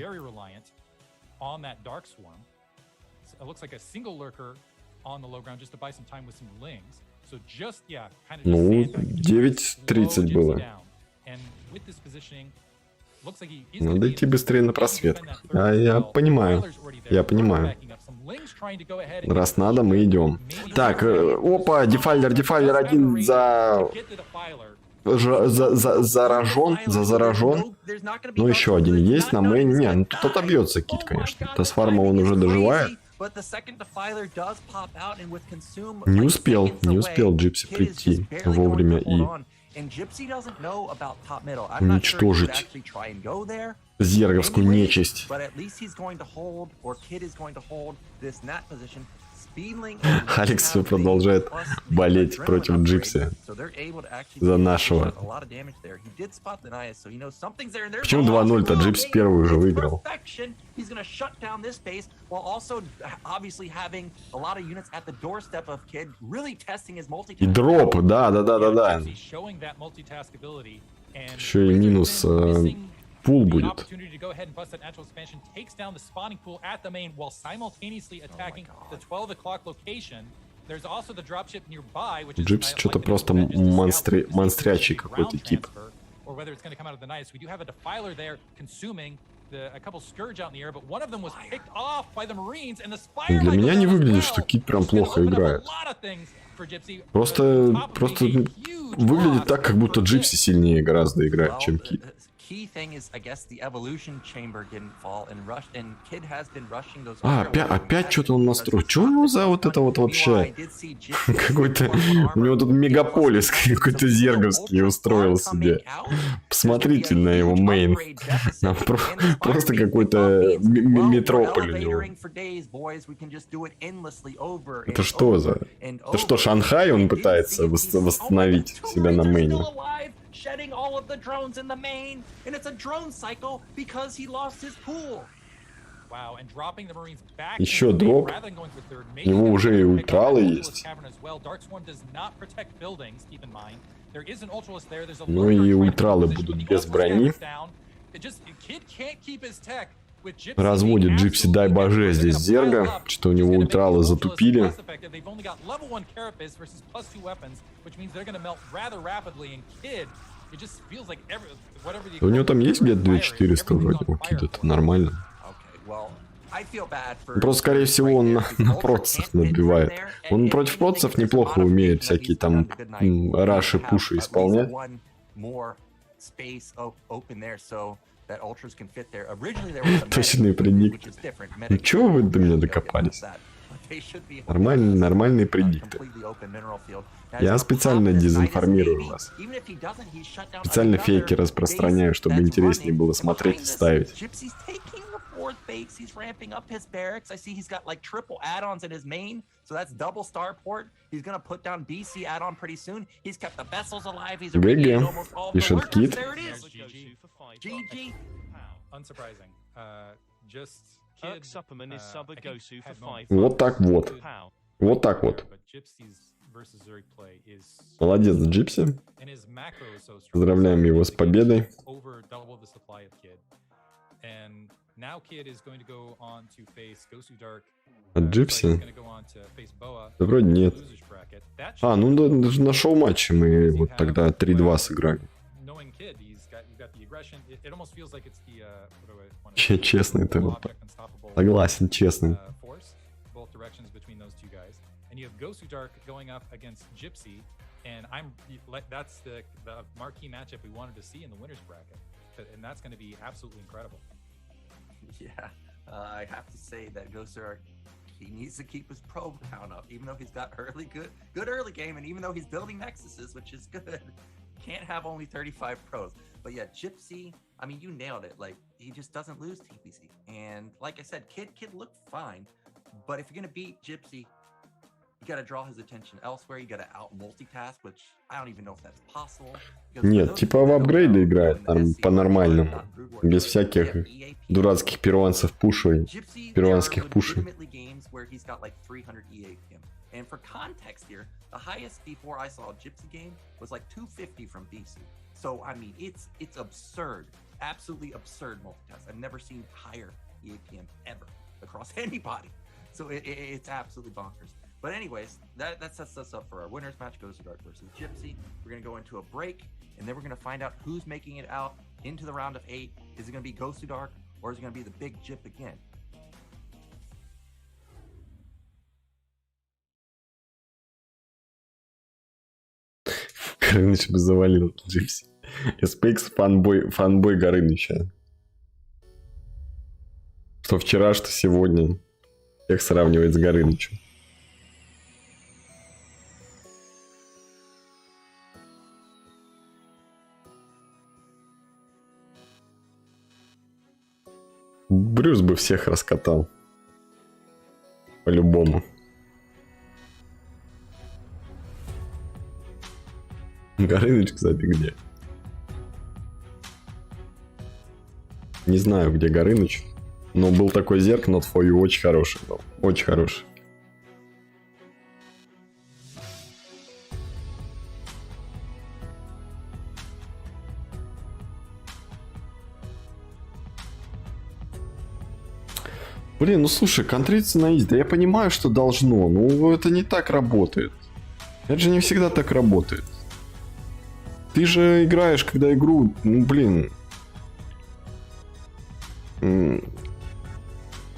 on that dark swarm. It looks like a single lurker on the low ground just to buy some time with some lings. So just, yeah, kind of Ну, 9:30 было. Надо идти быстрее на просвет. А я понимаю. Я понимаю. Раз надо, мы идем. Так, опа, дефайлер один заражен. Ну, еще один есть на мейне. Не, ну тут отобьется кит, конечно. С фарма он уже доживает. Не успел Джипси прийти вовремя и уничтожить зерговскую нечисть. Алекс все продолжает болеть против Джипси за нашего. Почему 2-0-то? Джипси первый уже выиграл. И дроп, да. Еще и минус пул будет. Джипси что-то просто монстрячий какой-то тип. Для меня не выглядит, что Кит прям плохо играет. Просто выглядит так, как будто Джипси сильнее гораздо играет, чем Кит. Опять что-то он настроил. Что у него за вот это вот вообще? Какой-то... У него тут мегаполис какой-то зерговский устроил себе. Посмотрите на его мейн. Просто какой-то метрополь у него. Это что за... Это что, Шанхай он пытается восстановить себя на мейне? Shedding all of the drones in the main, and it's a drone cycle because he lost his pool. Wow, and dropping the Marines back. Еще дроп. У него уже и ультралы есть. Ну и ультралы будут без брони. Разводит Джипси, дай боже, здесь зерга. Что у него ультралы затупили. У него там есть где-то 2400 вроде. Кид, это нормально. Просто, скорее всего, он на процессах набивает. Он против процессов неплохо умеет всякие там раши, пуши исполнять. Точные предикты. Ну чего вы до меня докопались? Нормальные предикты. Я специально дезинформирую вас. Специально фейки распространяю, чтобы интереснее было смотреть и ставить. ГГ. Пишет Кит. Вот так вот. Вот так вот. Молодец, Джипси. Поздравляем его с победой. От Джипси? Да вроде нет. А, ну даже на шоу-матче мы вот тогда 3-2 сыграли. Честный ты вот. Согласен, честный. And that's the marquee matchup we wanted to see in the winners bracket, and that's going to be absolutely incredible. Yeah, I have to say that Gosar, he needs to keep his probe count up, even though he's got good early game, and even though he's building nexuses, which is good, can't have only 35 pros. But yeah, Gypsy, I mean, you nailed it. Like, he just doesn't lose TPC, and like I said, Kid looked fine, but if you're gonna beat Gypsy, you gotta draw his attention elsewhere, you gotta out-multitask, which I don't even know if that's possible. Нет, типа в апгрейды играет там по-нормальному. Без всяких дурацких перуанцев пушей. Перуанских пушей. And for context here, the highest before I saw a Gypsy game was like 250 from BC. So, I mean, it's absurd. Absolutely absurd multitask. I've never seen higher EAPM ever. across anybody. So it's absolutely bonkers. But anyways, that sets us up for our winners match, Go Dark versus Gypsy. We're going to go into a break, and then we're going to find out who's making it out into the round of 8. Is it going to be Go Dark, or is it going to be the big Gyp again? Горыныч бы завалил Джипси. SPX фанбой Горыныча. Что вчера, что сегодня. Всех сравнивает с Горынычем. Брюс бы всех раскатал. По-любому. Горыныч, кстати, где? Не знаю, где Горыныч. Но был такой Зерк, not for you, очень хороший был. Очень хороший. Блин, ну слушай, контриться на изи, да я понимаю, что должно, но это не так работает. Это же не всегда так работает. Ты же играешь, когда игру, ну блин,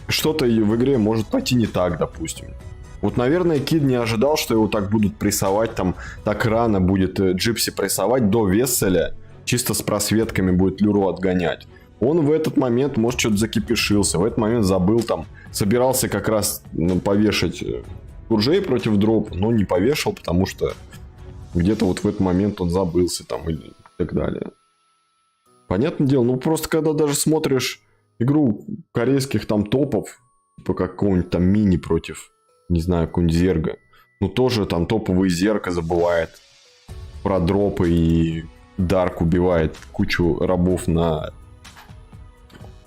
что-то в игре может пойти не так, допустим. Вот, наверное, Кид не ожидал, что его так будут прессовать, там, так рано будет Джипси прессовать до Весселя, чисто с просветками будет Люру отгонять. Он в этот момент, может, что-то закипишился, в этот момент забыл, там, собирался как раз повешать Куржей против дропа, но не повешал, потому что где-то вот в этот момент он забылся, там, и так далее. Понятное дело, ну, просто когда даже смотришь игру корейских там топов, типа какого-нибудь там мини против, не знаю, какого-нибудь Зерга, ну, тоже там топовый Зерга забывает про дропы, и Дарк убивает кучу рабов на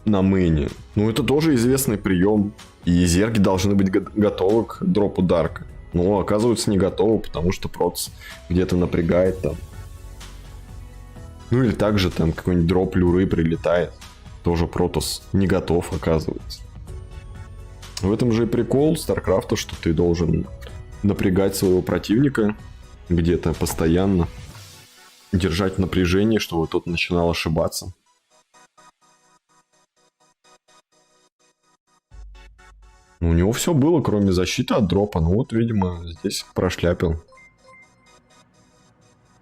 мэне. Ну, это тоже известный прием. И Зерги должны быть готовы к дропу Дарка. Но оказывается не готовы, потому что Протс где-то напрягает там. Ну или также там какой-нибудь дроп Люры прилетает. Тоже Протос не готов, оказывается. В этом же и прикол StarCraft, что ты должен напрягать своего противника где-то постоянно. Держать напряжение, чтобы тот начинал ошибаться. У него все было, кроме защиты от дропа. Ну вот, видимо, здесь прошляпил.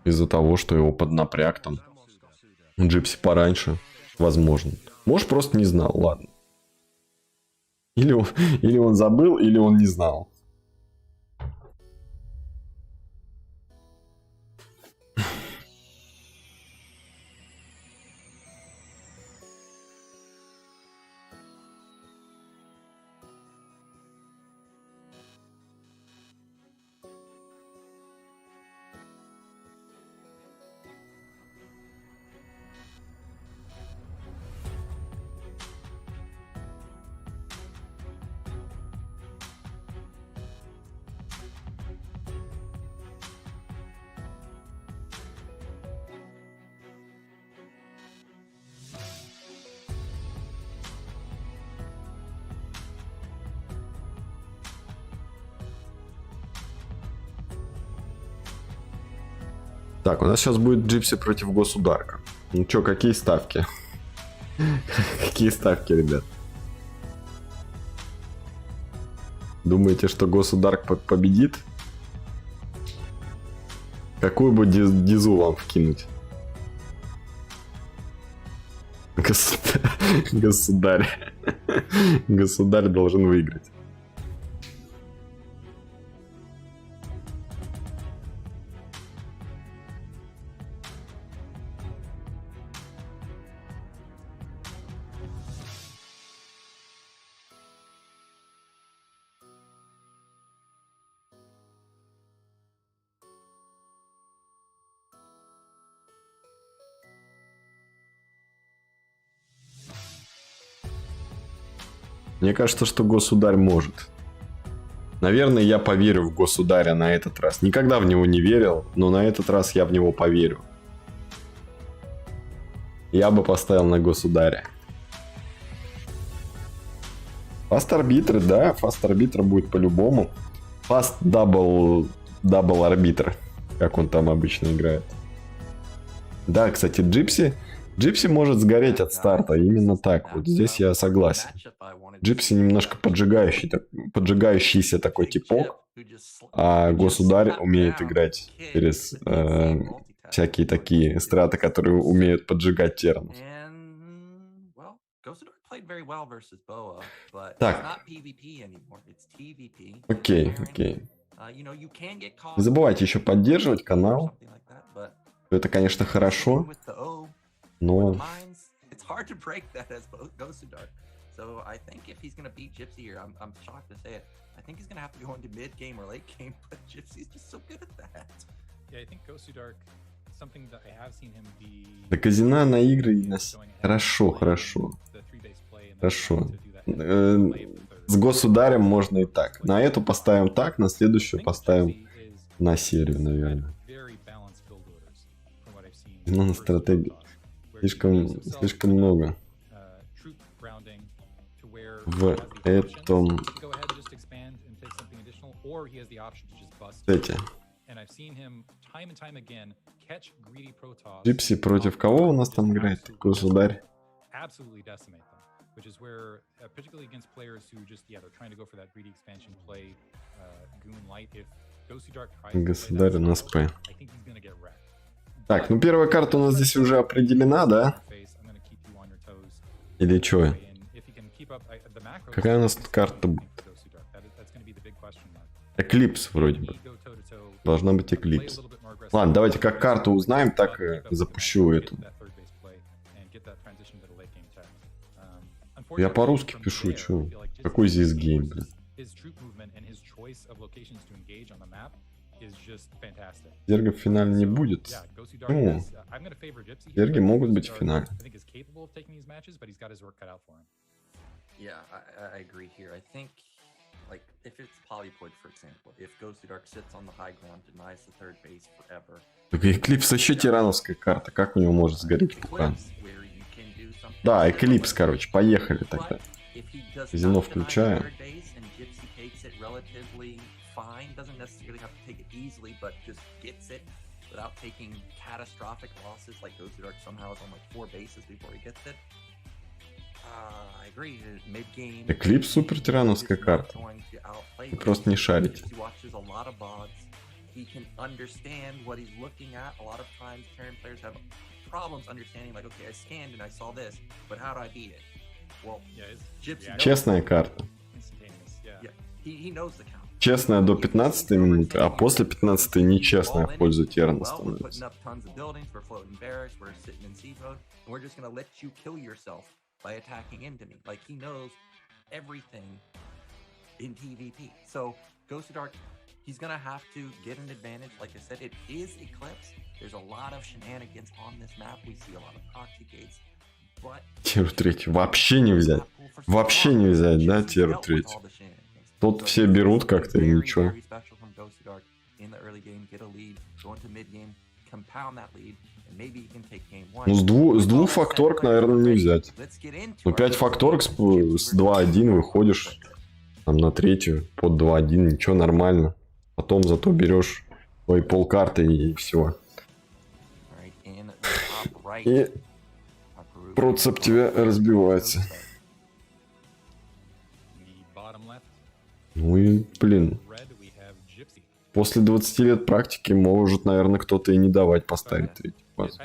Из-за того, что его поднапряг там. Джипси пораньше. Возможно. Может, просто не знал, ладно. Или он забыл, или он не знал. Так, у нас сейчас будет Джипси против Государка. Ну чё, какие ставки? Какие ставки, ребят? Думаете, что Государк победит? Какую бы дизу вам вкинуть? Государь. Государь должен выиграть. Мне кажется, что Государь может. Наверное, я поверю в Государя на этот раз. Никогда в него не верил, но на этот раз я в него поверю. Я бы поставил на Государя. Фаст-арбитр, да, фаст-арбитр будет по-любому. Фаст-дабл-арбитр, как он там обычно играет. Да, кстати, Джипси может сгореть от старта, именно так. Вот здесь я согласен. Джипси немножко поджигающийся такой типок, а Государь умеет играть через всякие такие страты, которые умеют поджигать тернов. Так. Окей. Не забывайте еще поддерживать канал. Это, конечно, хорошо, но... До казино на игры и на... Хорошо. С Государем можно и так. На эту поставим так, на следующую поставим на серию, наверное. Но на стратегию слишком много. В этом... Эти. Джипси против кого у нас там играет? Государь. Which is where, particularly against players who just, they're trying to go for that greedy expansion play, Goon Light. If Gosu Dark tries to Государь у нас П. I think he's gonna get wrecked. Так, ну первая карта у нас здесь уже определена, да? Или чё? Какая у нас тут карта будет? Эклипс вроде бы. Должна быть Эклипс. Ладно, давайте как карту узнаем, так и запущу эту. Я по-русски пишу, чё? Какой здесь гейм, блин? Зергов в финале не будет. Ну, зерги могут быть в финале. Так Эклипс еще тирановская карта. Как у него может сгореть пукан? Да, Эклипс, короче, поехали тогда. Казино включаю. Эклипс супер тирановская карта. Вы просто не шарите. Честная карта. Честная до 15 минуты, а после 15 нечестная в пользу Терна становится. He's gonna have to get an advantage. Like I said, it is Eclipse. There's a lot of shenanigans on this map. We see a lot of proxy gates. But Тиру 3 вообще не взять. Вообще не взять, да, Тиру 3. Тут все берут как-то и ничего. Ну, с двух факторок, наверное, не взять. Ну, 5 факторок с 2-1 выходишь там на третью под 2-1, ничего, нормально. Потом зато берешь твои полкарты и все. И процеп тебя разбивается. Ну и, блин. После 20 лет практики может, наверное, кто-то и не давать поставить третий базу.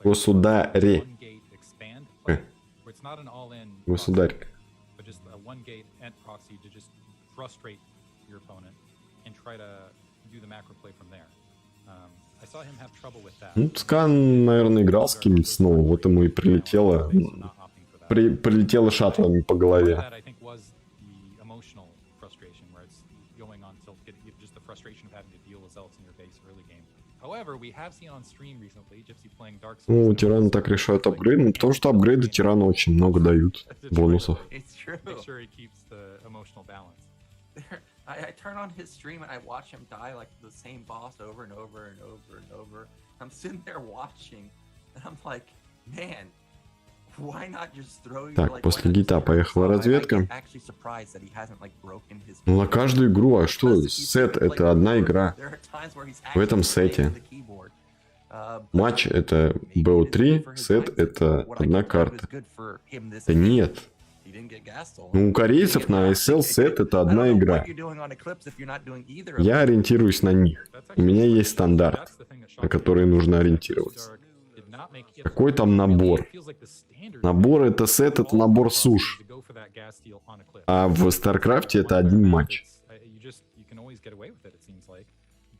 Государи. Государь. Ну, Скан, наверное, играл с кем-нибудь снова, вот ему и прилетело. Прилетело шаттлами по голове. Ну, у Тирана так решают апгрейды, ну, потому что апгрейды Тирана очень много дают бонусов. I turn on his stream and I watch him die like the same boss over and over and over and over. I'm sitting there watching, and I'm like, man, why not just throw your, Так, like, после why not гита just- поехала I разведка. get actually surprised that he hasn't, like, broken his Ну, на каждую игру, а что? Because he's Сет — playing это одна keyboard. игра. There are times where he's В этом actually playing сете. the keyboard. Матч — это BO3, сет — это одна карта. Да нет. Ну, у корейцев на SL сет — это одна игра. Я ориентируюсь на них. У меня есть стандарт, на который нужно ориентироваться. Какой там набор? Набор — это сет, это набор суш. А в StarCraft это один матч.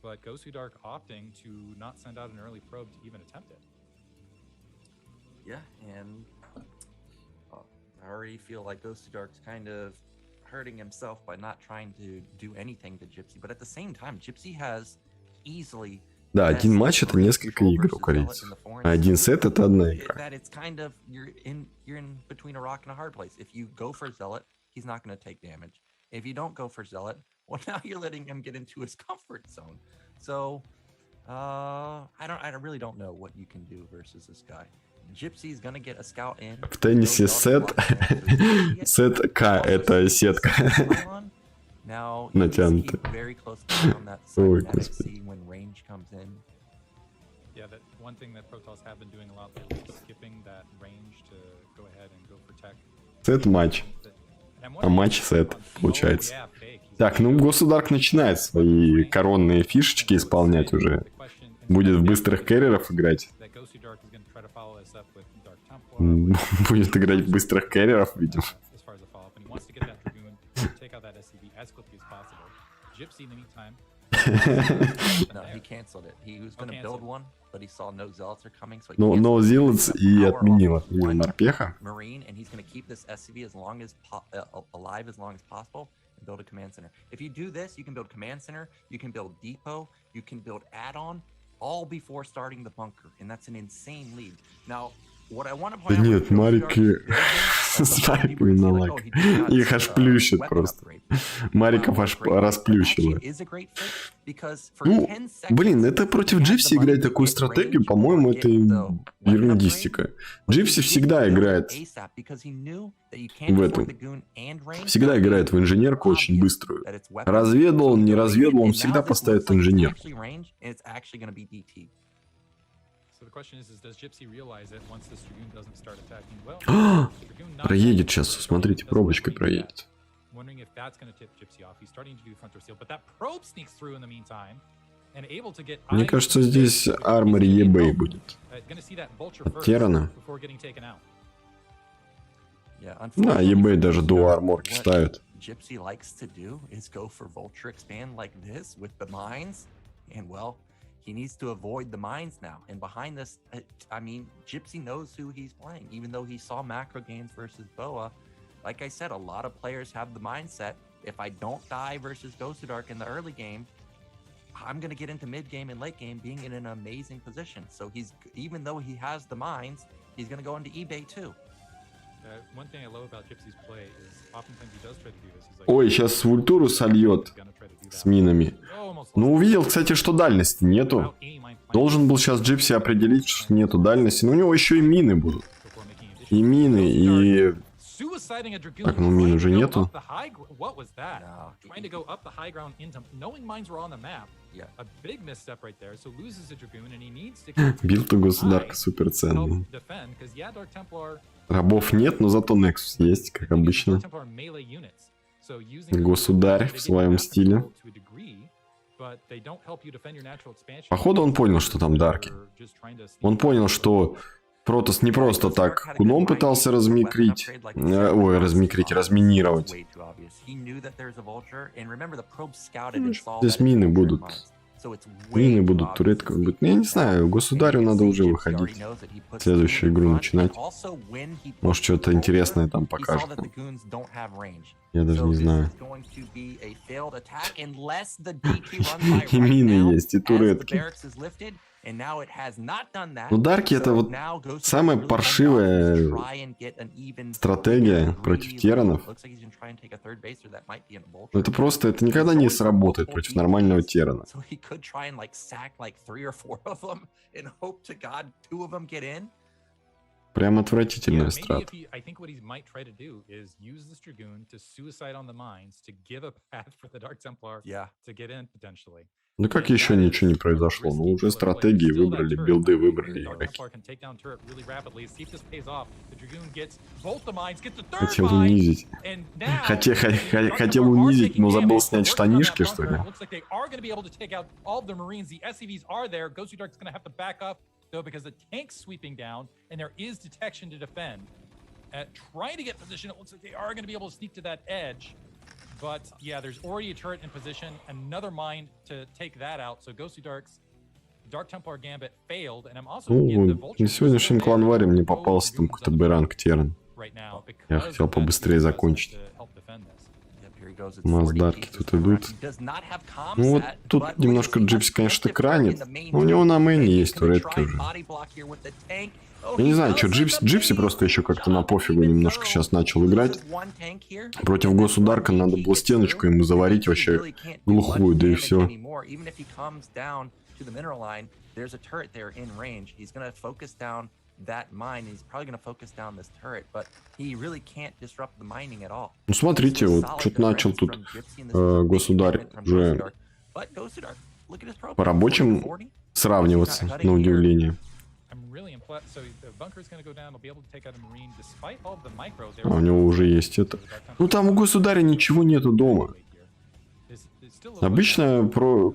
But Goes Too Dark opting to not send out an early probe to even attempt it. Yeah, and I already feel like Goes Too Dark's kind of hurting himself by not trying to do anything to Gypsy. But at the same time, Gypsy has easily... Да, один матч — это несколько игр у корейцев. А один сет — это одна игра. That it's kind of, you're in between a rock and a hard place. If you go for Zealot, he's not going to take damage. If you don't go for Zealot, well, now you're letting him get into his comfort zone. So, I really don't know what you can do versus this guy. Gypsy's gonna get a scout in. В теннисе сет, сет К — это сетка. Натянутая. Ой, господи. Yeah, that one thing that Protoss have been doing a lot lately is skipping that range to go ahead and go for tech. Сет матч. А матч сет, получается. Так, ну Государк начинает свои коронные фишечки исполнять уже. Будет в быстрых кэрреров играть. Будет играть в быстрых кэрреров, видимо. Но No Zealots и отменил морпеха. Build a command center. If you do this, you can build command center, you can build depot, you can build add-on, all before starting the bunker, and that's an insane lead. Now, what I want to point Да out... нет, Марики с Мариками на лак. Их аж плющит просто. Мариков аж расплющило. Ну, блин, это против Джипси играть такую стратегию, по-моему, это ерундистика. Джипси всегда играет в эту. Всегда играет в инженерку очень быструю. Разведал он, не разведал, он всегда поставит инженер. Проедет сейчас, смотрите, пробочкой проедет. Мне кажется, здесь армори eBay будет. От Террана. Да, eBay даже до арморки ставит. He needs to avoid the mines now. And behind this, I mean, Gypsy knows who he's playing, even though he saw macro gains versus Boa. Like I said, a lot of players have the mindset, if I don't die versus Ghost of Dark in the early game, I'm going to get into mid game and late game being in an amazing position. So he's, even though he has the mines, he's going to go into eBay too. One thing I love about Gypsy's play is oftentimes he does try to do this. Ой, сейчас Вультуру сольет с минами. Ну, увидел, кстати, что дальности нету. Должен был сейчас Gypsy определить, что нету дальности. Но у него еще и мины будут. И мины, и... Так, ну мин уже нету. Билд у Государка супер ценный. Рабов нет, но зато Nexus есть, как обычно. Государь в своем стиле. Походу он понял, что там дарки. Он понял, что Протос не просто так куном пытался размикрить. Ой, разминировать. Здесь мины будут. Мины будут, туретка будет. Я не знаю, Государю надо уже выходить. Следующую игру начинать. Может, что-то интересное там покажет. Я даже не знаю. И мины есть, и туретки. Ну, Дарки это вот самая паршивая стратегия против Терранов. Это просто, это никогда не сработает против нормального Террана. Прям отвратительная страта. Ну как еще ничего не произошло? Ну уже стратегии выбрали, билды выбрали игроки. Хотел унизить. Хотел унизить, но забыл снять штанишки, что ли? Though, because the tank's sweeping down and there is detection to defend. Trying to get position, it looks like they are going to be able to sneak to that edge. But yeah, there's already a turret in position, another mine to take that out. So Ghostly Dark's Dark Templar Gambit failed, and I'm also на сегодняшнем кланваре мне попался там какой-то Б-ранг Терран. Я хотел побыстрее закончить. Маздарки тут идут. Ну вот тут немножко Джипси, конечно, кранит. Но у него на мейне есть туретки уже. Я не знаю, что Джипси просто еще как-то на пофигу немножко сейчас начал играть. Против Государка надо было стеночку ему заварить вообще глухую, да и все. Ну смотрите, вот что-то начал тут Государь уже по рабочим сравниваться, на удивление. А у него уже есть это. Ну там у Государя ничего нету дома. Обычно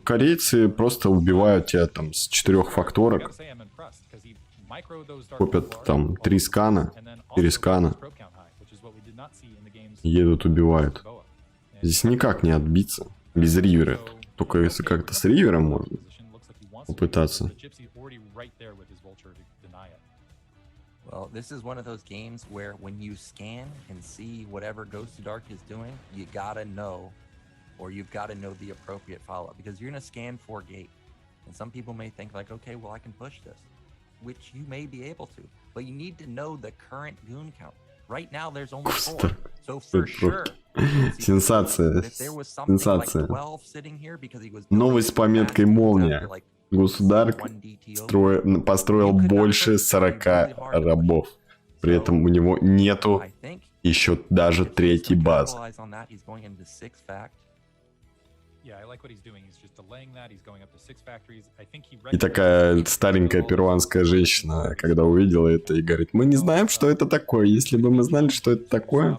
корейцы просто убивают тебя там с 4 факторок. Копят там 3 скана, 4 скана. Едут, убивают. Здесь никак не отбиться. Без ривера. Только если как-то с ривером можно попытаться. Well, this is one of those games where when you scan and see whatever Ghost to Dark is doing, you gotta know, or you've got to know the appropriate follow-up, because you're gonna scan for gate, and some people may think like, okay, well I can push this, which you may be able to, but you need to know the current goon count. Right now there's only 4, so for sure. Сенсация, сенсация. Новость с пометкой «Молния». Государь построил больше 40 рабов. При этом у него нету еще даже 3-й базы. И такая старенькая перуанская женщина, когда увидела это, и говорит: мы не знаем, что это такое. Если бы мы знали, что это такое...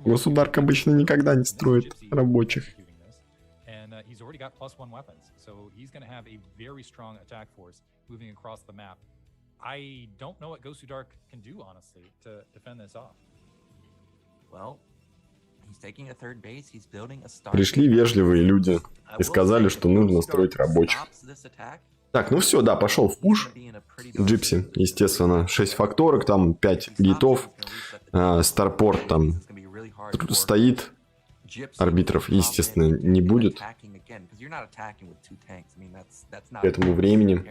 Государка обычно никогда не строит рабочих. Пришли вежливые люди и сказали, что нужно строить рабочих. Так, ну все, да, пошел в пуш. Джипси, естественно, 6 факторок, там 5 гейтов. Старпорт там стоит. Арбитров, естественно, не будет к этому времени.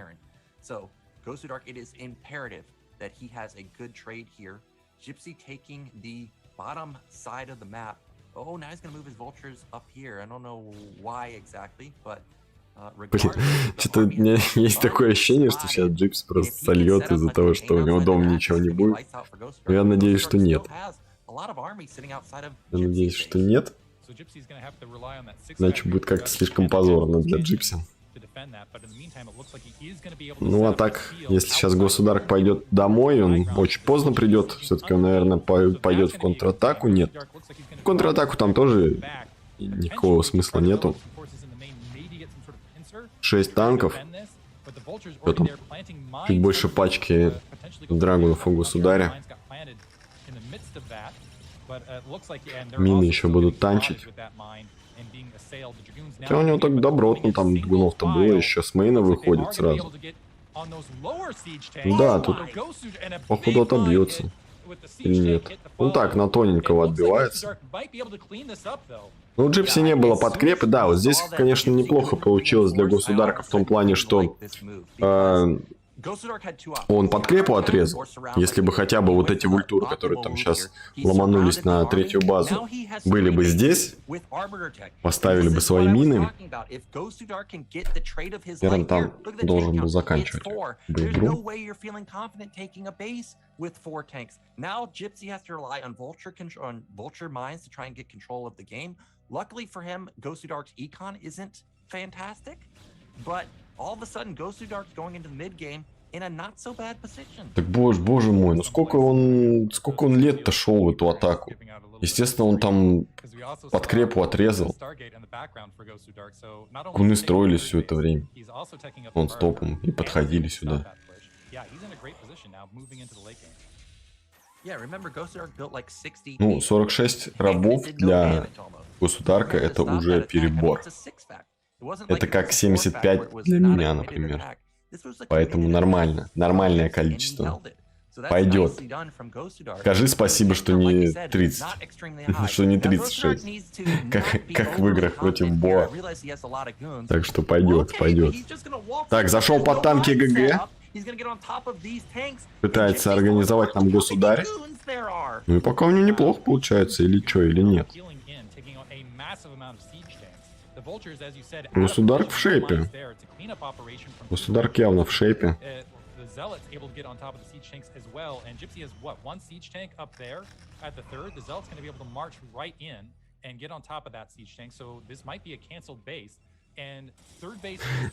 Блин, что-то у меня есть такое ощущение, что сейчас Джипси просто сольет из-за того, что у него дома ничего не будет. Но я надеюсь, что нет. Я надеюсь, что нет. Иначе будет как-то слишком позорно для Джипси. Ну а так, если сейчас Государк пойдет домой, он очень поздно придет. Все-таки он, наверное, пойдет в контратаку. Нет. В контратаку там тоже никакого смысла нету. 6 танков. Что там? Чуть больше пачки драгунов у Государя. Мины еще будут танчить. Хотя у него так добротно там драгунов-то было. Еще с мейна выходит сразу. Да, тут походу отобьется. Или нет? Ну так, на тоненького отбивается. Ну, у Джипси не было подкрепы. Да, вот здесь, конечно, неплохо получилось для государка в том плане, что он подкрепу отрезал. Если бы хотя бы вот эти вультуры, которые там сейчас ломанулись на третью базу, были бы здесь, поставили бы свои мины, Перн там должен был заканчивать игру. With 4 tanks. Now Gypsy has to rely on vulture mines to try and get control of the game. Luckily for him, Gosudark's econ isn't fantastic, but all of a sudden Gosudark's going into the mid game in a not so bad position. Так боже мой, ну сколько он лет-то шел в эту атаку. Естественно, он там подкрепу отрезал. Куны строились все это время. Он стопом и подходили сюда. Ну, 46 рабов для государка это уже перебор. Это как 75 для меня, например. Поэтому нормально. Нормальное количество. Пойдет. Скажи спасибо, что не 30. Что не 36. Как в играх против Боа. Так что пойдет. Так, зашел под танки ГГ. Пытается организовать нам государь. Ну и пока у него неплохо получается, или что, или нет. Государк в шейпе. Государк явно в шейпе.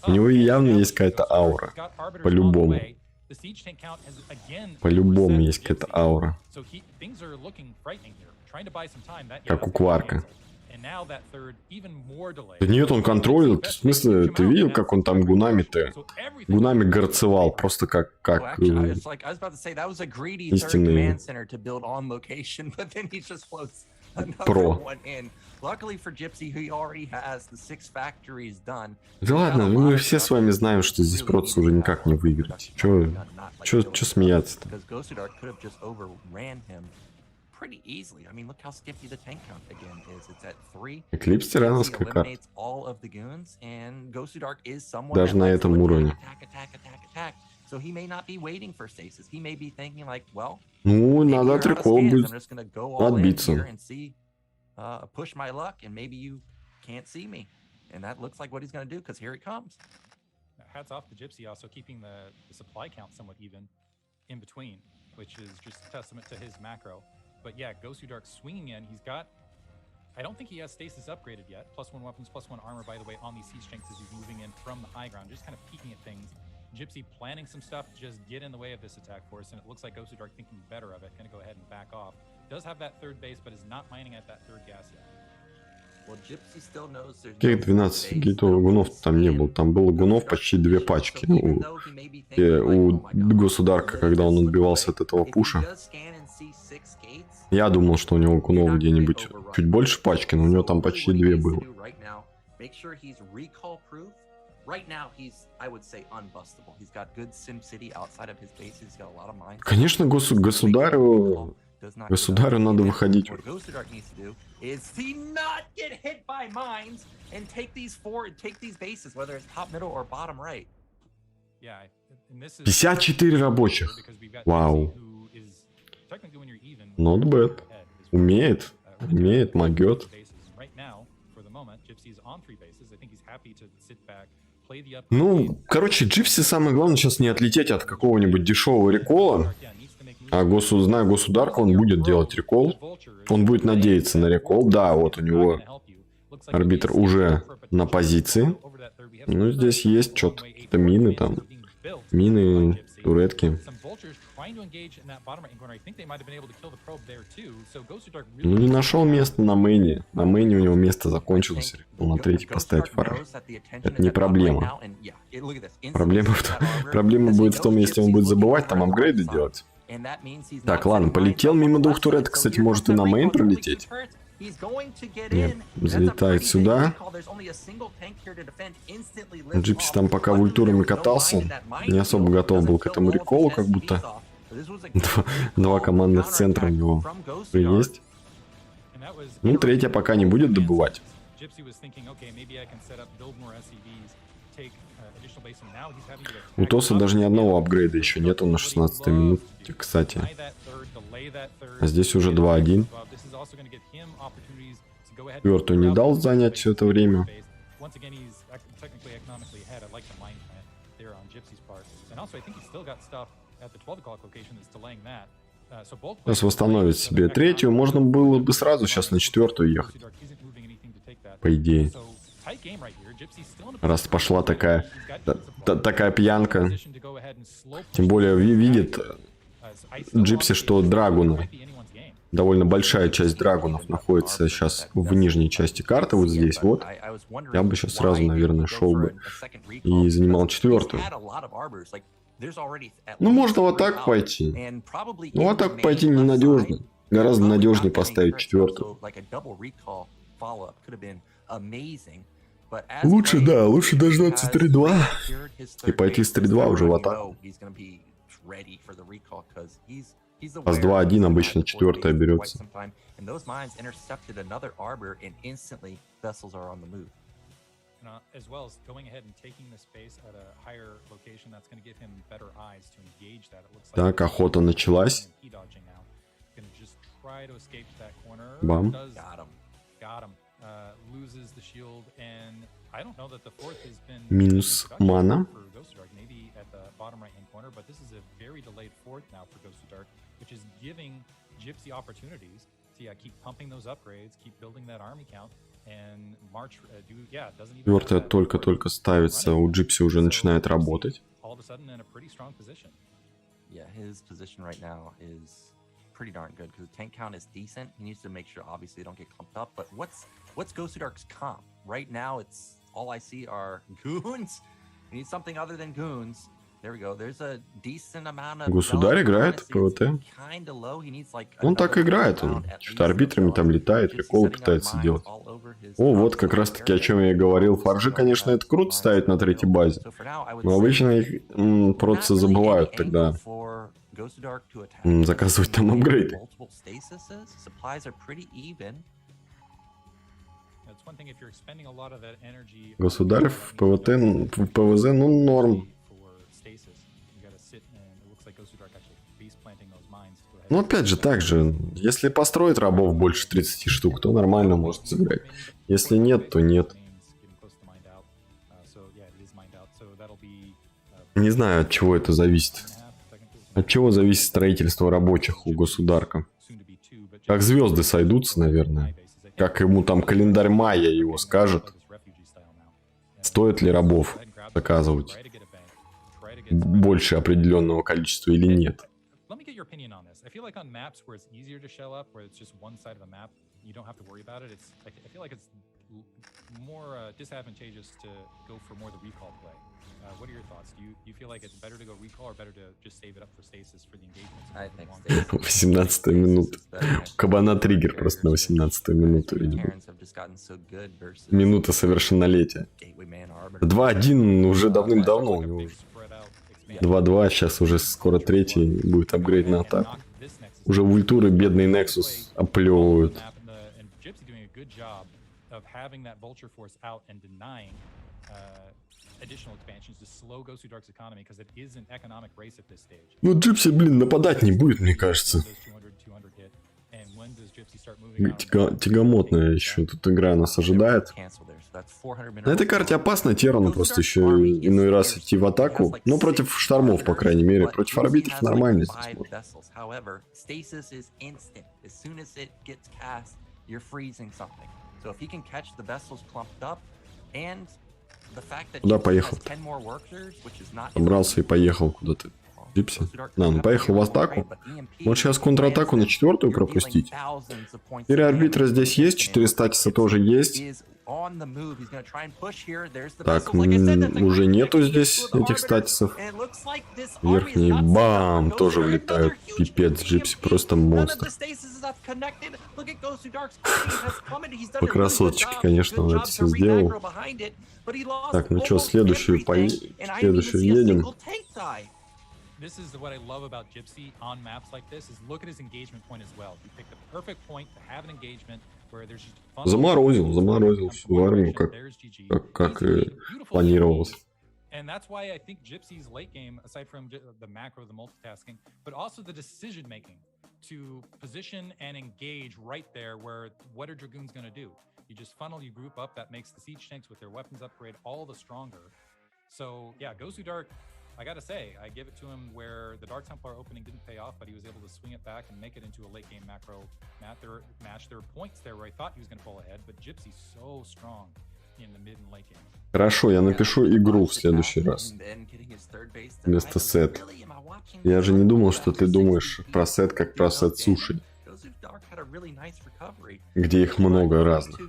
У него явно есть какая-то аура. По-любому. По-любому есть какая-то аура. Как у Кварка. Да нет, он контролил. В смысле, ты видел, как он там гунами-то? Гунами горцевал. Просто как истинный про. Да ладно, мы все с вами знаем, что здесь просто уже никак не выиграть. Чё смеяться-то? Эклипс тирановская карта. Даже на этом уровне. Ну, надо от рекола будет отбиться. Push my luck, and maybe you can't see me, and that looks like what he's going to do because here he comes. Hats off to Gypsy also keeping the supply count somewhat even in between, which is just a testament to his macro. But yeah, Gosudark swinging in. He's got. I don't think he has stasis upgraded yet. +1 weapons, +1 armor, by the way, on these siege tanks as he's moving in from the high ground, just kind of peeking at things. Gypsy planning some stuff to just get in the way of this attack force, and it looks like Gosudark thinking better of it. Going to go ahead and back off. Does have that third base, but is not mining at that third gas yet. Каких 12 гейтовых гунов там не было. Там было гунов почти 2 пачки. У государка, когда он отбивался от этого пуша. Я думал, что у него гунов где-нибудь чуть больше пачки, но у него там почти 2 было. Конечно, государю надо выходить. Is he not get hit by mines and take these 54 рабочих. Вау. Not bad. Умеет, могет. Ну, короче, Джипси самое главное сейчас не отлететь от какого-нибудь дешевого рекола. А зная государка, он будет делать рекол. Он будет надеяться на рекол. Да, вот у него арбитр уже на позиции. Ну, здесь есть что-то, какие-то мины там. Мины, туретки. Ну, не нашел места на мейне. На мейне у него место закончилось. На третий поставить фарм. Это не проблема. Проблема будет в том, если он будет забывать там апгрейды делать. Так, ладно, полетел мимо 2 туреток. Кстати, может и на мейн пролететь. Нет, залетает сюда. Джипси там пока вультурами катался. Не особо готов был к этому реколу, как будто. Два командных центра у него есть. Ну, третья пока не будет добывать. У Тоса даже ни одного апгрейда еще нету на 16 минуте, кстати. А здесь уже 2-1. Четвертую не дал занять все это время. Сейчас восстановит себе третью. Можно было бы сразу сейчас на четвертую ехать. По идее. Раз пошла такая пьянка. Тем более видит Джипси, что драгуны. Довольно большая часть драгунов находится сейчас в нижней части карты, вот здесь вот. Я бы сейчас сразу, наверное, шел бы и занимал четвертую. Ну, можно вот так пойти. Ну, вот так пойти ненадежно. Гораздо надежнее поставить четвертую. Лучше, да, лучше дождаться 3-2 и пойти с 3-2 уже в атаку. А с 2-1 обычно четвертая берется. Так, охота началась. Бам. Минус мана. Четвертая только-только ставится, у Джипси уже начинает работать. Pretty darn good because the tank count is decent. He needs to make sure, obviously, they don't get clumped up. But what's Ghost of Dark's comp? Right now, it's all I see are goons. We need something other than goons. There we go. There's a decent amount of. Государь играет в ПВТ. Он так играет, он что-то арбитрами там летает, приколы пытается делать. О, вот как раз таки о чем я и говорил. Фаржи, конечно, это круто ставить на третьей базе, но обычно их просто забывают тогда заказывать там апгрейды. Государь в ПВТ, в ПВЗ, ну норм. Ну опять же, так же, если построить рабов больше 30 штук, то нормально может сыграть. Если нет, то нет. Не знаю, от чего это зависит. От чего зависит строительство рабочих у Государка? Как звезды сойдутся, наверное. Как ему там календарь майя его скажет. Стоит ли рабов заказывать больше определенного количества или нет? What are your thoughts? Do you feel like it's better to go recall or better to just save it up for stasis for the engagement? I think stasis. 18-я минута. У кабана триггер просто на 18-ю минуту, видимо. Минута совершеннолетия. 2-1 уже давным-давно у него. 2-2, сейчас уже скоро третий будет апгрейд на атаку. Уже в ультуры бедный Nexus оплевывают. Ну, Джипси, блин, нападать не будет, мне кажется. Тягомотная еще тут игра нас ожидает. На этой карте опасно Террану просто еще иной раз идти в атаку. Но против штормов, по крайней мере. Против арбитров нормально здесь можно. Куда поехал? Собрался и поехал куда-то. Джипси. Да, он поехал в атаку. Может сейчас контратаку на четвертую пропустить? 4 арбитра здесь есть, 4 статиса тоже есть. Так, уже нету здесь этих статисов. Верхний, бам, тоже влетают. Пипец, Джипси просто монстр. По красоточке, конечно, он это все сделал. Так, ну что, следующую едем. this is what I love about Gypsy on maps like this, is look at his engagement point as well. You pick the perfect point to have an engagement where there's just fun. Заморозил всю армию, как и планировалось. And that's why I think Gypsy's late game, aside from the macro, the multitasking, but also the decision making to position and engage right there where what are Dragoons going to do? You just funnel, you group up, that makes the siege tanks with their weapons upgrade all the stronger. So yeah, Gosu Dark, I gotta say, I give it to him where the Dark Templar opening didn't pay off, but he was able to swing it back and make it into a late game macro match. There were points there where I thought he was going to pull ahead, but Gypsy's so strong in the mid and late game. Хорошо, я напишу игру в следующий раз. Вместо сет. Я же не думал, что ты думаешь про сет как про сет суши, где их много разных.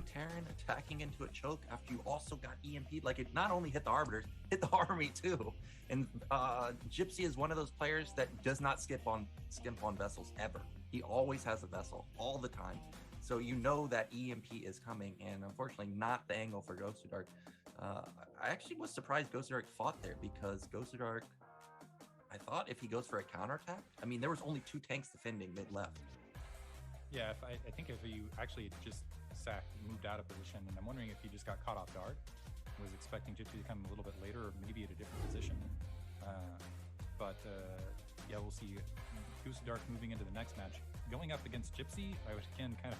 Attacking into a choke after you also got EMP'd, like it not only hit the arbiters, hit the army too. And Gypsy is one of those players that does not skimp on vessels ever. He always has a vessel all the time. So you know that EMP is coming, and unfortunately not the angle for Gosu Dark. I actually was surprised Gosu Dark fought there, because Gosu Dark, I thought if he goes for a counterattack, I mean there was only 2 tanks defending mid left. Yeah, I think if you actually just moved out of position, and I'm wondering if he just got caught off guard, was expecting Gypsy to come a little bit later, or maybe at a different position. Yeah, we'll see. Gosu Dark moving into the next match, going up against Gypsy. I would again kind of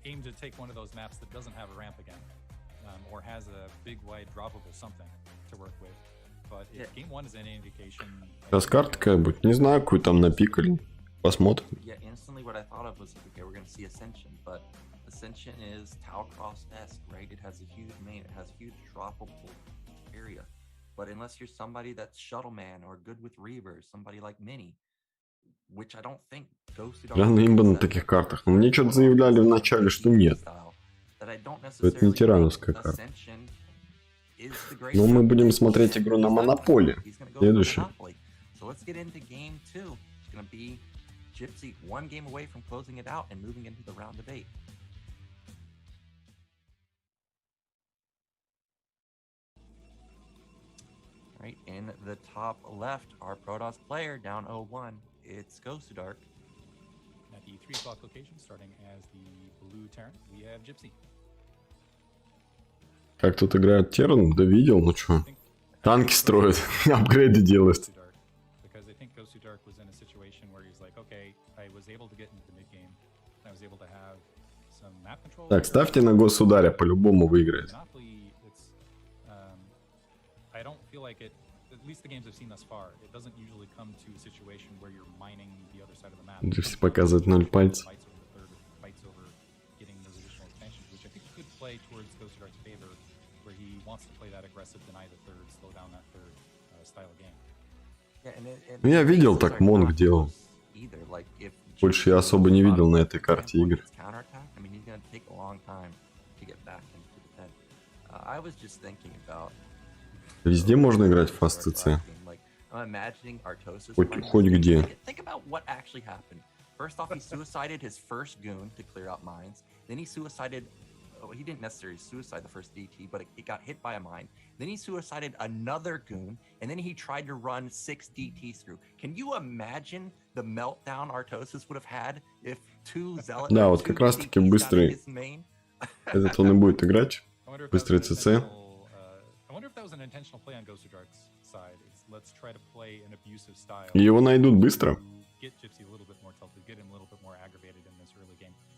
aim to take one of those maps that doesn't have a ramp again, or has a big wide droppable something to work with. But if game 1 is any indication, Сейчас карта какая будет, не знаю, какую там напикали. Посмотрим. Yeah, instantly what I thought of was, okay, we're gonna see Ascension, but Ascension is Tau Cross-esque, right? It has a huge main, it has a huge droppable area. But unless you're somebody that's Shuttle Man or good with Reavers, somebody like Mini, which I don't think goes to... Рано имба на таких картах. Но мне что-то заявляли в начале, что нет. Это не тирановская карта. Но мы будем смотреть игру на Монополе. Следующий. Gypsy 1 game away from closing it out and moving into the round of 8. Right, in the top left, our Protoss player down 0-1. It's Gosu Dark. At the 3 o'clock location, starting as the blue Terran, we have Gypsy. Как тут играют Терран? Да видел, ну чё. Танки строят, апгрейды делают. Так, ставьте на государя, по-любому выиграет. Здесь показывает 0 пальцев. Ну, я видел, так Монг делал. Больше я особо не видел на этой карте игр. Везде можно играть в Fast CC. Хоть где. First off, he suicided his first goon to clear out mines. Then he suicided... Oh, he didn't necessarily suicide the first DT, but it got hit by a mine. Then he suicided another goon, and then he tried to run 6 DTs through. Can you imagine the meltdown Artosis would have had if 2 Zealots... Да, вот как раз таки быстрый... Этот он и будет играть. Быстрый ЦЦ. Его найдут быстро.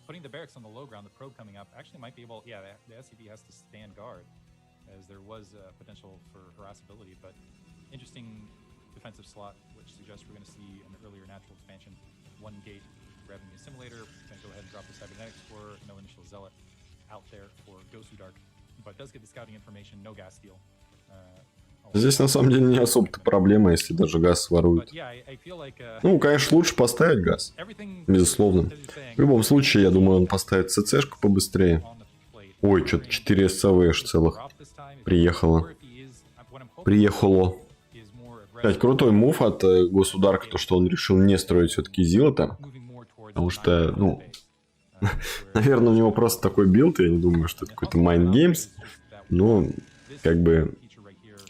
Putting the barracks on the low ground, the probe coming up actually might be able, yeah, the SCV has to stand guard, as there was potential for harassability, but interesting defensive slot, which suggests we're going to see an earlier natural expansion. 1 gate revenue simulator, going to go ahead and drop the cybernetic explorer, no initial zealot out there for Gosu Dark, but does get the scouting information, no gas steal. Здесь на самом деле не особо-то проблема, если даже газ воруют. Ну, конечно, лучше поставить газ, безусловно. В любом случае, я думаю, он поставит ЦЦшку побыстрее. Ой, что-то 4 СВШ целых приехало. Кстати, крутой мув от Государка, то, что он решил не строить все-таки Зилота. Потому что, ну, наверное, у него просто такой билд, я не думаю, что это какой-то Mind Games. Но, как бы...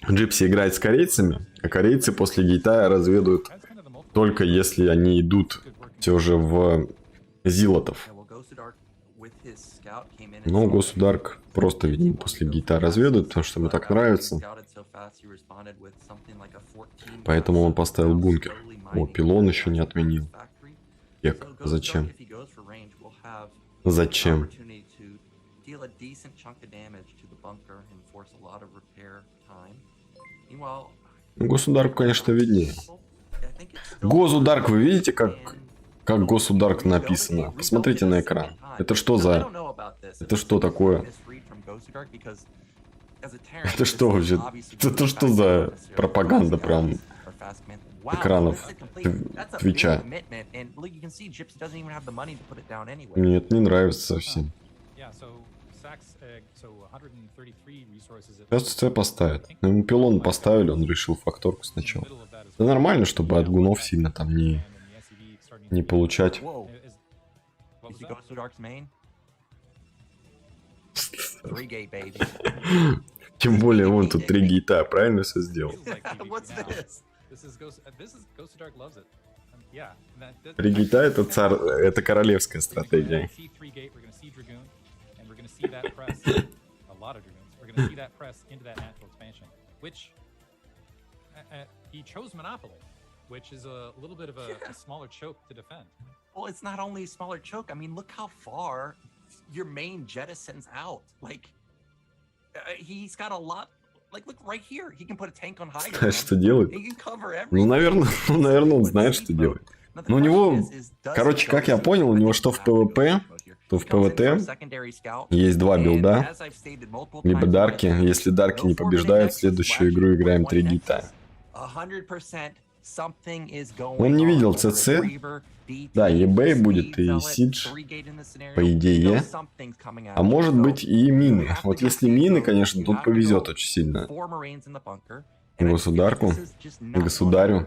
Джипси играет с корейцами, а корейцы после гейта разведают только если они идут все же в зилотов. Но Государк просто, видимо, после гейта разведывает, потому что ему так нравится. Поэтому он поставил бункер. О, пилон еще не отменил. Ек, зачем? Зачем? Государк, конечно, виднее. Государк, вы видите, как Государк написано? Посмотрите на экран. Это что за... Это что такое? Это что вообще? Это что за пропаганда прям экранов Твича? Мне это не нравится совсем. Сейчас ЦЦ поставит. Но ему пилон поставили, он решил факторку сначала. Да нормально, чтобы от гунов сильно там не получать. Тем более он тут 3 гейта, правильно все сделал? 3 гейта это королевская стратегия. Which is a little bit of a smaller choke to defend. Well, it's not only a smaller choke. I mean, look how far your main jettisons out. Like, he's got a lot. Like, look right here. He can put a tank on high ground. Знает, что делает. He can cover everything. Ну, наверное, он знает, что делает. Но у него, короче, как я понял, у него что в ПВП, то в ПВТ есть 2 билда. Либо дарки. Если дарки не побеждают, следующую игру играем 3 гейта. Он не видел ЦЦ. Да, eBay будет и Сидж, по идее. А может быть и мины. Вот если мины, конечно, тут повезет очень сильно. Государку. Государю.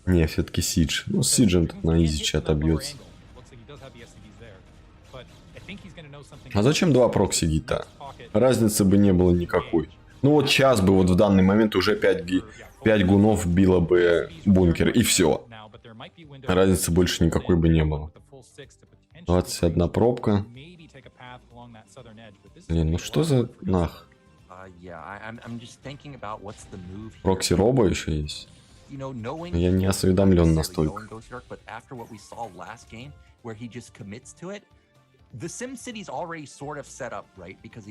Не, все-таки Сидж. Ну, с Сиджем тут на изиче отобьется. А зачем 2 прокси гейта? Разницы бы не было никакой. Ну вот сейчас бы вот в данный момент уже 5 гунов било бы бункер, и все. Разницы больше никакой бы не было. 21 пробка. Блин, ну что за нах? Прокси робо еще есть? Я не осведомлен настолько.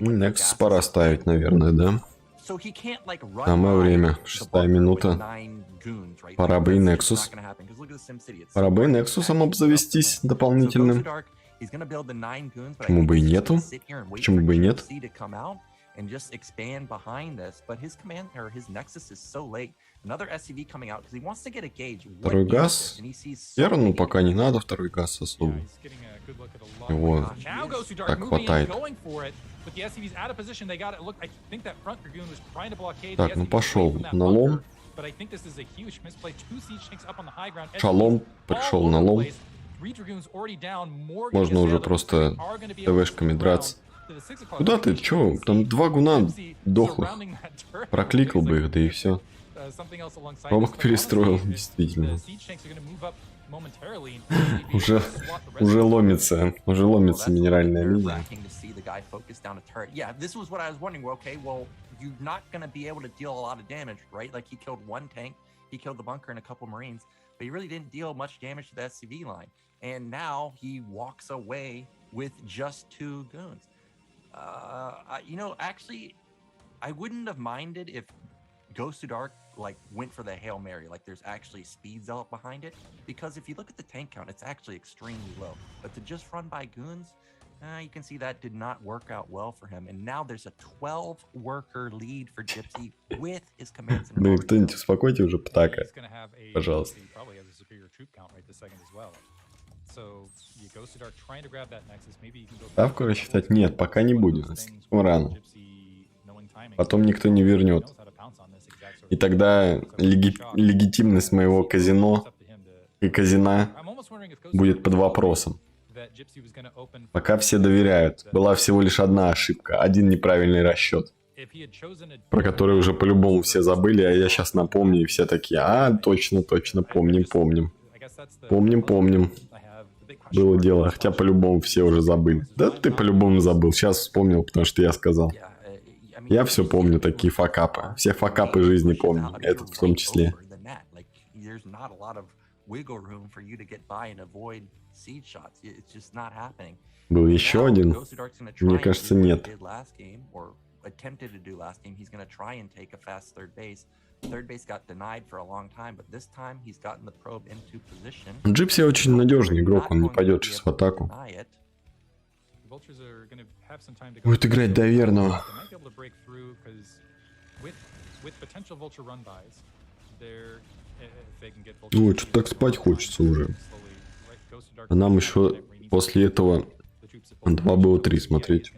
Nexus пора ставить, наверное, да? Самое время. 6-я минута. Пора бы и Nexus. Пора бы и Nexus'ом обзавестись дополнительным. Почему бы и нету? Почему бы и нет? And just expand behind this, but his command or his nexus is so late. Another SCV coming out because he wants to get a gauge. Второй газ. Верно, пока не надо второй газ особо. Его так хватает. Так, ну пошел на лом. Шалом пришел на лом. Можно уже просто ТВшками драться. Куда ты? Чё? Там 2 гуна дохлых. Прокликал бы их, да и все. Робок перестроил, действительно. Уже ломится минеральная мина. You know, actually, I wouldn't have minded if Ghost to Dark like went for the Hail Mary, like there's actually speed zealot behind it, because if you look at the tank count, it's actually extremely low. But to just run by goons, you can see that did not work out well for him. And now there's a 12-worker lead for Gypsy with his commands. Да кто-нибудь успокойте уже птака, пожалуйста. Ставку рассчитать? Нет, пока не будем. Слишком рано. Потом никто не вернет. И тогда легитимность моего казино и казина будет под вопросом. Пока все доверяют. Была всего лишь одна ошибка, один неправильный расчет, про который уже по-любому все забыли, а я сейчас напомню, и все такие: а, точно, помним. Было дело, хотя по-любому все уже забыли. Да ты по-любому забыл, сейчас вспомнил, потому что я сказал. Я все помню, такие факапы. Все факапы жизни помню, этот в том числе. Был еще один? Мне кажется, нет. Джипси очень надежный игрок, он не пойдет сейчас в атаку. Будет играть до верного. Ну, что-то так спать хочется уже. А нам еще после этого 2 было 3 смотреть.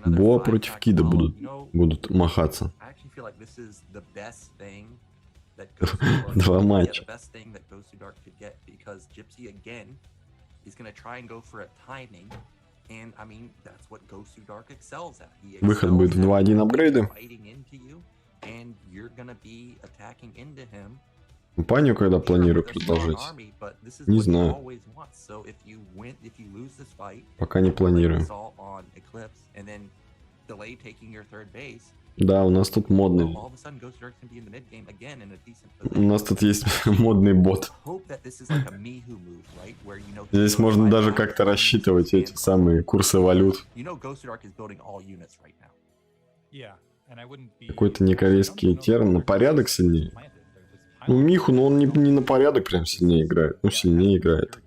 Боа против Кида будут махаться. 2 матча. Выход будет в 2-1 апгрейды. Компанию когда планирую предложить? Не знаю. Пока не планирую. Да, у нас тут модный. У нас тут есть модный бот. Здесь можно даже как-то рассчитывать эти самые курсы валют. Какой-то некорейский терн, на порядок сильнее. Ну, Миху, но он не на порядок прям сильнее играет. Ну, сильнее играет,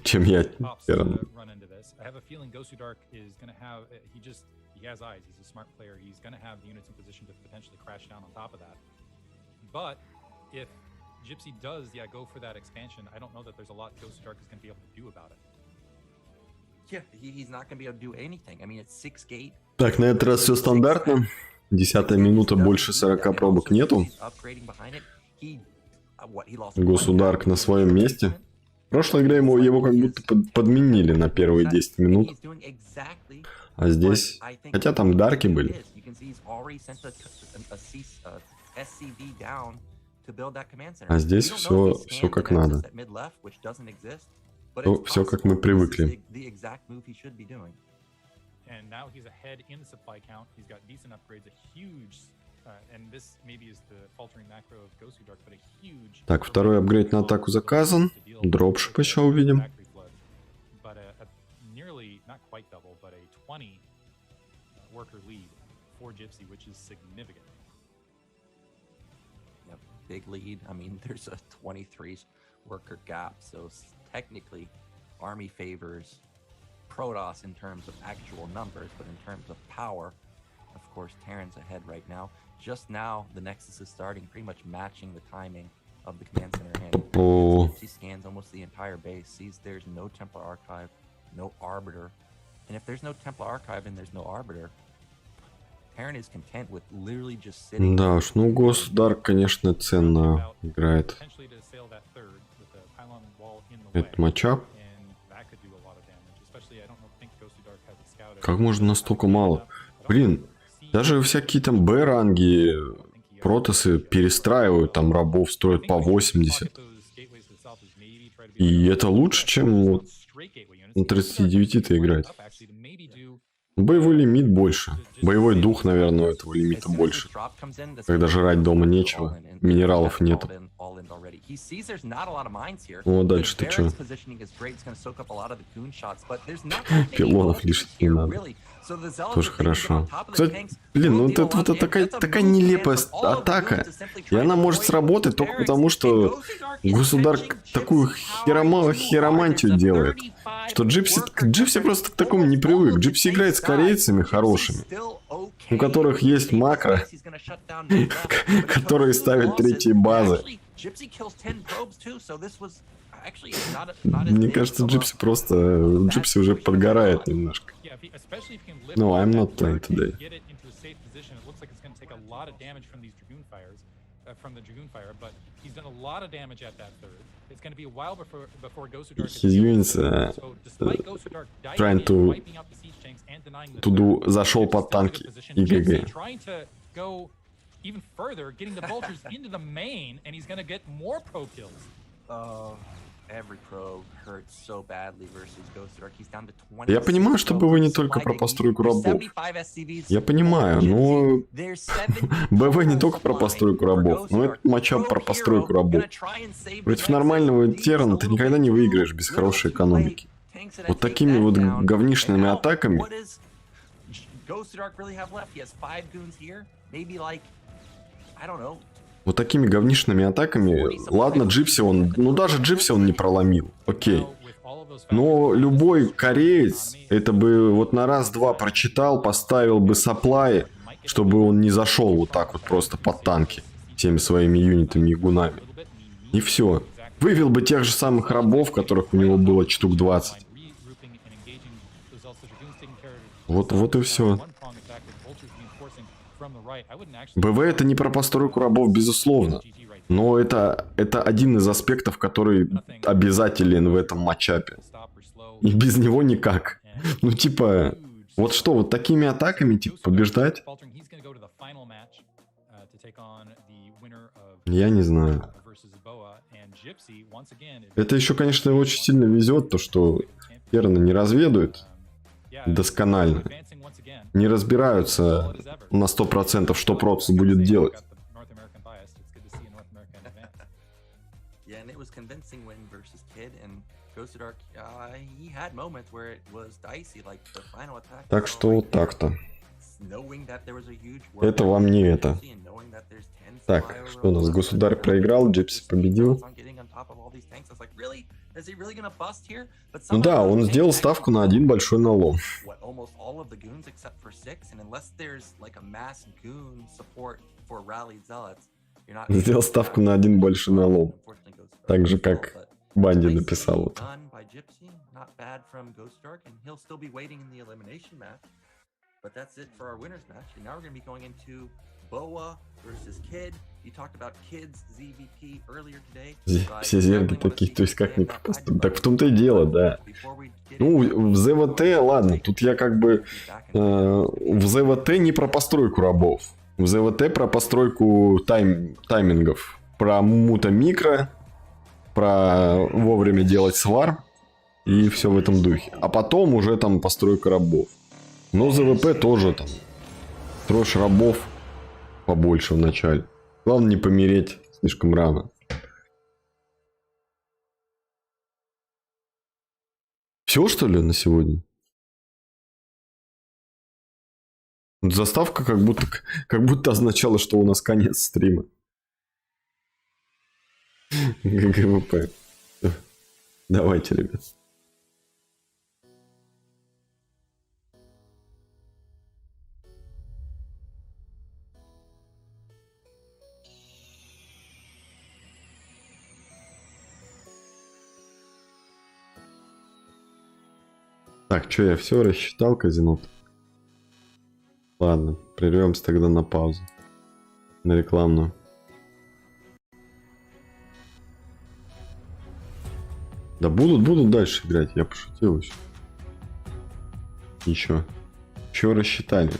чем я. Терн. He has eyes. He's a smart player. He's going to have the units in position to potentially crash down on top of that. But if Gypsy does, go for that expansion, I don't know that there's a lot Ghost Dark is going to be able to do about it. Yeah, he's not going to be able to do anything. I mean, it's 6 gate. Так, на этот раз все стандартно. 10-я минута, больше 40 пробок нету. Государк на своем месте. В прошлой игре его как будто подменили на первые 10 минут. А здесь... Хотя там дарки были. А здесь все как надо. Все как мы привыкли. Так, второй апгрейд на атаку заказан. Дропшип еще увидим. Worker lead for Gypsy, which is significant. Yep, big lead. I mean, there's a 23 worker gap, so technically, Army favors Protoss in terms of actual numbers, but in terms of power, of course, Terran's ahead right now. Just now, the Nexus is starting, pretty much matching the timing of the command center hand. Gypsy scans almost the entire base, sees there's no Templar Archive, no Arbiter. And if there's no Templar Archive and there's no Arbiter, Terran is content with literally just sitting. Да уж, ну Государк, конечно, ценно играет. Это матчап. Как можно настолько мало? Блин, даже всякие там Б-ранги, протосы перестраивают, там рабов строят по 80. И это лучше, чем вот на 39-то играть. Боевой лимит больше. Боевой дух, наверное, у этого лимита больше. Когда жрать дома нечего, минералов нету. О, дальше ты чё? Пилонов лишить не надо. Тоже хорошо. Кстати, блин, ну это вот такая нелепая атака. И она может сработать только потому, что Государк такую хиромантию делает. Что Gypsy просто к такому не привык. Gypsy играет с корейцами хорошими, у которых есть макро, которые ставят третьи базы. Actually, not as Мне big кажется, of a- Джипси просто... Джипси уже подгорает немножко. Yeah, especially if you can lift No, I'm that not playing turret and today. get it into a safe position. It looks like it's going to take a lot of damage from these Dragoon fires, from the Dragoon fire, but he's done a lot of damage at that third. It's going to be a while before Ghost of Dark is His units, so despite Ghost of Dark diving trying in, to wiping out the siege tanks and denying the to do third, зашел Gypsy's под still in a танки good position. и Gypsy ГГ. trying to go even further, getting the vultures into the main, and he's going to get more pro kills. Every pro hurts so badly versus Ghost of Dark. He's down to 20. Я понимаю, что БВ не только про постройку рабов. Я понимаю, но БВ не только про постройку рабов, но это матчап про постройку рабов. Против нормального Террана ты никогда не выиграешь без хорошей экономики. Вот такими вот говнишными атаками. Вот такими говнишными атаками, ладно, Джипси он, ну даже Джипси он не проломил, окей. Но любой кореец, это бы вот на раз-два прочитал, поставил бы саплай, чтобы он не зашел вот так вот просто под танки всеми своими юнитами и гунами. И все. Вывел бы тех же самых рабов, которых у него было штук 20. Вот и все. БВ это не про постройку рабов, безусловно. Но это один из аспектов, который обязателен в этом матчапе. И без него никак. Ну типа, вот что, вот такими атаками типа побеждать? Я не знаю. Это еще, конечно, очень сильно везет, то что Террана не разведают досконально. Не разбираются на 100%, что Протс будет делать. Так что вот так-то. Это вам не это. Так, что у нас? Государь проиграл, Джипси победил. Ну да, он сделал ставку на один большой налом. Сделал ставку на один большой налом. Так же, как Банди написал. Вот. Все зерги таких, то есть как не пропустить. Так в том-то и дело, да. Ну, в ЗВТ, ладно, тут я как бы... в ЗВТ не про постройку рабов. В ЗВТ про постройку таймингов. Про мута-микро, про вовремя делать свар и все в этом духе. А потом уже там постройка рабов. Но ЗВП тоже там. Строишь рабов побольше в начале. Главное не помереть слишком рано. Все, что ли, на сегодня? Заставка как будто означала, что у нас конец стрима. ГГВП. Давайте, ребят. Так, что, я все рассчитал, казино? Ладно, прервемся тогда на паузу. На рекламную. Да будут дальше играть, я пошутил еще. Еще рассчитали.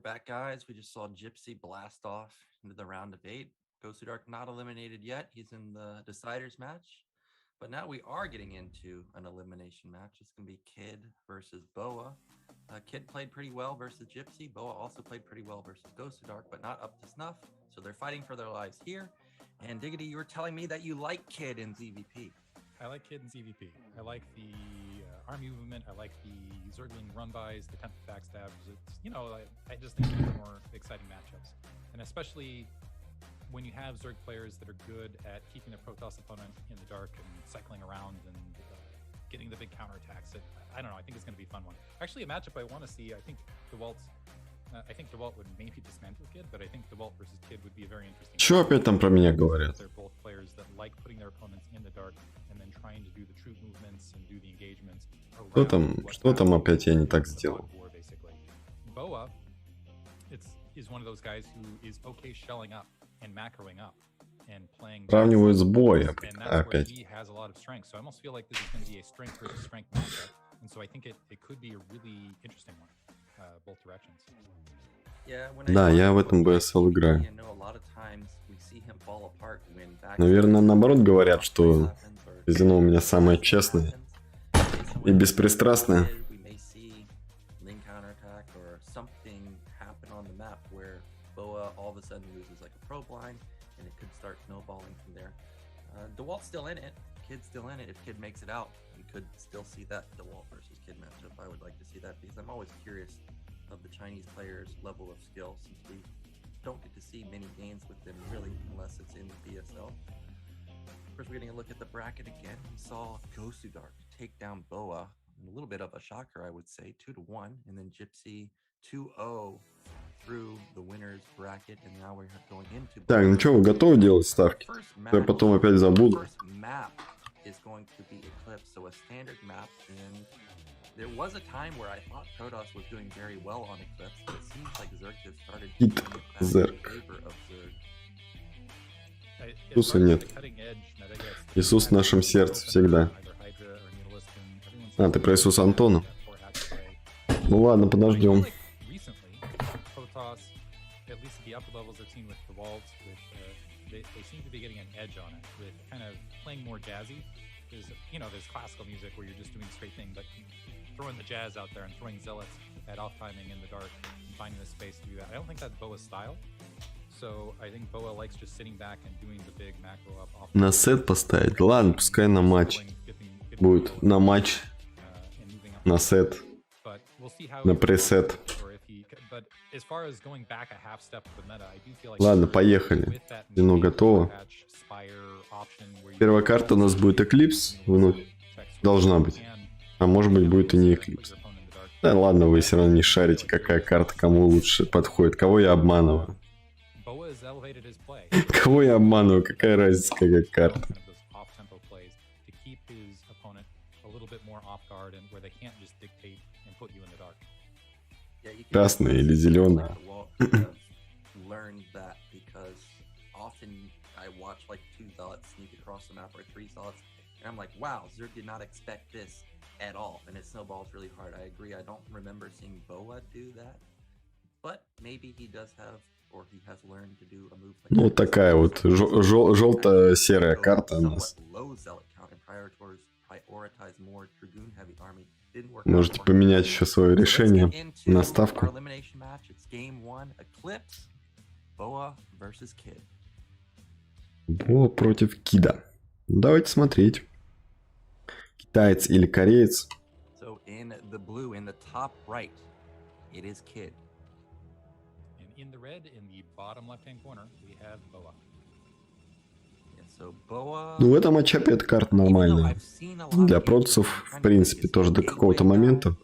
back, guys. We just saw Gypsy blast off into the round of 8. Ghost Dark not eliminated yet. He's in the deciders match. But now we are getting into an elimination match. It's going to be Kid versus Boa. Kid played pretty well versus Gypsy. Boa also played pretty well versus Ghost Dark, but not up to snuff. So they're fighting for their lives here. And Diggity, you were telling me that you like Kid in ZVP. I like Kid in ZVP. I like the army movement. I like the Zergling run-bys, the 10th backstabs. It's, you know, I just think they're more exciting matchups. And especially when you have Zerg players that are good at keeping their Protoss opponent in the dark and cycling around and getting the big counterattacks. I don't know. I think it's going to be a fun one. Actually, a matchup I want to see. I think DeWalt would maybe dismantle Kid, but I think DeWalt versus Kid would be a very interesting. Чё опять там про меня говорят? They're both players that like putting their opponents in the dark and then trying to do the troop movements and do the engagements. Что там опять я не так сделал? Boa is one of those guys who is okay shelling up and macroing up and playing. Сравниваю с боем And that's where опять. he has a lot of strength. So I almost feel like this is going to be a strength versus strength matchup. And so I think it could be a really interesting one, both directions. Да, я в этом BSL играю. You know, a lot of times we see him fall apart when back. Наверное, наоборот говорят, что казино у меня самое честное и беспристрастное. We may see link counterattack or something happen on the map where Boa all of a sudden loses like a probe line, and it could start snowballing from there. DeWalt's still in it. Kid's still in it. If Kid makes it out, we could still see that DeWalt versus Kid matchup. I would like to see that because I'm always curious of the Chinese players' level of skill, since we don't get to see many games with them really unless it's in the BSL. First, we're getting a look at the bracket again. We saw Ghost Dark take down Boa. A little bit of a shocker, I would say, 2-1, and then Gypsy 2-0 through the winners bracket, and now we're going into. Так, ну что, вы готовы делать ставки? Я потом опять забуду. First map is going to be Eclipse, so a standard map. And there was a time where I thought Protoss was doing very well on Eclipse, but it seems like Zerg just started Hit in Zerg. favor of Zerg. Иисуса нет. Иисус в нашем сердце всегда. А, ты про Иисуса Антона? Ну ладно, подождем. You know, there's classical music where you're just doing the straight thing, but throwing the jazz out there and throwing zealots at off timing in the dark and finding the space to do that. I don't think that's Boa's style. So I think Boa likes just sitting back and doing the big macro up off. На сет поставить? Ладно, пускай на матч. Будет на матч, на сет, на пресет. Ладно, поехали. Вино готово. Первая карта у нас будет Эклипс. Вновь должна быть. А может быть будет и не Эклипс. Да ладно, вы все равно не шарите, какая карта кому лучше подходит. Кого я обманываю? Кого я обманываю? Какая разница, какая карта? Красная или зеленая? I watch like 2 zealots sneak across the map or 3 zealots, and I'm like, wow, Zerg did not expect this at all, and it snowballs really hard. I agree. I don't remember seeing Boa do that, but maybe he does have, or he has learned to do a move like. Ну такая вот желто-серая карта у нас. Можете поменять еще свое решение на ставку. Боа против Кида. Давайте смотреть. Китаец или кореец? So in the blue, in the top right, it is Kid. And in the red, in the bottom left-hand corner, we have Boa. So Boa. Ну в этом матчапе эта карта нормальная. Для протцев, в принципе, тоже до какого-то момента.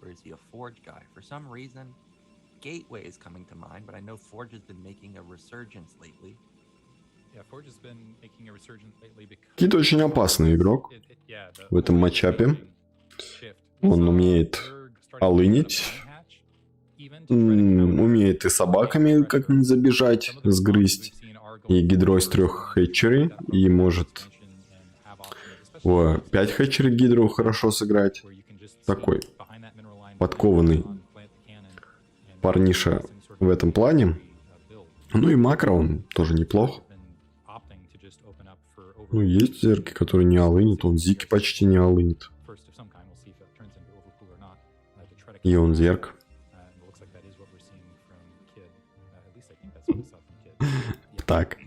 Gateway is coming to mind, but I know Forge has been making a resurgence lately. Кит очень опасный игрок в этом матчапе. Он умеет алынить, умеет и собаками как-нибудь забежать, сгрызть, и гидрой с 3 хэтчерей, и может 5 хэтчерей гидру хорошо сыграть. Такой подкованный парниша в этом плане. Ну и макро он тоже неплох. Ну, есть зерки, которые не алынит. Он зики почти не алынит. И он зерк. Так.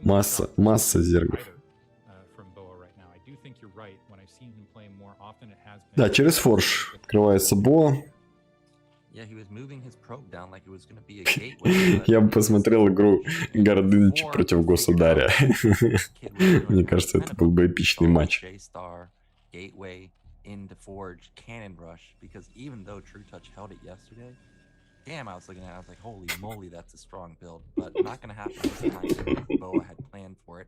Масса зергов. Да, через форш открывается Бо. Я бы посмотрел игру Гордыныча против Государя. Мне кажется, это был бы эпичный матч. Damn, I was looking at it, I was like, holy moly, that's a strong build. But not gonna happen this time. Boa had planned for it.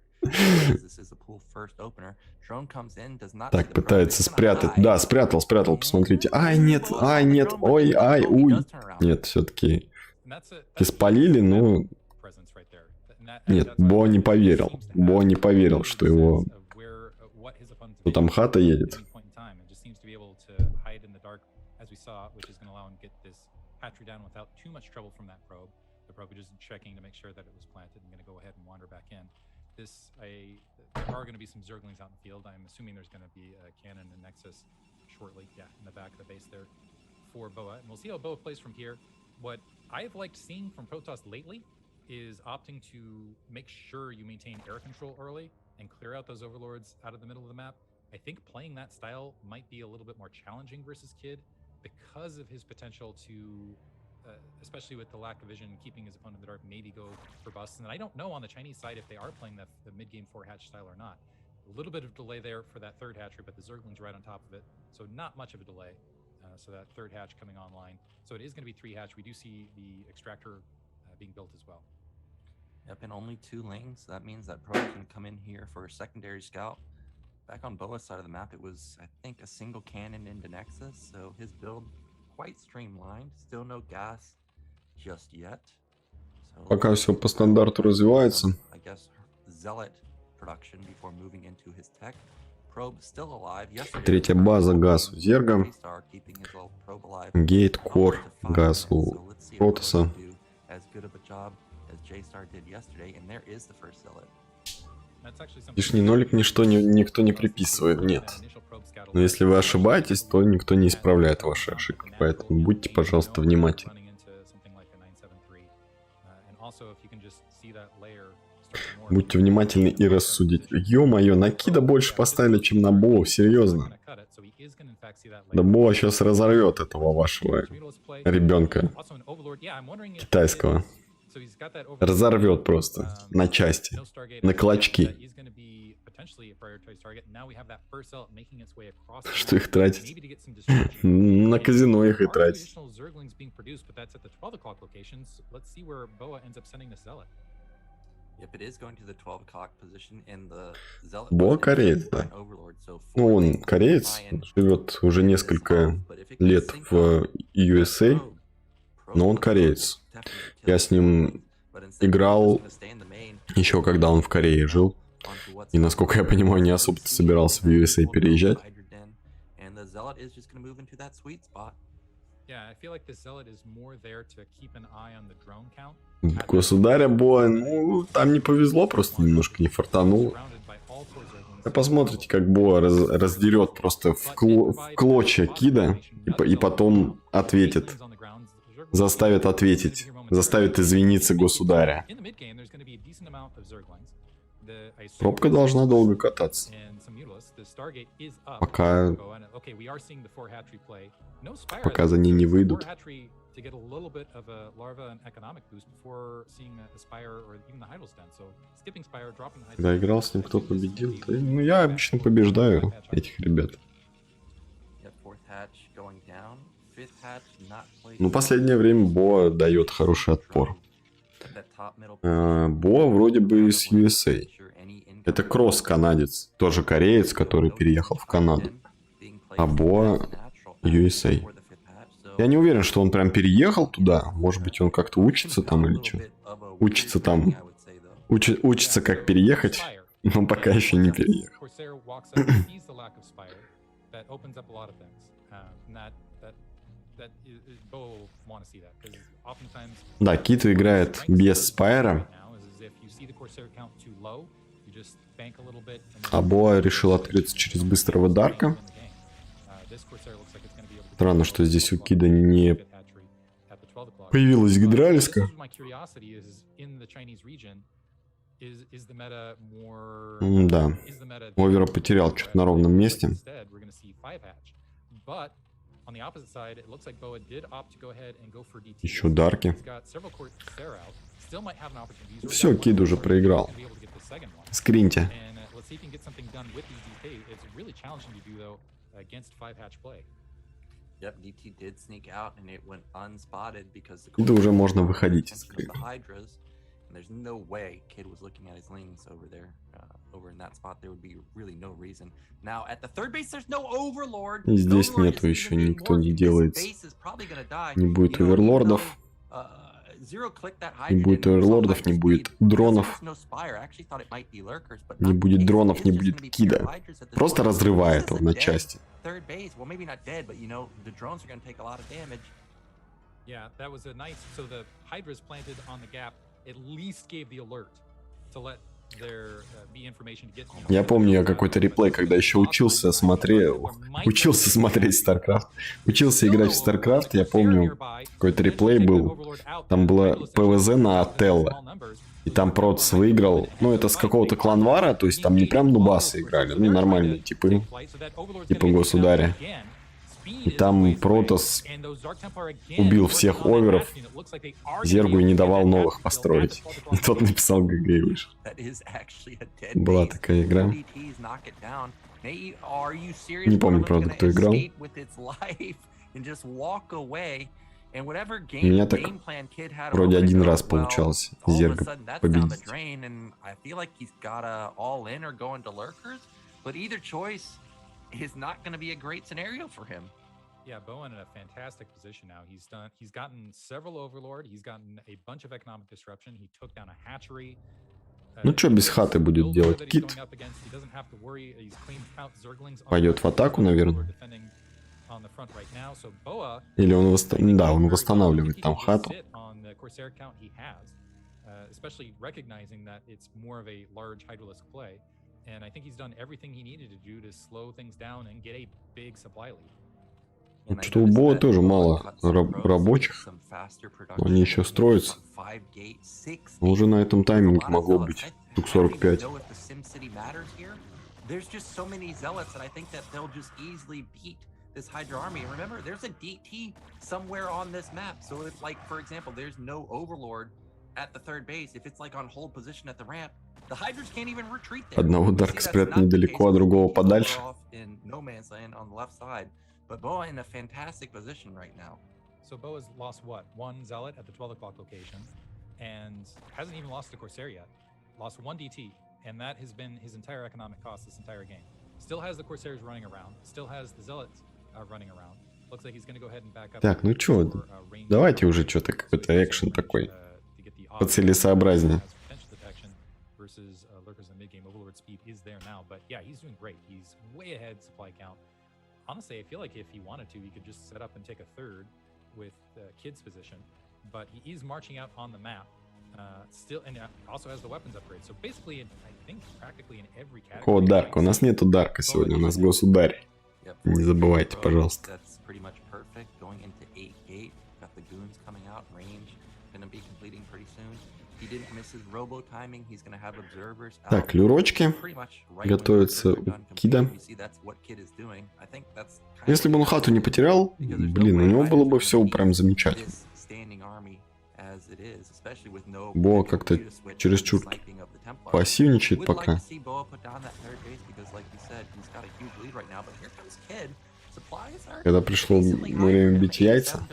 This is a pool first opener. Drone comes in, does not... Так, пытается спрятать. Да, спрятал, посмотрите. Ай, нет, ой, ай, уй. Нет, все-таки спалили, но... Нет, Бо не поверил, что его... Что там хата едет. Hatchery down without too much trouble from that probe. The probe is just checking to make sure that it was planted and going to go ahead and wander back in. There are going to be some Zerglings out in the field. I'm assuming there's going to be a cannon and Nexus shortly, yeah, in the back of the base there for Boa. And we'll see how Boa plays from here. What I've liked seeing from Protoss lately is opting to make sure you maintain air control early and clear out those overlords out of the middle of the map. I think playing that style might be a little bit more challenging versus Kid, because of his potential to, especially with the lack of vision, keeping his opponent in the dark, maybe go for busts. And I don't know on the Chinese side if they are playing the mid-game 4-hatch style or not. A little bit of delay there for that third hatchery, but the Zergling's right on top of it, so not much of a delay. So that third hatch coming online. So it is going to be 3-hatch. We do see the extractor being built as well. Yep, and only 2 lanes. That means that Pro can come in here for a secondary scout. Back on Boa's side of the map, it was, I think, a single cannon into Nexus, so his build quite streamlined. Still no gas just yet. So, пока все по стандарту развивается. I guess Zealot production before moving into his tech. Probe still alive. Третья база газ у Зерга. Гейт, кор, газ у Протоса. Лишний нолик никто не приписывает, нет. Но если вы ошибаетесь, то никто не исправляет ваши ошибки. Поэтому будьте, пожалуйста, внимательны. Будьте внимательны и рассудите. Ё-моё, на Кида больше поставили, чем на Боу, серьезно. Да Боа сейчас разорвет этого вашего ребенка китайского. Разорвет просто на части, на клочки. Что их тратить? На казино их и тратить. Боа кореец, да. Ну, он кореец, живет уже несколько лет в USA, но он кореец. Я с ним играл еще когда он в Корее жил. И, насколько я понимаю, не особо-то собирался в USA переезжать. Государя Боа, ну, там не повезло, просто немножко не фартануло. Вы посмотрите, как Боа раздерет просто в клочья Кида и потом ответит. Заставит ответить. Заставит извиниться государя. Пробка должна долго кататься. Пока за ней не выйдут. Когда играл с ним, кто победил? Ну, я обычно побеждаю этих ребят. Ну, последнее время Боа дает хороший отпор. Боа вроде бы из USA. Это кросс-канадец. Тоже кореец, который переехал в Канаду. А Боа USA. Я не уверен, что он прям переехал туда. Может быть, он как-то учится там или что. Учится там. Учится, как переехать. Но пока еще не переехал. Да, Кит играет без спайра, а Боа решил открыться через быстрого дарка. Странно, что здесь у Кида не появилась гидральска. Да, Овера потерял что-то на ровном месте. Еще дарки. Все, Кид уже проиграл. Скриньте. Киду уже можно выходить из игры. There's no way Kid was looking at his lanes over there, over in that spot. There would be really no reason. Now at the third base, there's no overlord. И здесь нету еще, никто не делает. Не будет оверлордов. Не будет оверлордов, не будет дронов. Не будет дронов, не будет Кида. Просто разрывает его на части. Я помню, я какой-то реплей, когда еще учился смотреть StarCraft. Учился играть в StarCraft, я помню, какой-то реплей был. Там было ПВЗ на Ателло. И там Протас выиграл. Ну, это с какого-то кланвара, то есть там не прям нубасы играли, ну, нормальные типы. Типа Государя. И там Протас убил всех оверов, Зергу и не давал новых построить. И тот написал ГГ и вышел. Была такая игра. Не помню, правда, кто играл. У меня так вроде один раз получалось Зерга победить. Is not going to be a great scenario for him. Yeah, Bowen in a fantastic position now. He's gotten several overlord. He's gotten a bunch of economic disruption. He took down a hatchery. Ну что без хаты будет делать Кит? Пойдет в атаку, наверное. Или он он восстанавливает там хату. And I think he's done everything he needed to do to slow things down and get a big supply lead. Что у Боа тоже мало рабочих. Они еще строятся. Но уже на этом тайминге могло быть штук 45. This Hydra army. And remember, there's a DT somewhere on this map. So if, like, for example, there's no overlord at the third base, if it's like on hold position at the ramp, the Hydras can't even retreat there. Одного Дарка спрятан недалеко, а другого подальше. In no man's land on the left side, but Boa in a fantastic position right now. So Boa's lost what? One Zealot at the 12 o'clock location, and hasn't even lost a Corsair yet. Lost one DT, and that has been his entire economic cost this entire game. Still has the Corsairs running around. Still has the Zealots running around. Looks like he's going to go ahead and back up. Так, ну чё, давайте уже что-то какой-то экшен такой поцелесообразнее. Versus lurkers in mid-game. Overlord speed is there now, but yeah, he's doing great. He's way ahead supply count. Honestly, I feel like if he wanted to, he could just set up and take a third with Kid's position, but he is marching out on the map. Still, and also has the weapons upgrade. So basically, I think practically in every category. О, Дарк. У нас нету Дарка сегодня, у нас Государь. Не забывайте, пожалуйста. That's pretty much perfect. Going into 8-8, got the goons coming out, range, gonna be completing pretty soon. Так, люрочки готовятся у Кида. Если бы он хату не потерял, блин, у него было бы все прям замечательно. Боа как-то чересчур пассивничает пока. Когда пришло время бить яйца.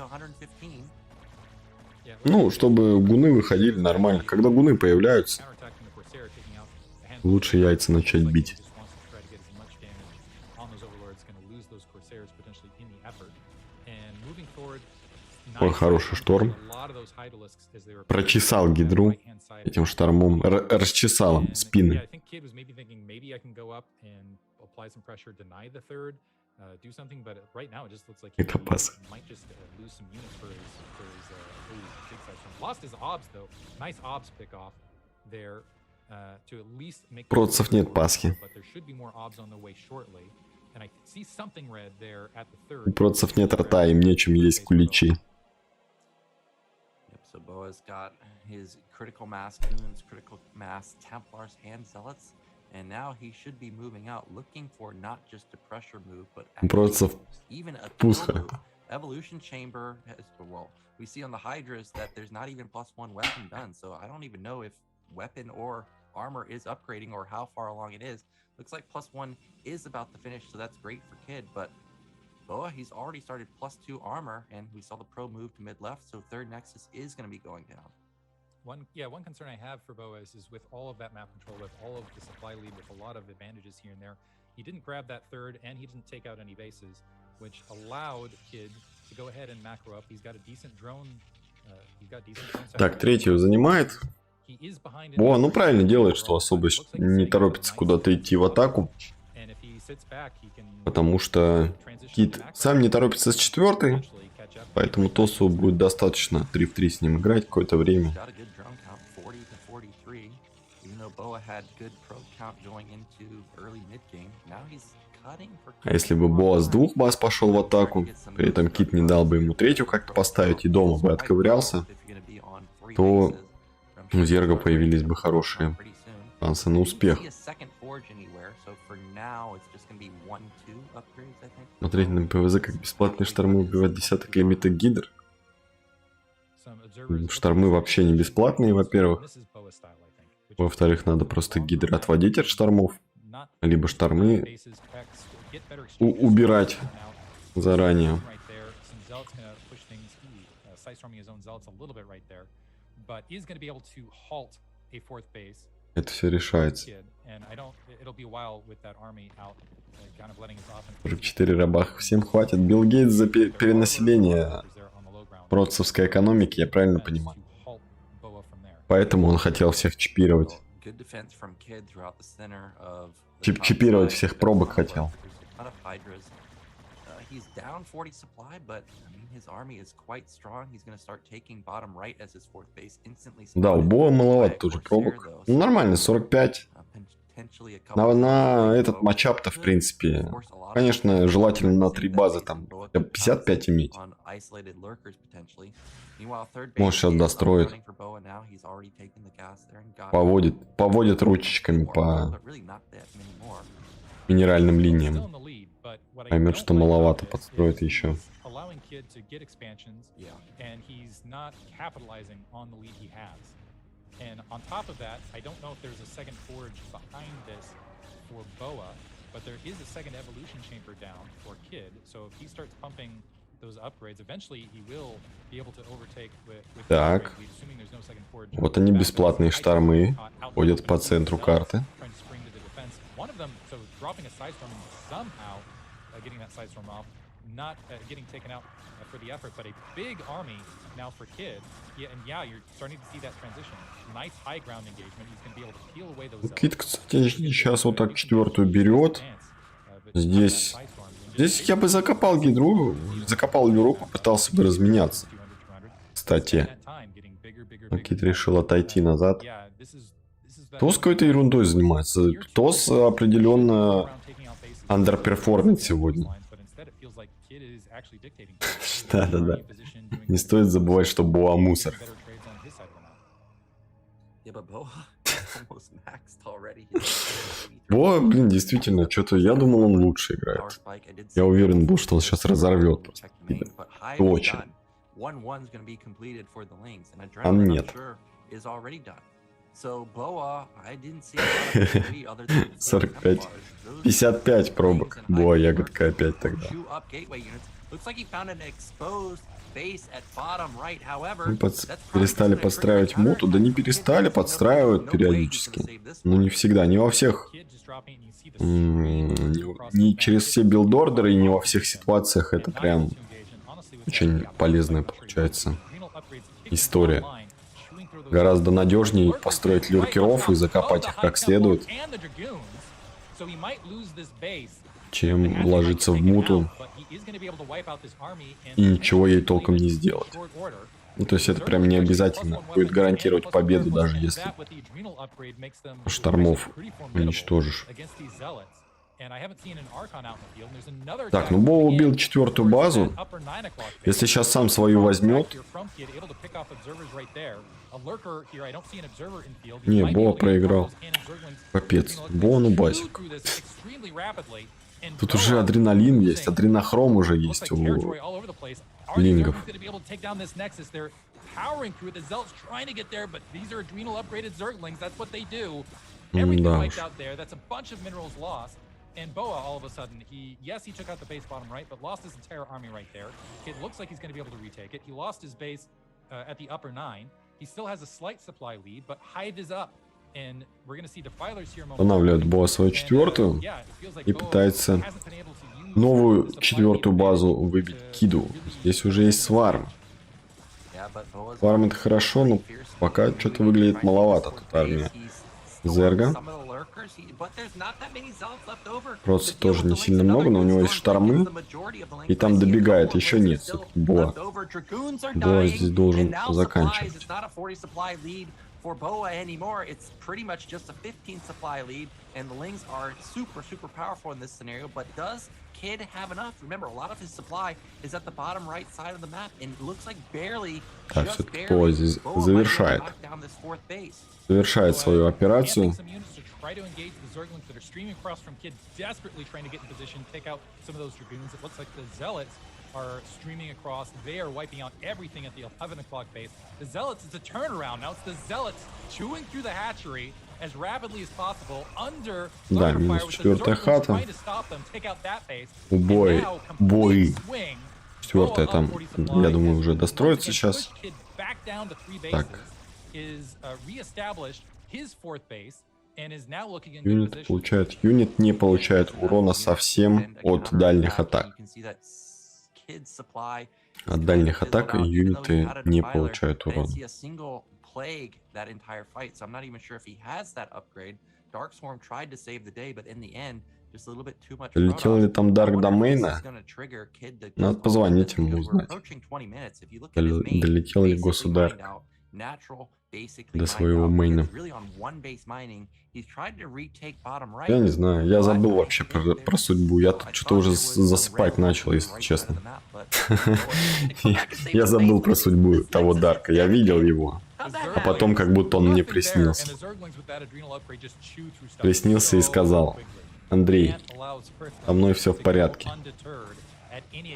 Ну, чтобы гуны выходили нормально. Когда гуны появляются, лучше яйца начать бить. Ой, хороший шторм. Прочесал гидру этим штормом. Расчесал им спины. do something, but right now it just looks like Это пас. might just lose some units for his big size storm. Lost his obs though. Nice obs pick off there to at least make. Процев нет Пасхи. But there should be more obs on the way shortly, and I see something red there at the У third. процев нет рта, им нечем есть куличи. Yep, so Boa's got his critical mass goons, critical mass Templars and Zealots, and now he should be moving out, looking for not just a pressure move, but Процев even a kill пусто. move. Evolution Chamber has, well, we see on the Hydras that there's not even +1 weapon done, so I don't even know if weapon or armor is upgrading or how far along it is. Looks like +1 is about to finish, so that's great for Kid, but Boa, he's already started +2 armor, and we saw the pro move to mid-left, so third Nexus is going to be going down. One concern I have for Boas is with all of that map control, with all of the supply lead, with a lot of advantages here and there, he didn't grab that third, and he didn't take out any bases, which allowed Kid to go ahead and macro up. He's got a decent drone. Так, третью занимает. О, ну правильно делает, что особо не торопится куда-то идти в атаку. Потому что Кит сам не торопится с четвертой. Поэтому Тосу будет достаточно 3 в 3 с ним играть какое-то время. А если бы Боа с 2 баз пошел в атаку, при этом Кит не дал бы ему третью как-то поставить и дома бы отковырялся, то у Зерга появились бы хорошие шансы на успех. Смотреть на ПВЗ, как бесплатные штормы убивают десяток лимиток гидр. Штормы вообще не бесплатные, во-первых. Во-вторых, надо просто гидры отводить от штормов. Либо штормы убирать заранее. Это все решается. 44 рабах. Всем хватит. Билл Гейтс за перенаселение процевской экономики, я правильно понимаю. Поэтому он хотел всех чипировать. Чипировать всех пробок хотел. Да, у Боа маловато тоже пробок. Ну, нормально, 45. На этот матчап-то, в принципе, конечно, желательно на 3 базы, там, 55 иметь. Может, сейчас достроит. Поводит ручечками по минеральным линиям. Поймет, что маловато, подстроит еще. And on top of that, I don't know if there's a second forge behind this for Boa, but there is a second evolution chamber down for Kid. So if he starts pumping those upgrades, eventually he will be able to overtake with Так, вот они бесплатные штормы, ходят по центру карты. Not getting taken out for the effort, but a big army now for Kid. Yeah, and yeah, you're starting to see that transition. Nice high ground engagement. He's going to be able to peel away those. Кит, кстати, сейчас вот так четвертую берет. Здесь я бы закопал гидру, закопал люру, попытался бы разменяться. Кстати, Кит решил отойти назад. Тос какой-то ерундой занимается. Тос определенно андерперформит сегодня. Да. Не стоит забывать, что Боа мусор. Боа, блин, действительно, что-то я думал, он лучше играет. Я уверен был, что он сейчас разорвет просто. Точно. А нет. 45. 55 пробок. Боа ягодка опять тогда. Мы перестали подстраивать моту. Да не перестали, подстраивают периодически. Но не всегда, не во всех. Не через все билдордеры и не во всех ситуациях. Это прям очень полезная получается история. Гораздо надежнее построить люркеров и закопать их как следует. чем вложиться в муту и ничего ей толком не сделать. Ну, то есть это прям не обязательно будет гарантировать победу, даже если штормов уничтожишь. Так, ну Боа убил 4-ю базу. Если сейчас сам свою возьмет... Не, Боа проиграл. Капец. Боа ну базик. Тут уже адреналин есть, адренохром уже есть у лингов. Да уж. And Boa, all of a sudden, he took out the base bottom right, but lost his entire army right there. It looks like he's going to be able to retake it. He lost his base at the upper 9. He still has a slight supply lead, but Hive is up. And we're going to see defilers here. Останавливает Боа свою 4-ю и пытается новую 4-ю базу выбить Киду. Здесь уже есть сварм. Сварм это хорошо, но пока что-то выглядит маловато тут армия Зерга. Просто тоже не сильно много, но у него есть штормы. И там добегает, еще нет. Боа. Боа здесь должен заканчивать. For Boa anymore, it's pretty much just a 15 supply lead, and the Lings are super powerful in this scenario, but does Kid have enough? Remember, a lot of his supply is at the bottom right side of the map, and it looks like barely, just barely, здесь завершает. Завершает свою операцию. Are streaming across. They are wiping out everything at the 11 o'clock base. The Zealots, it's a turnaround. Now it's the Zealots chewing through the hatchery as rapidly as possible under Да, минус 4-я хата. Бой. 4-я там, я думаю, уже достроится сейчас. Так. Юнит получает. Юнит не получает урона совсем от дальних атак. От дальних атак юниты не получают урона. Летел ли там Дарк до мейна? Надо позвонить ему узнать. Долетел ли государь до своего мейна? Я не знаю, я забыл вообще про судьбу. Я тут что-то уже засыпать начал, если честно. Я забыл про судьбу того Дарка. Я видел его. А потом как будто он мне приснился. Приснился и сказал: Андрей, со мной все в порядке.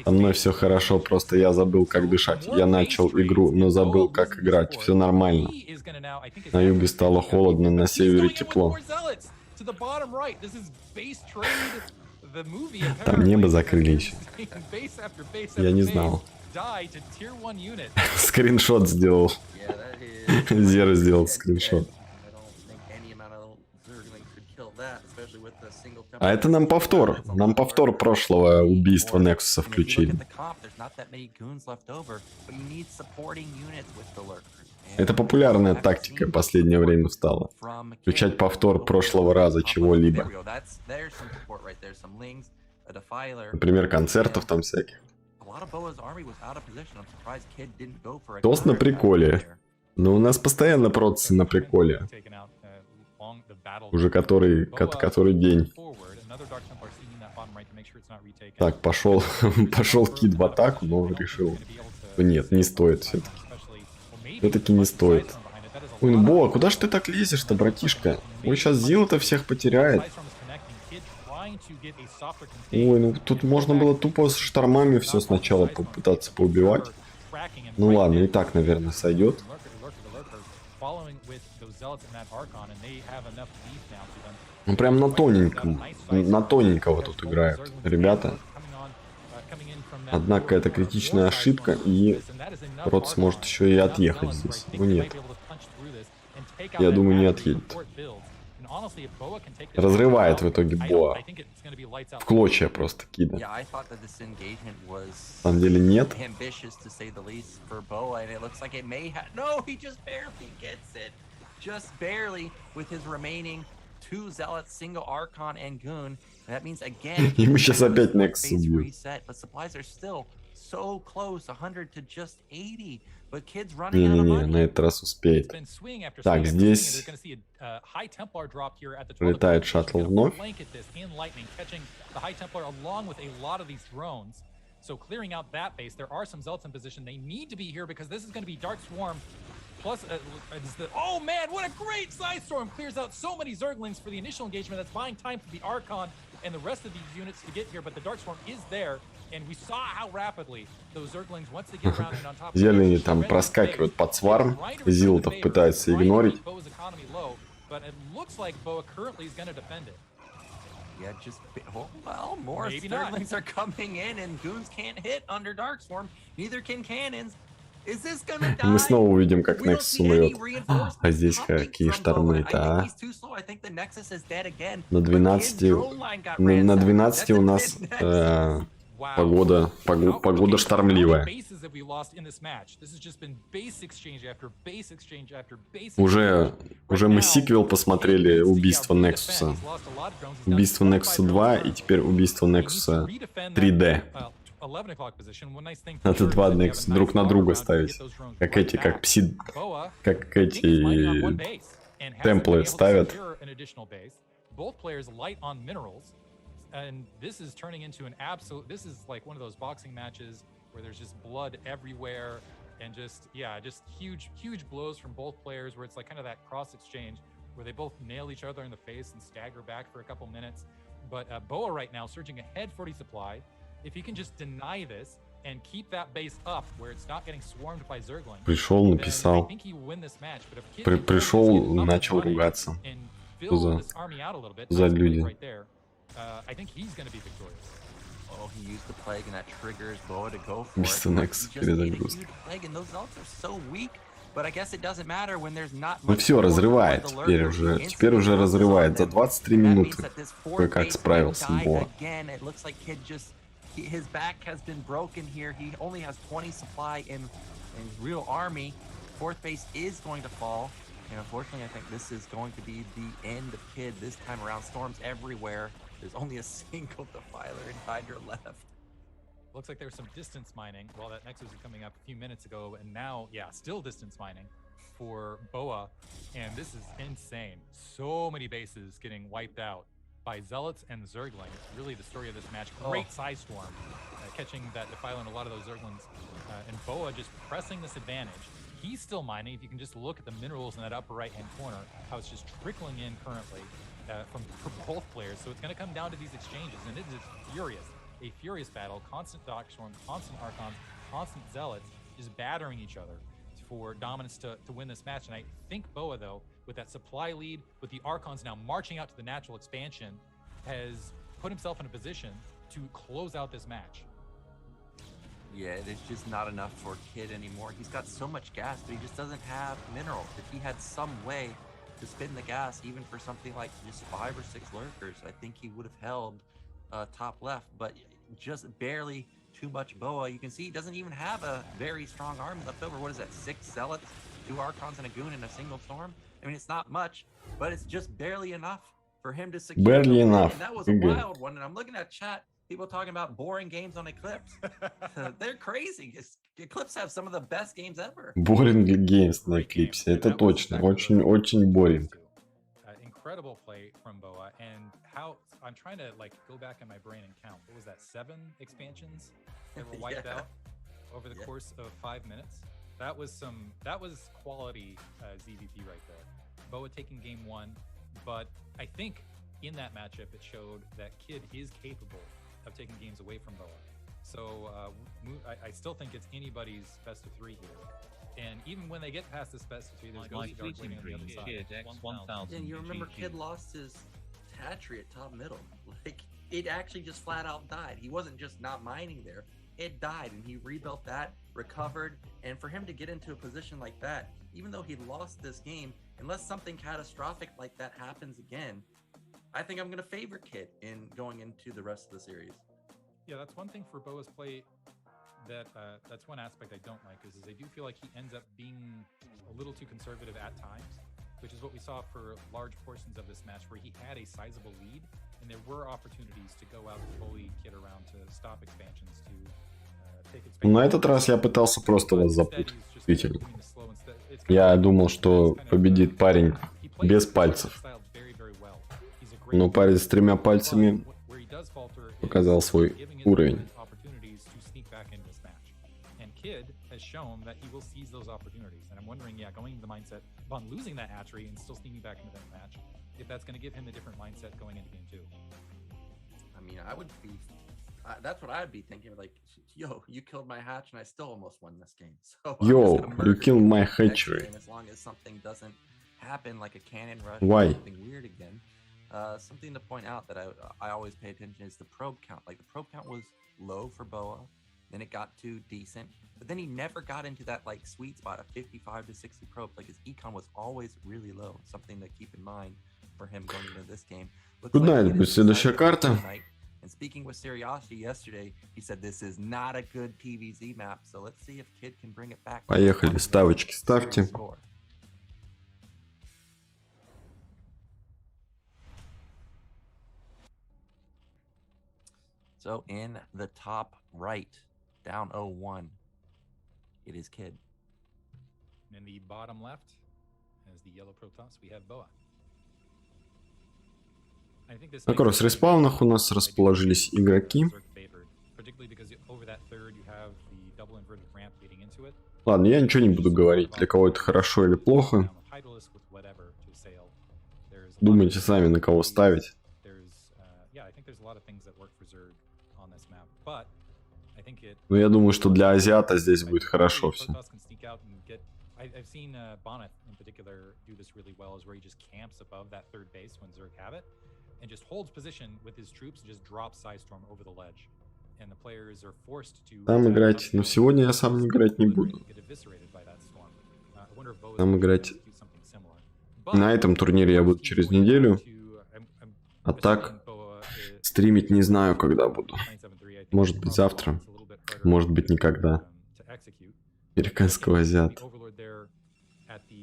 Со мной все хорошо, просто я забыл, как дышать. Я начал игру, но забыл, как играть. Все нормально. На юге стало холодно, на севере тепло. Там небо закрыли еще. Я не знал. Скриншот сделал. Зеро сделал скриншот. А это нам повтор. Нам повтор прошлого убийства Нексуса включили. Это популярная тактика в последнее время стала. Включать повтор прошлого раза чего-либо. Например, концертов там всяких. Тост на приколе. Но у нас постоянно процессы на приколе. Уже который день. Так, пошел Кид в атаку, но решил. Нет, не стоит все-таки. Все-таки не стоит. Ой, ну Боа, куда ж ты так лезешь-то, братишка? Ой, сейчас Зил-то всех потеряет. Ой, ну тут можно было тупо с штормами все сначала попытаться поубивать. Ну ладно, и так, наверное, сойдет. Ну прям на тоненьком. На тоненького тут играют ребята. Однако это критичная ошибка, и Рот сможет еще и отъехать здесь. Ну нет. Я думаю, не отъедет. Разрывает в итоге Боа. В клочья просто Кида. На самом деле нет. 2 Zealots, single Archon, and Goon. That means again, Ему сейчас опять Nexus убьют. reset, but supplies are still so close, 100 to just 80. But kids running out of Не-не-не, на money. этот раз успеет. Так, здесь прилетает шаттл вновь. So clearing out that base, there are some Zealots in position. They need to be here because this is going to be Dark Swarm. Plus, oh man, what a great Side Storm! Clears out so many Zerglings for the initial engagement. That's buying time for the Archon and the rest of these units to get here. But the Dark Swarm is there, and we saw how rapidly those Zerglings, once they get around and on top of Зелени там проскакивают под сварм. Зилотов пытается игнорить. But it looks like Boa currently is going to defend it. Yeah, just well, more Zerglings are coming in, and Goons can't hit under Dark Swarm. Neither can Cannons. Is this gonna die? Мы снова увидим, как Nexus умрет. А здесь какие штормы-то, а? На 12 у нас погода штормливая. Уже мы сиквел посмотрели убийство Nexus. Убийство Nexus 2 и теперь убийство Nexus 3D. Надо два Nexus друг на друга ставить. Как эти темплы ставят. And this is turning into an absolute, this is like one of those boxing matches where there's just blood everywhere and just huge blows from both players where it's like kind of that cross exchange where they both nail each other in the face and stagger back for a couple minutes. But Boa right now surging ahead 40 supply. If he can just deny this and keep that base up where it's not getting swarmed by Zergling. Пришел, написал. Пришел, начал ругаться. За люди. I think he's going to be victorious. Oh, he used the plague, and that triggers Boa to go for Убийство Nexus перезагрузка. Ну все, разрывает. Теперь уже разрывает. За 23 минуты кое-как справился Боа. His back has been broken here. He only has 20 supply in real army. Fourth base is going to fall. And unfortunately, I think this is going to be the end of Kid this time around. Storms everywhere. There's only a single defiler in Hydra left. Looks like there's some distance mining. Well, that Nexus was coming up a few minutes ago, and now, yeah, still distance mining for Boa. And this is insane. So many bases getting wiped out by Zealots and Zergling. It's really the story of this match. Great Side Storm, catching that defiler and a lot of those Zerglings. And Boa just pressing this advantage. He's still mining. If you can just look at the minerals in that upper right-hand corner, how it's just trickling in currently for both players. So it's going to come down to these exchanges, and it is furious. A furious battle. Constant Dark Storm, constant Archons, constant Zealots, just battering each other for dominance to win this match. And I think Boa, though, with that supply lead, with the Archons now marching out to the natural expansion, has put himself in a position to close out this match. Yeah, there's just not enough for Kid anymore. He's got so much gas, but he just doesn't have minerals. If he had some way to spin the gas, even for something like just 5 or 6 lurkers, I think he would have held top left, but just barely too much Boa. You can see he doesn't even have a very strong army left over. What is that, 6 Zealots, 2 Archons, and a Goon in a single Storm? I mean, it's not much, but it's just barely enough for him to secure. Barely enough. And that was a wild one, and I'm looking at chat. People talking about boring games on Eclipse. They're crazy. Eclipse have some of the best games ever. Boring games на Eclipse. Это точно. Очень boring. Incredible play from Boa, and how I'm trying to like go back in my brain and count. What was that? 7 expansions that were wiped out over the course of 5 minutes. That was quality ZVP right there. Boa taking game 1, but I think in that matchup it showed that Kid is capable of taking games away from Boa. So I still think it's anybody's best of 3 here. And even when they get past this best of 3, there's Ghosty Dark waiting on the other side. And you remember Kid lost his Tatry at top middle. Like, it actually just flat out died. He wasn't just not mining there. It died, and he rebuilt that, recovered, and for him to get into a position like that, even though he lost this game, unless something catastrophic like that happens again, I think I'm going to favor Kid in going into the rest of the series. Yeah, that's one thing for Boa's play that's one aspect I don't like is I do feel like he ends up being a little too conservative at times. which is what we saw for large portions of this match, where he had a sizable lead, and there were opportunities to go out and bully Kid around to stop expansions, to take expansions. На этот раз я пытался просто вас запутать. Действительно. Я думал, что победит парень без пальцев. Но парень с 3 пальцами показал свой уровень. Kid has shown that he will seize those opportunities, and I'm wondering, yeah, going into the mindset upon losing that hatchery and still sneaking back into that match, if that's going to give him a different mindset going into game 2. I mean, I would be, that's what I'd be thinking, like, yo, you killed my hatch and I still almost won this game. So Yo, you killed my hatchery. As long as something doesn't happen, like a cannon rush, Why? or something weird again. Something to point out that I always pay attention is the probe count. Like, the probe count was low for Boa, then it got to decent, but then he never got into that like sweet spot of 55 to 60 probes. Like, his econ was always really low. Something to keep in mind for him going into this game. Good night, будет следующая карта. And speaking with Seriosity yesterday, he said this is not a good PvZ map. So let's see if Kid can bring it back. Поехали, ставочки ставьте. So in the top right, down 0-1, it is Kid. And in the bottom left, as the yellow probe toss, we have Boa. На кросс-респаунах у нас расположились игроки. Ладно, я ничего не буду говорить, для кого это хорошо или плохо. Думайте сами, на кого ставить. Но я думаю, что для азиата здесь будет хорошо все. I've seen Bonnet in particular do this really well, is where he just camps above that third base when Zerg have it, and just holds position with his troops and just drops Psystorm over the ledge. And the players are forced to... Там играть, но сегодня я сам играть не буду. Там играть на этом турнире я буду через неделю. А так, стримить не знаю, когда буду. Может быть завтра, может быть никогда. Американского азиата.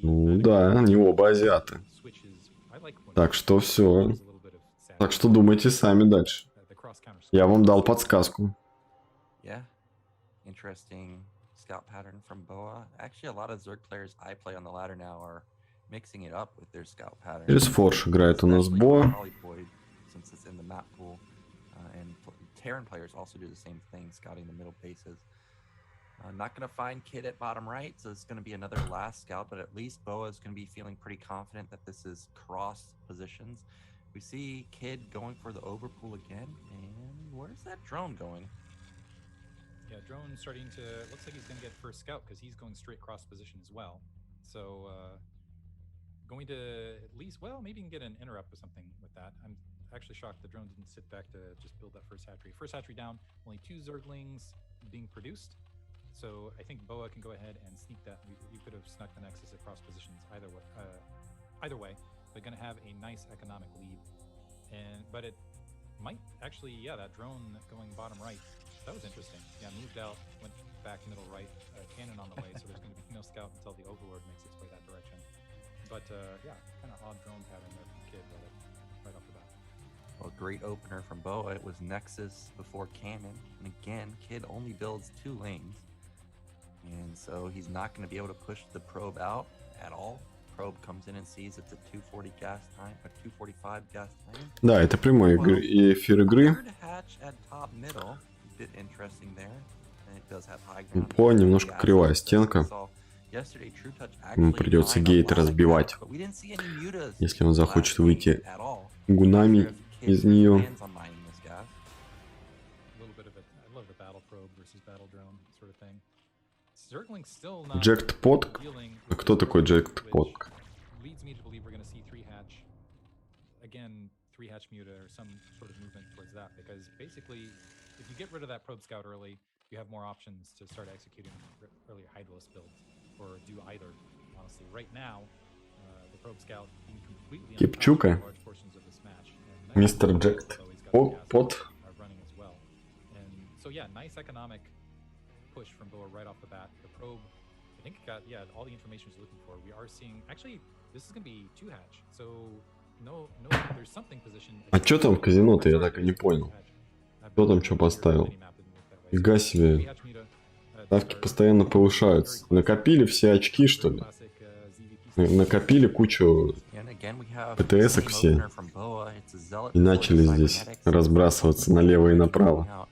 Ну да, они оба азиаты. Так что все. Так что думайте сами дальше. Я вам дал подсказку. Scout pattern from Boa. Actually, a lot of Zerg players I play on the ladder now are mixing it up with their scout pattern. Через Форш играет у нас Боа. Since it's in the map pool, and Terran players also do the same thing, scouting the middle bases. Not going to find Kid at bottom right, so it's going to be another last scout, but at least Boa is going to be feeling pretty confident that this is cross positions. We see Kid going for the overpool again, and where's that drone going? Yeah, drone starting to, looks like he's going to get first scout because he's going straight cross position as well. So going to at least, well, maybe you can get an interrupt or something with that. I'm actually shocked the drone didn't sit back to just build that first hatchery. First hatchery down, only 2 Zerglings being produced. So I think Boa can go ahead and sneak that. You could have snuck the Nexus across positions either way. They're going to have a nice economic lead. But it might actually, yeah, that drone going bottom right, that was interesting. Yeah, moved out, went back middle right, cannon on the way, so there's going to be no scout until the Overlord makes its way that direction. But yeah, kind of odd drone pattern there from Kid right off the bat. Well, great opener from Boa. It was Nexus before cannon. And again, Kid only builds 2 lanes. And so he's not going to be able to push the probe out at all. Probe comes in and sees it's a 240 gas time, or 245 gas time. Да, это прямой эфир игры. По немножко кривая стенка. Ему придется гейт разбивать, если он захочет выйти гунами из нее. Джектпот? Кто такой Джектпот? Again, 3-hatch muta or some sort of movement towards that, because basically, if you get rid of that probe scout early, you have more options to start executing earlier Hydralisk builds, or do either, honestly. Right now, the probe scout being completely Кипчука. large portions of this match. Мистер Джектпот. Running as well. And so yeah, nice economic push from Boa right off the bat. The probe think it got, yeah, all the information it's looking for. We are seeing, actually, this is going to be 2-hatch. So, no, there's something positioned. А чё там в казино-то, я так и не понял. Кто там что поставил? Фига себе. Ставки постоянно повышаются. Накопили все очки, что ли? Накопили кучу ПТСок все. И начали здесь разбрасываться налево и направо.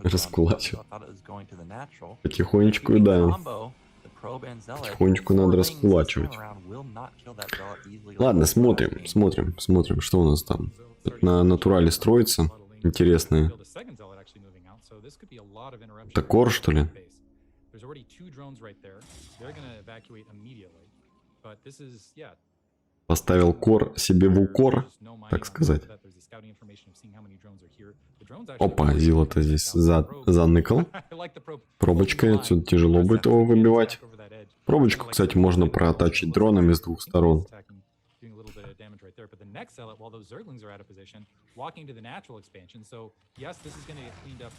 Раскулачил. Потихонечку, да. Потихонечку надо раскулачивать. Ладно, смотрим, что у нас там. На натурале строится. Интересные. Это кор, что ли? Поставил кор себе в укор, так сказать. Опа, Зила-то здесь заныкал. Пробочкой, отсюда тяжело будет его выбивать. Пробочку, кстати, можно протачить дронами с двух сторон.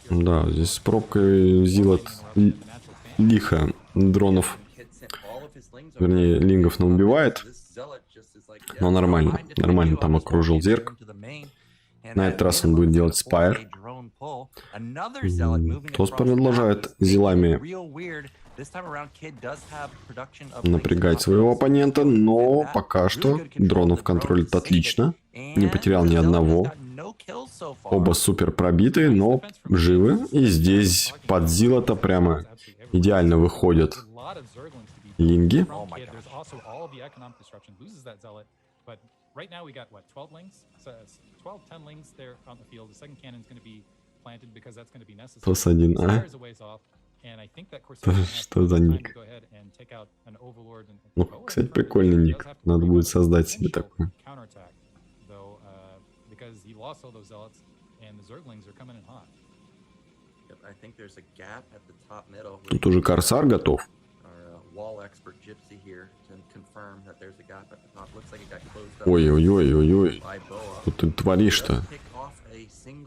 Да, здесь с пробкой Зила лихо дронов, вернее, лингов наубивает. Но нормально там окружил зерк. На этот раз он будет делать спайр. Тос продолжает зилами напрягать своего оппонента, но пока что дронов контролит отлично. Не потерял ни одного. Оба супер пробитые, но живы. И здесь под Зила-то прямо идеально выходят линги. Тос один, а? Что за ник? Ну, кстати, прикольный ник. Надо будет создать себе такой. Тут уже корсар готов. Ой-ой-ой-ой-ой. Что ты творишь-то?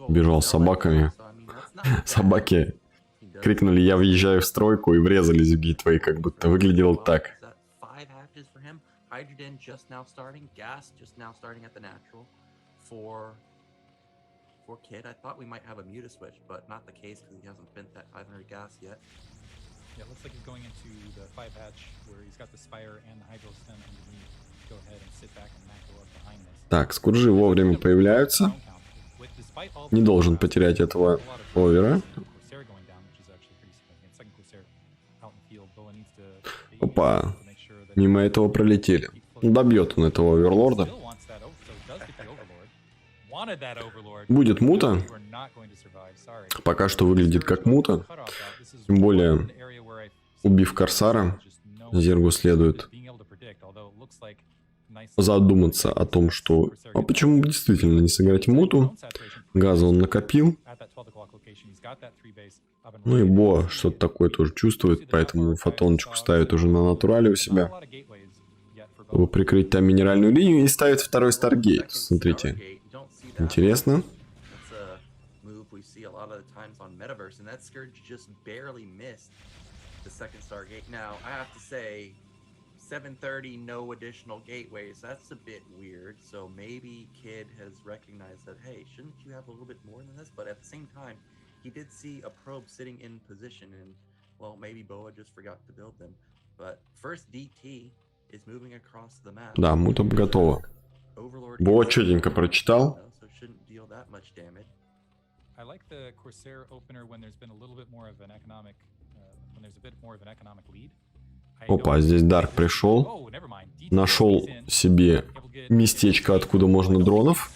Бежал с собаками. Собаки крикнули: я въезжаю в стройку, и врезались в гитвы, как будто выглядело так. Yeah, looks like he's going into the 5-hatch where he's got the spire and the hydro stem underneath. Go ahead and sit back and macro up behind this. Так, скуржи вовремя появляются. Не должен потерять этого овера. Опа, мимо этого пролетели. Добьет он этого оверлорда. Будет мута. Пока что выглядит как мута. Тем более, убив корсара, Зергу следует задуматься о том, что... А почему бы действительно не сыграть муту? Газа он накопил. Ну и Бо что-то такое тоже чувствует, поэтому фотоночку ставит уже на натурале у себя, чтобы прикрыть там минеральную линию, и ставит второй Старгейт. Смотрите. Интересно. The second Stargate. Now, I have to say, 730, no additional gateways. That's a bit weird. So maybe Kid has recognized that, hey, shouldn't you have a little bit more than this? But at the same time, he did see a probe sitting in position, and, well, maybe Boa just forgot to build them. But first DT is moving across the map. Да, мута готова. Боа четенько прочитал. I like the Corsair opener when there's been a little bit more of an economic Опа, здесь Дарк пришел. Нашел себе местечко, откуда можно дронов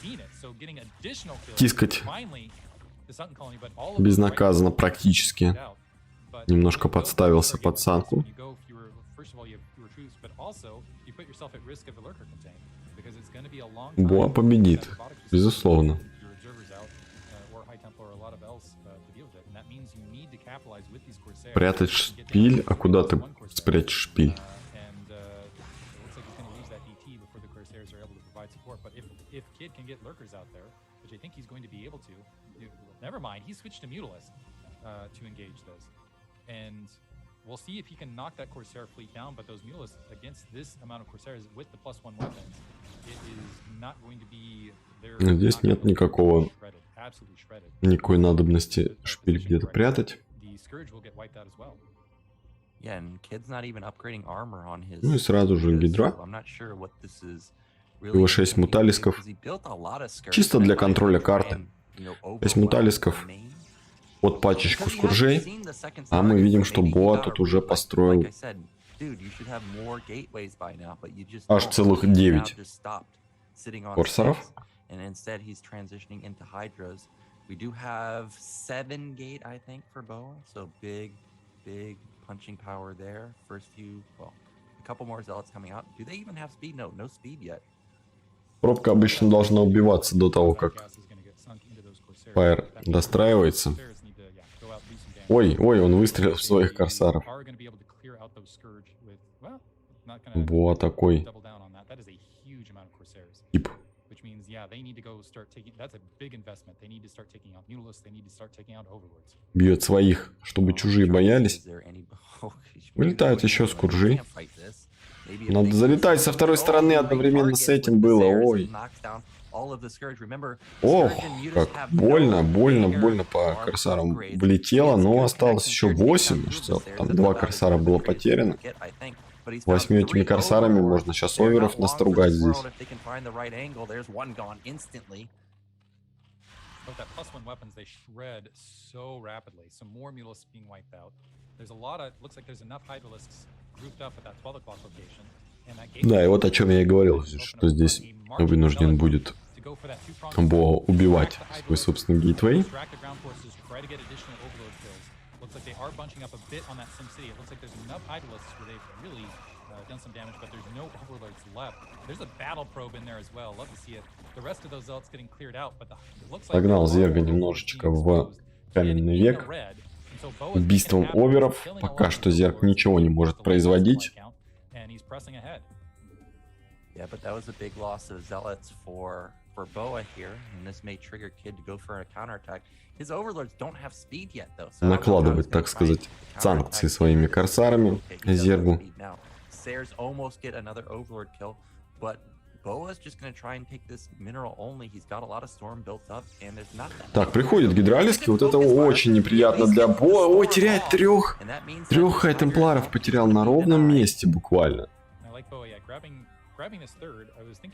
тискать безнаказанно практически. Немножко подставился под санку. Боа победит, безусловно. Прятать шпиль? А куда ты спрячешь шпиль? Corsairs are able to provide support. But if Kid can get lurkers out there, which I think he's going to be able to, never mind, he switched to Mutalist to engage this. And we'll see if he can knock that Corsair fleet down, but those Mutalists against this amount of Corsairs with the +1 weapons, it is not going to be their... Здесь нет никакой надобности шпиль где-то прятать. Ну и сразу же гидра. Его 6 муталисков. Чисто для контроля карты. 6 муталисков под пачечку скуржей. А мы видим, что Боа тут уже построил аж целых 9 корсаров. And instead he's transitioning into Hydras. We do have 7 gate, I think, for Boa. So big punching power there. First few, well, a couple more zealots coming out. Do they even have speed? No, no speed yet. Пробка обычно должна убиваться до того, как Фаер достраивается. Ой, он выстрелил в своих корсаров. Боа такой тип. Бьет своих, чтобы чужие боялись. Вылетают еще скуржи. Надо залетать со второй стороны, одновременно с этим было. Ой. Ох, как больно по корсарам влетело, но осталось еще 8. Что там 2 корсара было потеряно. 8 этими корсарами можно сейчас оверов настругать здесь. Да, и вот о чем я и говорил, что здесь вынужден будет Боа убивать свой собственный гейтвей. Like they are bunching up a bit on that Sim City. It looks like there's enough Idolists where they've really done some damage, but there's no Overlords left. There's a battle probe in there as well. Love to see it. The rest of those zealots getting cleared out, but it looks like Согнал Зерга немножечко в каменный век. Убийством оверов. Пока что Зерг ничего не может производить. Yeah, but that was a big loss of zealots for Boa here, and this may trigger Kid to go for a counterattack. His overlords don't have speed yet, though. Накладывать, так сказать, санкции своими корсарами Зергу. Sayers almost get another overlord kill, but Boa's just going to try and take this mineral only. He's got a lot of storm built up, and there's not that. Так, приходит гидралиски, вот это очень неприятно для Боа. Ой, теряет трех хай-темпларов, потерял на ровном месте буквально.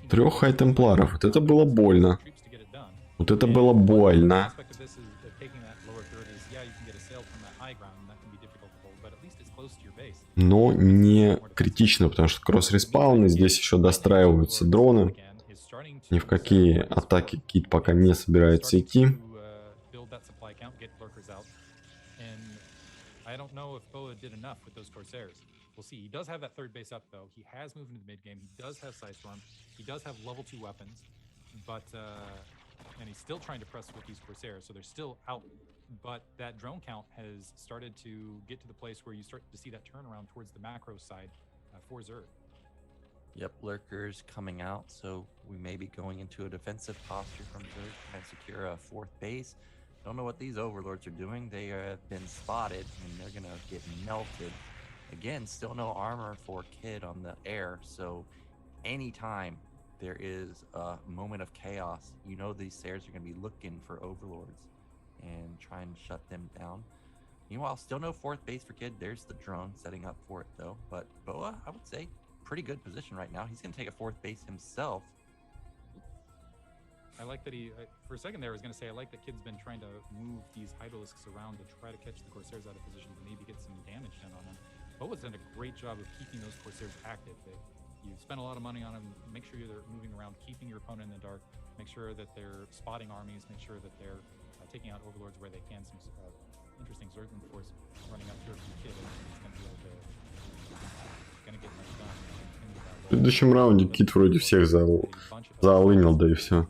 3 хай-темпларов, вот это было больно. Вот это было больно. Но не критично, потому что кросс-респауны, здесь еще достраиваются дроны. Ни в какие атаки Кит пока не собирается идти. We'll see. He does have that third base up, though. He has moved into the mid game. He does have Sidestorm. He does have level 2 weapons, but and he's still trying to press with these Corsairs, so they're still out. But that drone count has started to get to the place where you start to see that turnaround towards the macro side for Zerg. Yep, lurkers coming out, so we may be going into a defensive posture from Zerg, trying to secure a 4th base. Don't know what these overlords are doing. They have been spotted, and they're gonna get melted. Again, still no armor for Kid on the air, so anytime there is a moment of chaos, you know these Sayers are going to be looking for overlords and try and shut them down. Meanwhile, still no 4th base for Kid. There's the drone setting up for it, though. But Boa, I would say, pretty good position right now. He's going to take a 4th base himself. I like that for a second there, I was going to say, I like that Kid's been trying to move these Hydralisks around to try to catch the Corsairs out of position to maybe get some damage done on them. Boa's done a great job of keeping those Corsairs active. You spend a lot of money on them, make sure they're moving around, keeping your opponent in the dark, make sure that they're spotting armies, make sure that they're taking out overlords where they can. Some interesting Zergling force running up here from Kid, and he's going to be able to get much done. В предыдущем раунде Кит вроде всех заолынил, да и все.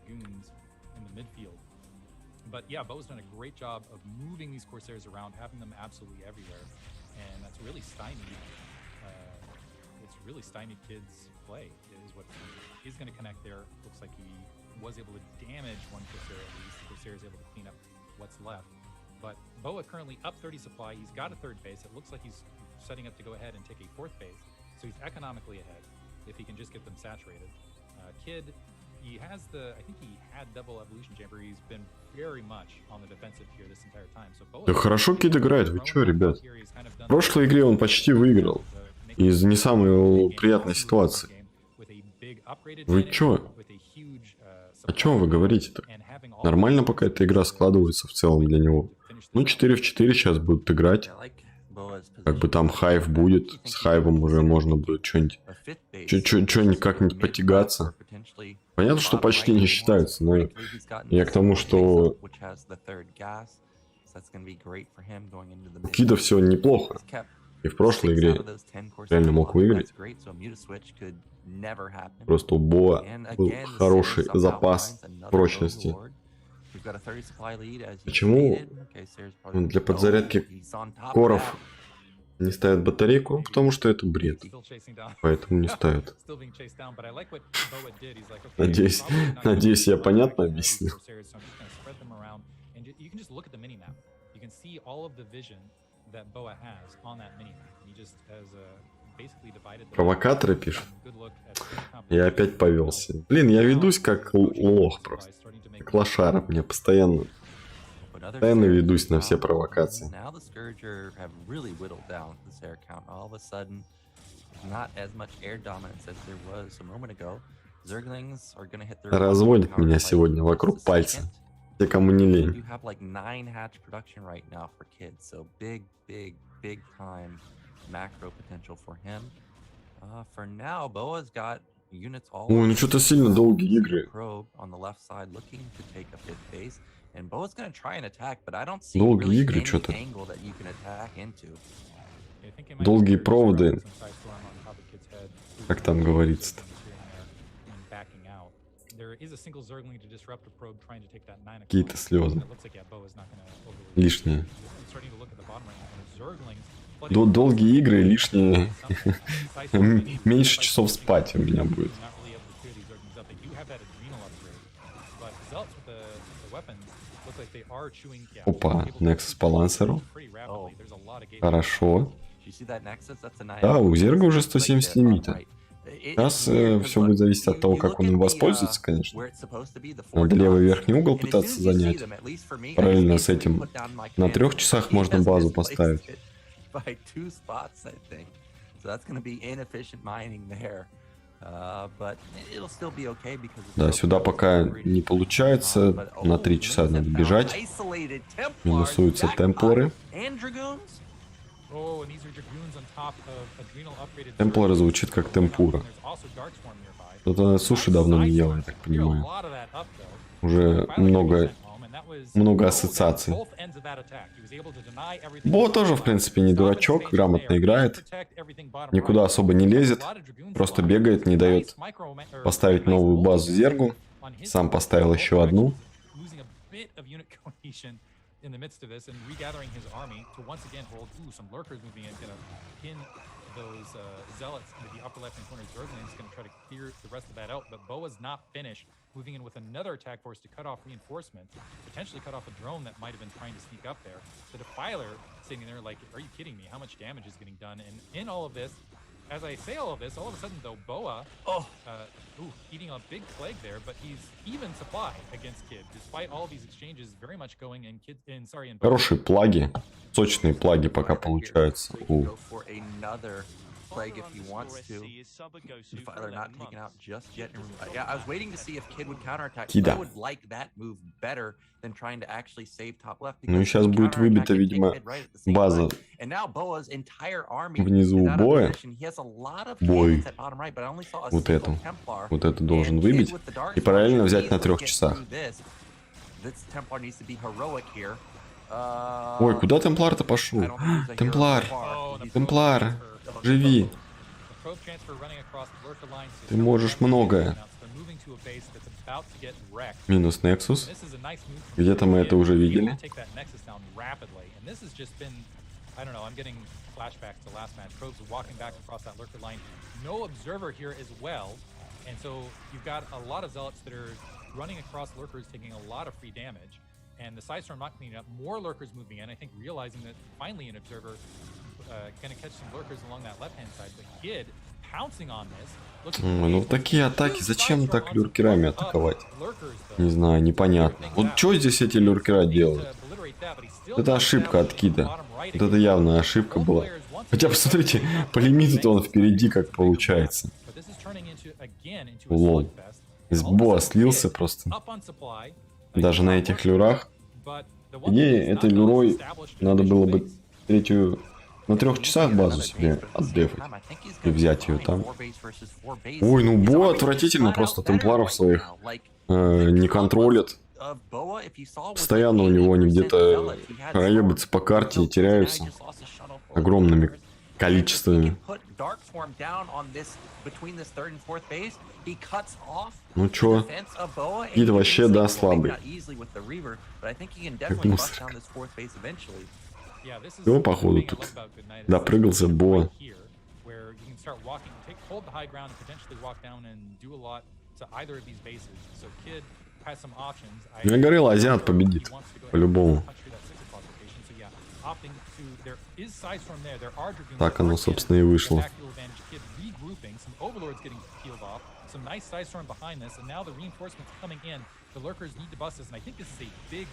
But yeah, Bo's done a great job of moving these Corsairs around, having them absolutely everywhere. And that's really stymied. It's really stymied Kid's play is what is going to connect there. Looks like he was able to damage one Corsair at least. Corsair is able to clean up what's left. But Boa currently up 30 supply. He's got a third base. It looks like he's setting up to go ahead and take a fourth base. So he's economically ahead if he can just get them saturated. Kid, he has the, I think he had double evolution chamber. He's been very much on the defensive here this entire time. So Boa, Да хорошо Кид играет, вы чё, ребят? В прошлой игре он почти выиграл. Из не самой приятной ситуации. Вы чё? О чем вы говорите-то? Нормально пока эта игра складывается в целом для него. Ну, 4 в 4 сейчас будут играть. Как бы там хайв будет. С хайвом уже можно будет что-нибудь как-нибудь потягаться. Понятно, что почти не считаются, но я к тому, что у Кида все неплохо. И в прошлой игре реально мог выиграть. Просто у Боа был хороший запас прочности. Почему для подзарядки коров не ставят батарейку? Потому что это бред. Поэтому не ставят. Надеюсь, я понятно объяснил. Провокаторы пишут. Я опять повелся. Блин, я ведусь как лох просто. Как лошара. Мне постоянно ведусь на все провокации. Разводит меня сегодня вокруг пальца. Те, кому не лень. Ой, ну что-то сильно долгие игры. Долгие игры что-то. Долгие проводы. Как там говорится-то? Какие-то слезы. Лишние. Долгие игры, лишние. Меньше часов спать у меня будет. Опа, Nexus по лансеру. Хорошо. Да, у Зерга уже 170 лимита. Сейчас все будет зависеть от того, как он им воспользуется, конечно. Надо левый верхний угол пытаться занять. Параллельно с этим на 3 часах можно базу поставить. Да, сюда пока не получается. На 3 часа надо бежать. Минусуются темплеры. Темплеры звучит как темпура. Кто-то на суше давно не ел, я так понимаю. Уже много ассоциаций. Бо тоже, в принципе, не дурачок, грамотно играет. Никуда особо не лезет. Просто бегает, не дает поставить новую базу Зергу. Сам поставил еще одну. In the midst of this and regathering his army to once again hold some lurkers moving in, gonna pin those zealots into the upper left hand corner. Zergling's gonna try to clear the rest of that out, but Boa's not finished, moving in with another attack force to cut off reinforcements, potentially cut off a drone that might have been trying to sneak up there. The Defiler sitting there like, are you kidding me? How much damage is getting done? And in all of this, as I say all of this, all of a sudden though, Boa eating a big plague there, but he's even supply against Kid, despite all of these exchanges very much going in Kid, in Хорошие плаги, сочные плаги пока получаются у Plague if he wants to. Defiler not taken out just yet. Yeah, I was waiting to see if Kid would counterattack. I would like that move better than trying to actually save top left. Ну и сейчас будет выбита, видимо, база внизу у боя. Бой. Вот эту должен выбить и параллельно взять на 3 часах. Ой, куда Темплар-то пошел? Темплар, живи. Ты можешь многое. Минус Nexus. Где-то мы это уже видели. I don't know, I'm getting flashbacks to last match. Probes walking back across that lurker line. No observer here as well. And so you've got a lot of zealots that are running across lurkers, taking a lot of free damage. And the Sidestorm not cleaning up, more lurkers moving in. I think realizing that finally an observer gonna catch some lurkers along that left-hand side. But Kid pouncing on this. Ну такие атаки, зачем так люркерами атаковать? Не знаю, непонятно. Вот что здесь эти люркера делают? Это ошибка от Кида. Вот это явная ошибка была. Хотя посмотрите, по лимиту-то он впереди как получается. Лол. Из боа слился просто. Даже на этих люрах. Идея, этой люрой надо было бы третью... На 3 часах базу себе отдефать и взять ее там. Ой, ну Бо отвратительно, просто темпларов своих не контролят. Постоянно у него они где-то проебаются по карте и теряются огромными количествами. Ну чё? Гид вообще, да, слабый. Как мусор. Его, походу, тут допрыгался Бо. Я говорил, азиат победит. По-любому. Так оно, собственно, и вышло. Some nice Sidestorm behind this, and now the reinforcements coming in. The lurkers need to bust this, and I think this is a big,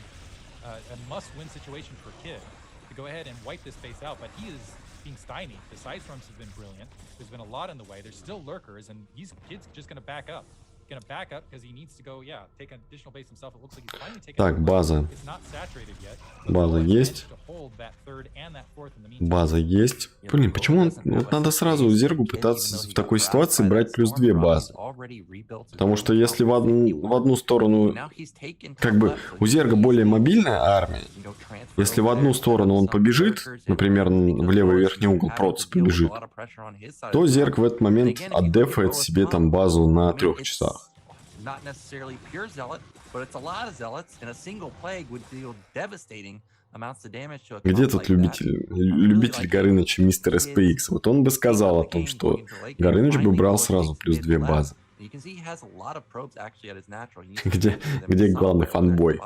a must-win situation for Kid to go ahead and wipe this base out. But he is being stymied. The Sidestorms have been brilliant. There's been a lot in the way. There's still lurkers, and Kid's just going to back up. Going to back up because he needs to go, yeah, take an additional base himself. It looks like he's finally taken. Так, база. База есть. База есть. Блин, почему он... Вот надо сразу у Зергу пытаться в такой ситуации брать +2 базы. Потому что если в одну сторону... Как бы у Зерга более мобильная армия. Если в одну сторону он побежит, например, в левый верхний угол Проц побежит, то Зерг в этот момент отдефает себе там базу на 3 часах. Где тут любитель Горыныча, мистер SPX? Вот он бы сказал о том, что Горыныч бы брал сразу +2 базы. Где главный фанбой?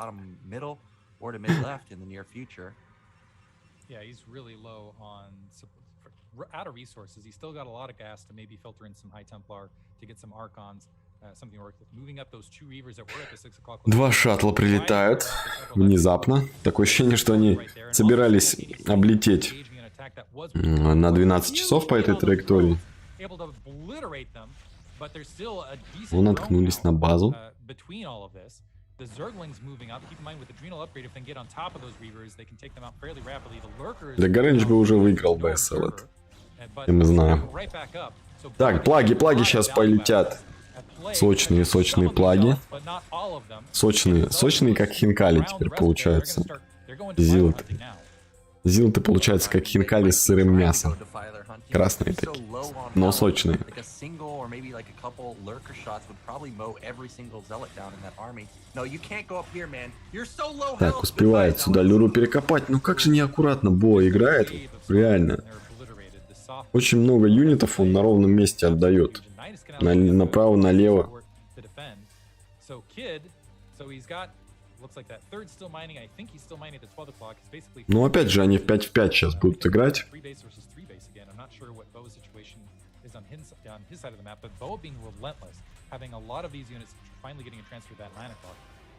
Out of resources, he's still got a lot of gas to maybe filter in some High Templar to get some Archons, something worth moving up those 2 Reavers that were at the 6 o'clock. 2 шаттла прилетают внезапно. Такое ощущение, что они собирались облететь на 12 часов по этой траектории. Но наткнулись на базу. Да Горыныч бы уже выиграл BSL это. И мы знаем. Так, плаги сейчас полетят. Сочные плаги. Сочные как хинкали теперь получаются. Зилты получаются как хинкали с сырым мясом. Красные такие, но сочные. Так, успевает сюда люру перекопать. Ну как же неаккуратно Бо играет. Реально. Очень много юнитов он на ровном месте отдает. Направо, налево. Ну опять же, они в 5 в 5 сейчас будут играть.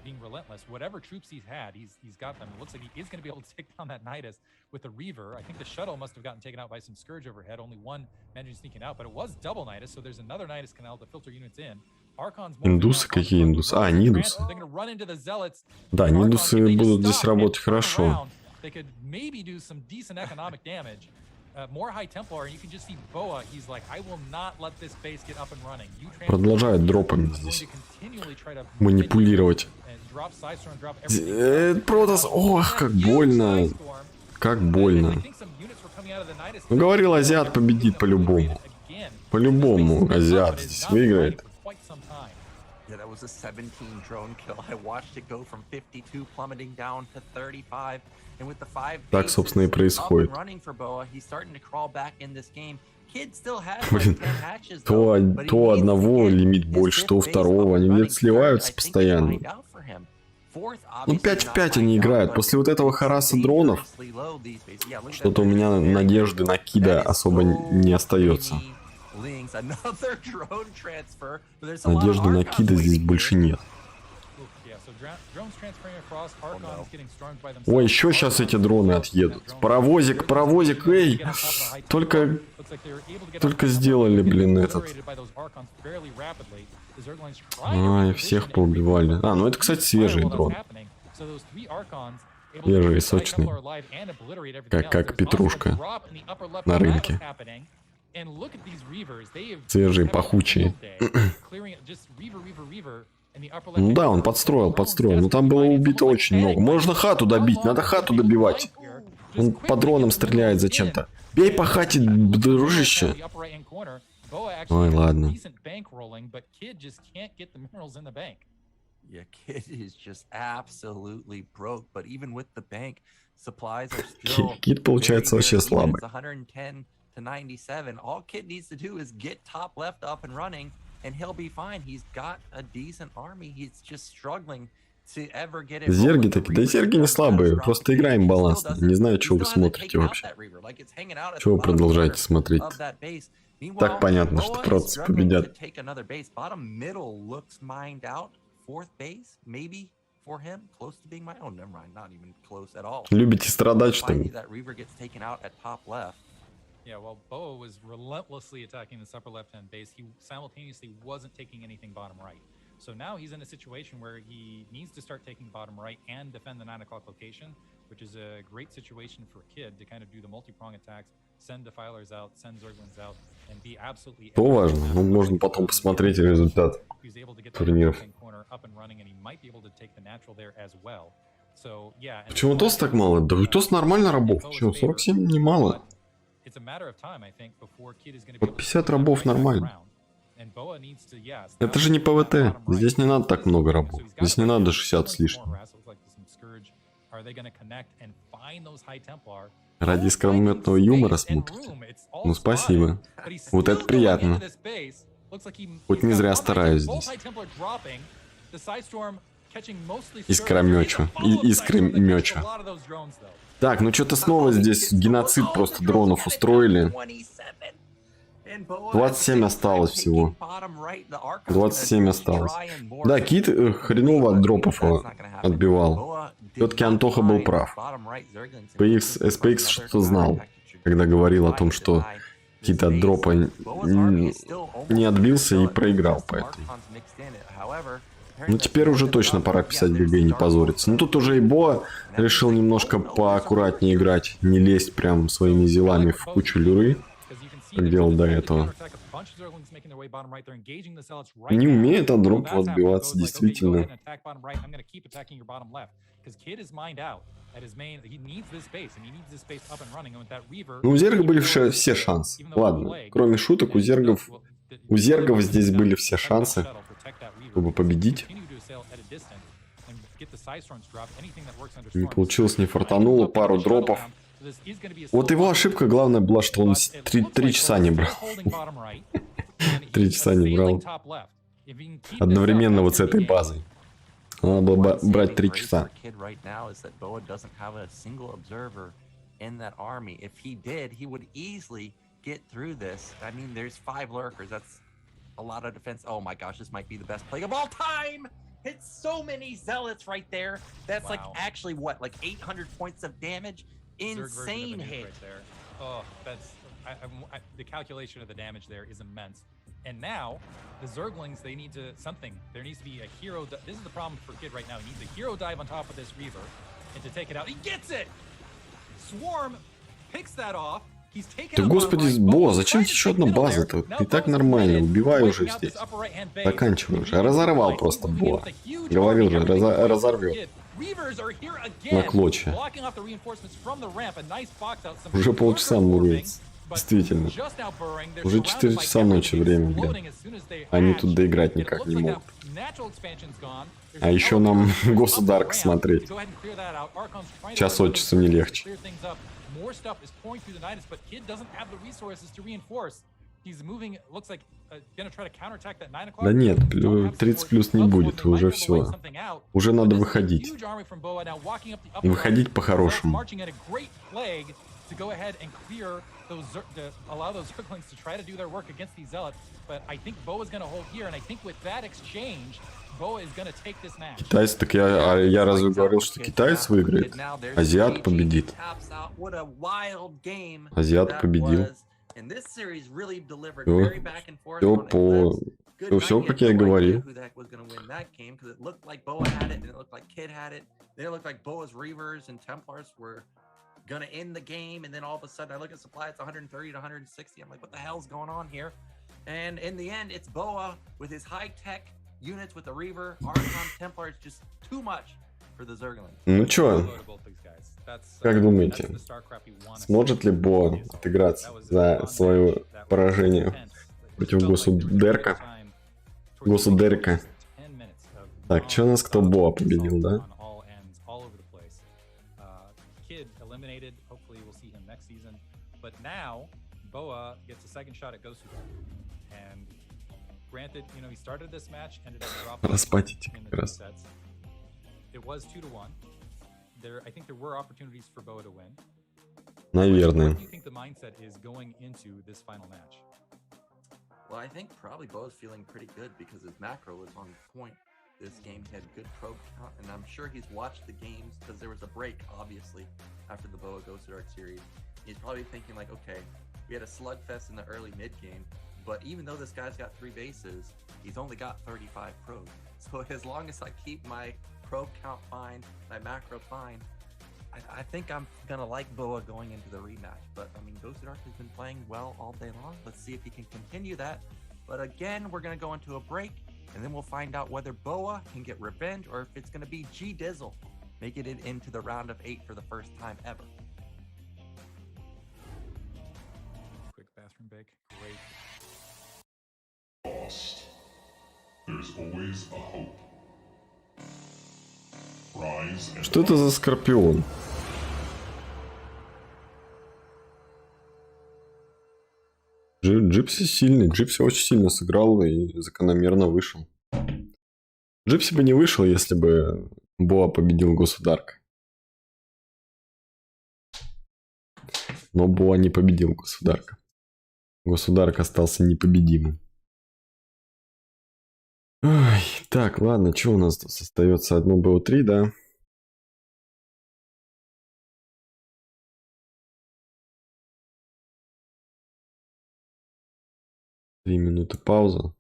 Being relentless, whatever troops he's had, he's got them. It looks like he is going to be able to take down that Nidus with the Reaver. I think the shuttle must have gotten taken out by some Scourge overhead. Only one managed sneaking out, but it was double Nidus, so there's another Nidus canal to filter units in. Индусы? Какие индусы? А, Нидусы. Да, Нидусы будут здесь работать хорошо. Продолжает дропами здесь манипулировать. Протас, ох, как больно. Как больно. Ну, говорил, азиат победит по-любому. По-любому азиат здесь выиграет. Yeah, that was a 17 drone kill. I watched it go from 52 plummeting down to 35. And with the 5 Так, собственно, и происходит. running for Boa, he's starting to crawl back in this game. Kid still has Блин, like 10 hatches, though, but he то needs одного to get лимит his больше, то fifth у base второго. up Они and где-то running. сливаются Third, I think, постоянно. find out for him. Fourth, Ну, obviously, 5-5 not они find out, играют. but После вот этого it's хараса дронов, dangerously low these days. Yeah, look at что-то у that. меня надежды на Кида особо не остается. Links, another drone transfer, but there's a lot of Надежды на Archons Кида здесь waiting больше here. нет. Ой, еще сейчас эти дроны отъедут. Паровозик, паровозик, эй! Только сделали, блин, этот. Ай, всех поубивали. А, ну это, кстати, свежий дрон. Свежий, сочный. Как петрушка на рынке. Свежие, пахучие. Ну да, он подстроил. Но там было убито очень много. Можно хату добить, надо хату добивать. Он по дронам стреляет зачем-то. Бей по хате, дружище. Ой, ладно. Yeah, Kid is just absolutely broke, but even with the bank, supplies are still Кид получается вообще слабый. 110 to 97. All Kid needs to do is get top left up and running, and he'll be fine. He's got a decent army. He's just struggling to ever get it. Зерги такие, да зерги не слабые, просто играем балансно. Не знаю, что вы смотрите вообще. Чего вы продолжаете смотреть? Так понятно, что протасы победят. Fourth base, maybe for him, close to being my own. Never mind, not even close at all. Любите страдать, что ли? That Reaver gets taken out at top left. Yeah, while Boa was relentlessly attacking this upper left-hand base, he simultaneously wasn't taking anything bottom right. So now he's in a situation where he needs to start taking bottom right and defend the 9 o'clock location, which is a great situation for Kid to kind of do the multi-prong attacks, send defilers out, send Zerglings out, and be absolutely... То важно, ну, можно потом посмотреть результат турниров. Почему ТОС так мало? Да и ТОС нормально рабов. Чего, 47 немало. Вот 50 рабов нормально. Это же не ПВТ. Здесь не надо так много рабов. Здесь не надо 60 с лишним. Ради искрометного юмора смотрите? Ну спасибо. Вот это приятно. Хоть не зря стараюсь здесь. Искромечу. Искромечу. Так, ну что-то снова здесь геноцид просто дронов устроили. 27 осталось всего. 27 осталось. Да, Кит хреново от дропов отбивал. Все-таки Антоха был прав. SPX что-то знал, когда говорил о том, что Кит от дропа не отбился и проиграл, поэтому. Ну теперь уже точно пора писать ГГ и не позориться. Ну тут уже и Боа решил немножко поаккуратнее играть, не лезть прям своими зелами в кучу люры, как делал до этого. Не умеет от дропа отбиваться, действительно. Ну, у Зерга были все шансы. Ладно, кроме шуток, у Зергов здесь были все шансы, чтобы победить. Не получилось, не фартануло, пару дропов. Вот его ошибка главная была, что он 3 часа не брал. 3 часа не брал. Одновременно вот с этой базой. Надо было брать 3 часа. A lot of defense. Oh my gosh, this might be the best play of all time! It's so many zealots right there. That's like actually what, like 800 points of damage? Insane hit. Right there. Oh, that's the calculation of the damage there is immense. And now the Zerglings, they need to something. There needs to be a hero. This is the problem for Kid right now. He needs a hero dive on top of this Reaver and to take it out. He gets it. Swarm picks that off. Да господи, Бо, зачем тебе еще одна база-то? И так нормально, убивай уже здесь. Заканчивай уже. Разорвал просто Бо. Говорил же, разорвет. На клочья. Уже полчаса мурается. Действительно. Уже 4 часа ночи время, блин. Они тут доиграть никак не могут. А еще нам государка смотреть. Час от часу не легче. Да нет, 30 плюс не будет, уже все. Уже надо выходить. Выходить по-хорошему. To go ahead and clear those, allow those Zerglings to try to do their work against these Zealots. But I think Boa is going to hold here, and I think with that exchange, Boa is going to take this match. Китайцы, так я разве говорил, что китаец выиграет? Азиат победит. Азиат победил. Все, как я и говорил. Gonna end the game, and then all of a sudden I look at supply, it's 130 to 160. I'm like, what the hell's going on here? And in the end, it's Boa with his high-tech units with the Reaver, Archon, Templar. It's just too much for the Zerglings. Ну чё, как думаете, сможет ли Боа отыграться за свое поражение против Госудерка? Так, чё у нас, кто Боа победил, да? But now, Boa gets a second shot at Gosudark. And granted, you know, he started this match, ended up dropping in the sets. It was 2-1. I think there were opportunities for Boa to win. Наверное. What do you think the mindset is going into this final match? Well, I think probably Boa's feeling pretty good because his macro was on point. This game had good probe count, and I'm sure he's watched the games because there was a break, obviously, after the Boa Gosudark series. He's probably thinking like, okay, we had a slugfest in the early mid game, but even though this guy's got 3 bases, he's only got 35 probes. So as long as I keep my probe count fine, my macro fine, I think I'm gonna like Boa going into the rematch. But I mean, Gosudark has been playing well all day long. Let's see if he can continue that. But again, we're gonna go into a break, and then we'll find out whether Boa can get revenge or if it's gonna be G Dizzle, making it into the round of 8 for the first time ever. Bathroom break. Great. Lost. There's always a hope. Rise and Что это за Скорпион? Джипси сильный. Джипси очень сильно сыграл и закономерно вышел. Джипси бы не вышел, если бы Боа победил Государка. Но Боа не победил Государка. Государк остался непобедимым. Ой, так, ладно, что у нас тут остается? Одно БО3, да? Три минуты пауза.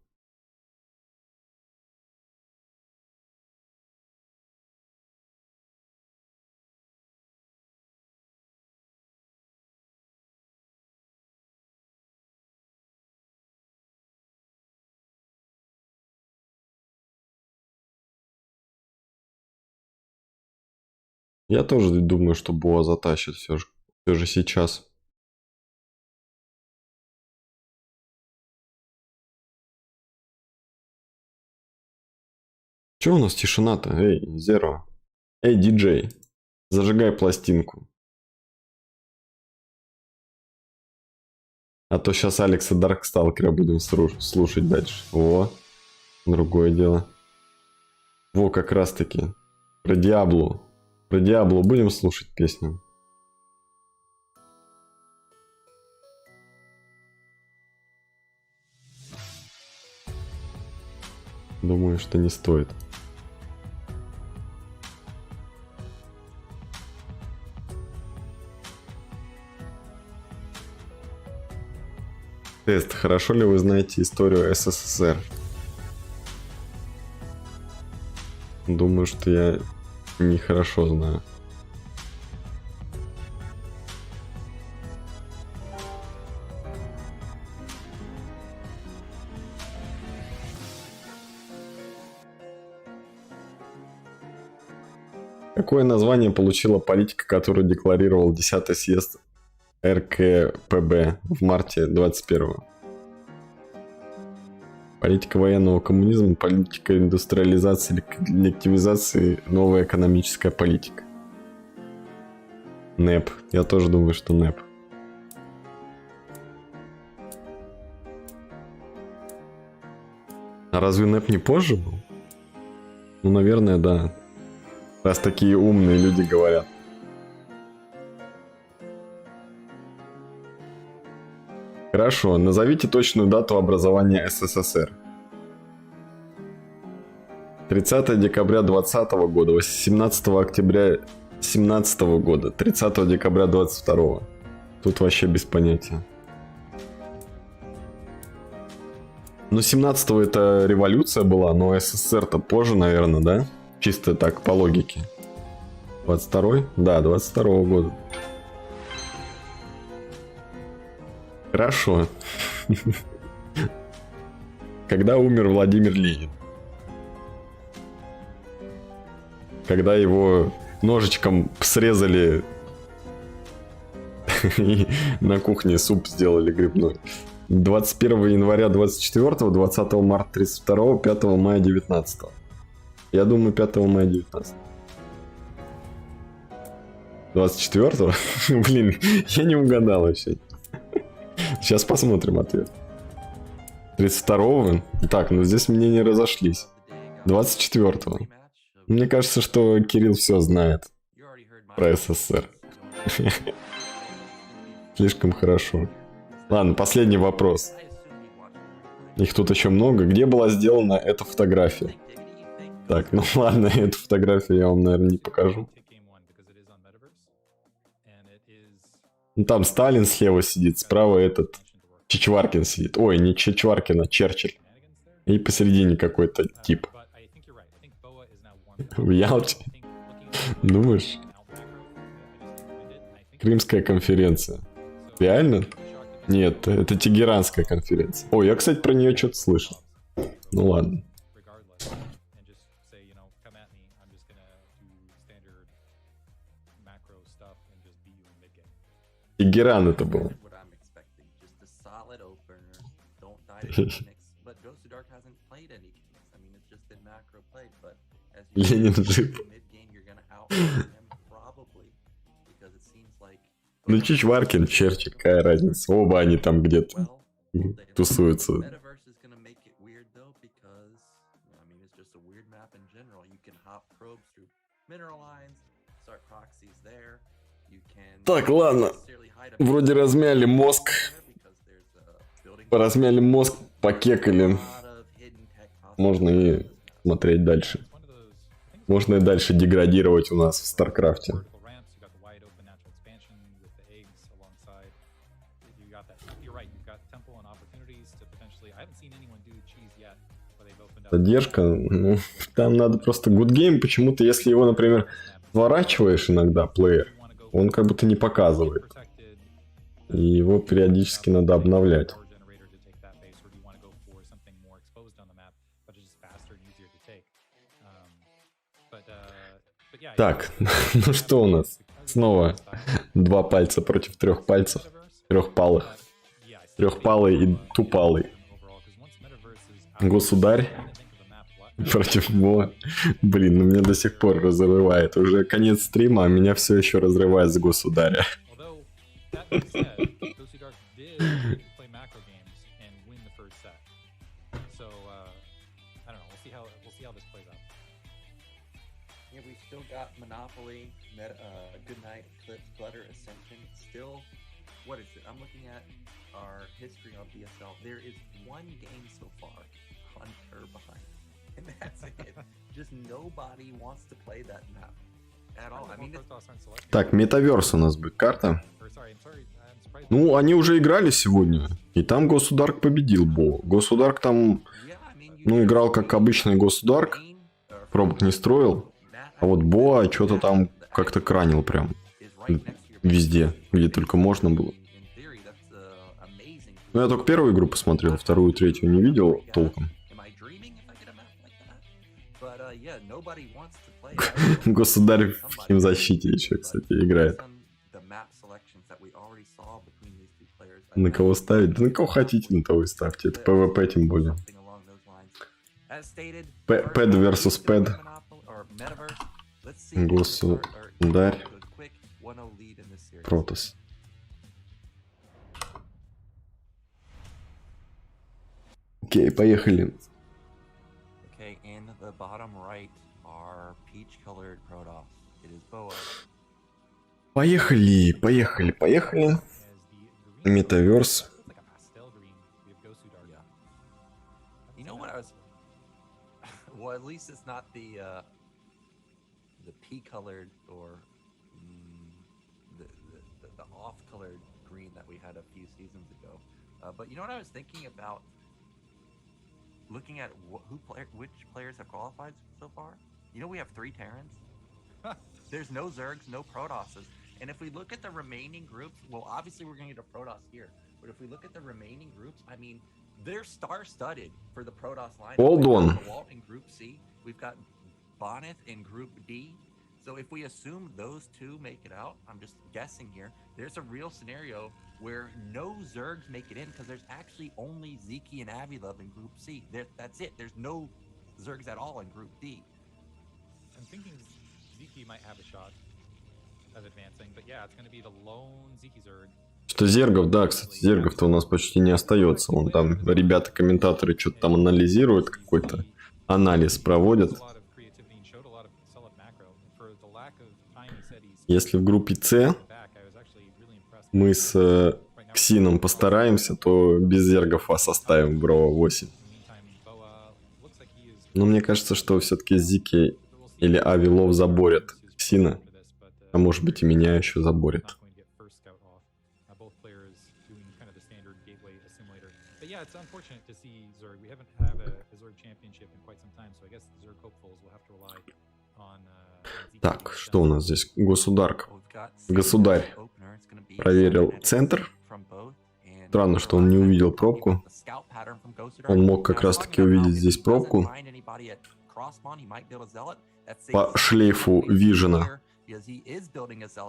Я тоже думаю, что Боа затащит все же сейчас. Че у нас тишина-то? Эй, Зеро. Эй, диджей. Зажигай пластинку. А то сейчас Алекса Дарксталкера будем слушать дальше. О, другое дело. Во, как раз таки. Про Диаблу. Про Диаблу будем слушать песню? Думаю, что не стоит. Тест. Хорошо ли вы знаете историю СССР? Думаю, что я нехорошо знаю. Какое название получила политика, которую декларировал 10-й съезд РКПБ в марте 21-го. Политика военного коммунизма, политика индустриализации, коллективизации, новая экономическая политика. НЭП. Я тоже думаю, что НЭП. А разве НЭП не позже был? Ну, наверное, да. Раз такие умные люди говорят. Хорошо, назовите точную дату образования СССР. 30 декабря 2020 года, 18 октября 2017 года, 30 декабря 2022. Тут вообще без понятия. Ну, 17-го это революция была, но СССР-то позже, наверное, да? Чисто так, по логике. 22-й? Да, 22-го года. Хорошо. Когда умер Владимир Ленин? Когда его ножичком срезали и на кухне суп сделали грибной. 21 января 24, 20 марта 32, 5 мая 19. Я думаю, 5 мая 19. 24? Блин, я не угадал вообще. Сейчас посмотрим ответ. 32-го? Так, ну здесь мнения разошлись. 24-го. Мне кажется, что Кирилл все знает про СССР. Слишком хорошо. Ладно, последний вопрос. Их тут еще много. Где была сделана эта фотография? Так, ну ладно, эту фотографию я вам, наверное, не покажу. Ну там Сталин слева сидит, справа этот Чичваркин сидит. Ой, не Чичваркин, а Черчилль. И посередине какой-то тип. В Ялте? Думаешь? Крымская конференция. Реально? Нет, это Тегеранская конференция. Ой, я, кстати, про нее что-то слышал. Ну ладно. Тегеран это был. Ленин жив. Ну, Чичваркин, Черчилль, какая разница. Оба они там где-то тусуются. Так, ладно. Вроде размяли мозг. Размяли мозг, покекали. Можно и смотреть дальше. Можно и дальше деградировать у нас в StarCraft. Поддержка, ну, там надо просто good game, почему-то, если его, например, сворачиваешь иногда, плеер, он как будто не показывает. И его периодически надо обновлять. Так, ну что у нас? Снова 2 пальца против 3 пальцев. Трехпалых. Трехпалый и тупалый. Государь против Мо. Блин, ну меня до сих пор разрывает. Уже конец стрима, а меня все еще разрывает с Государя. Monopoly, Good Night, Eclipse, Flutter, Ascension. Still, what is it? I'm looking at our history on BSL. There is one game so far on Turbine, and that's it. Just nobody wants to play that map at all. I mean, так, Метаверс у нас будет карта. Ну, они уже играли сегодня, и там Государк победил Бо. Государк там, ну, играл как обычный Государк, пробок не строил. А вот Боа что-то там как-то кранил прям. Везде, где только можно было. Ну, я только первую игру посмотрел, вторую, третью не видел толком. Государь в химзащите еще, кстати, играет. На кого ставить? Да на кого хотите, на того и ставьте. Это ПВП тем более. Пэд versus пэд. Государь. Протас. Окей, поехали. Поехали, поехали, поехали. Метаверс. Well, at least it's not the pea-colored or the off-colored green that we had a few seasons ago. But you know what I was thinking about? Looking at which players have qualified so far. You know we have 3 Terrans. There's no Zergs, no Protosses. And if we look at the remaining groups, well, obviously we're going to get a Protoss here. But if we look at the remaining groups, I mean, they're star-studded for the Protoss line. Hold on. Walt in Group C. We've got Bonneth in Group D. So if we assume those 2 make it out, I'm just guessing here, there's a real scenario where no Zergs make it in because there's actually only Zeki and Avilov in Group C. That's it. There's no Zergs at all in Group D. I'm thinking Zeki might have a shot at advancing, but yeah, it's going to be the lone Zeki Zerg. Что зергов, да, кстати, зергов-то у нас почти не остается. Вон там ребята-комментаторы что-то там анализируют, какой-то анализ проводят. Если в группе С мы с Ксином постараемся, то без зергов вас оставим в ро8. Но мне кажется, что все-таки Зики или Авилов заборят Ксина, а может быть и меня еще заборят. Так, что у нас здесь? Государка. Государь проверил центр. Странно, что он не увидел пробку. Он мог как раз таки увидеть здесь пробку. По шлейфу Вижена.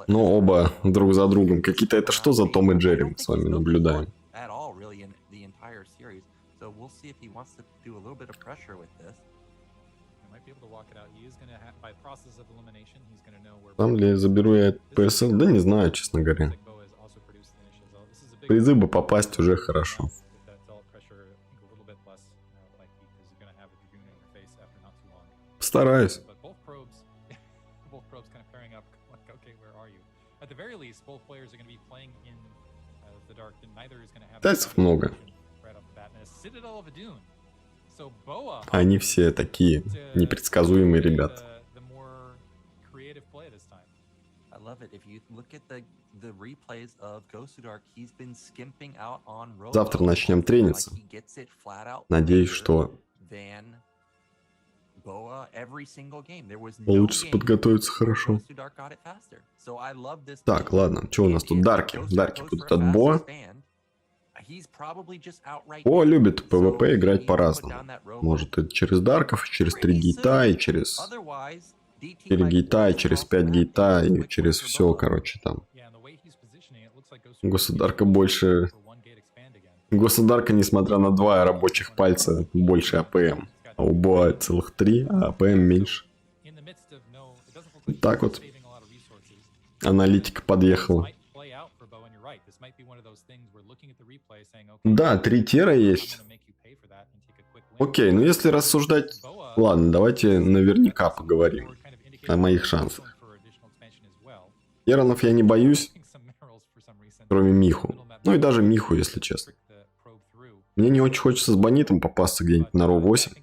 Но оба друг за другом. Какие-то это что за Том и Джерри мы с вами наблюдаем? Там ли заберу я ПСЛ? Да не знаю, честно говоря. Призы бы попасть уже хорошо. Постараюсь. Китайцев много. Они все такие непредсказуемые ребята. Завтра начнем трениться. Надеюсь, что получится подготовиться хорошо. Так, ладно, что у нас тут? Дарки. Дарки будут от Боа. О, любит ПВП играть по-разному. Может и через Дарков, и через 3 гейта, и через 4 гейта, и через 5 гейта, и через все, короче, там. Государка больше... Государка, несмотря на 2 рабочих пальца, больше АПМ. А у Боа целых 3, а АПМ меньше. Так вот. Аналитика подъехала. Да, 3 тера есть. Окей, ну если рассуждать... Ладно, давайте наверняка поговорим о моих шансах. Теранов я не боюсь, кроме Миху. Ну и даже Миху, если честно. Мне не очень хочется с Бонитом попасться где-нибудь на ро8.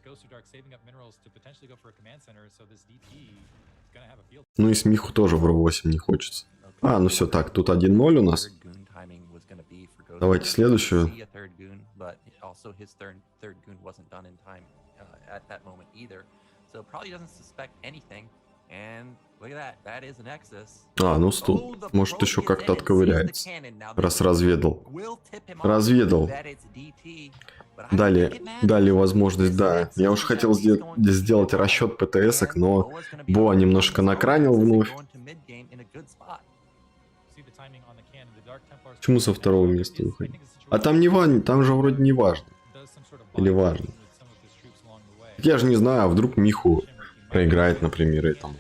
Ну и с Миху тоже в ро8 не хочется. А, ну все, так, тут 1-0 у нас. Давайте следующую. А, ну стоп. Может еще как-то отковыряется. Раз разведал. Разведал. Дали возможность, да. Я уж хотел сделать расчет ПТСок, но Боа немножко накранил вновь. Почему со второго места выходить? А там не важно, там же вроде не важно. Или важно? Я же не знаю, а вдруг Миху проиграет, например, этому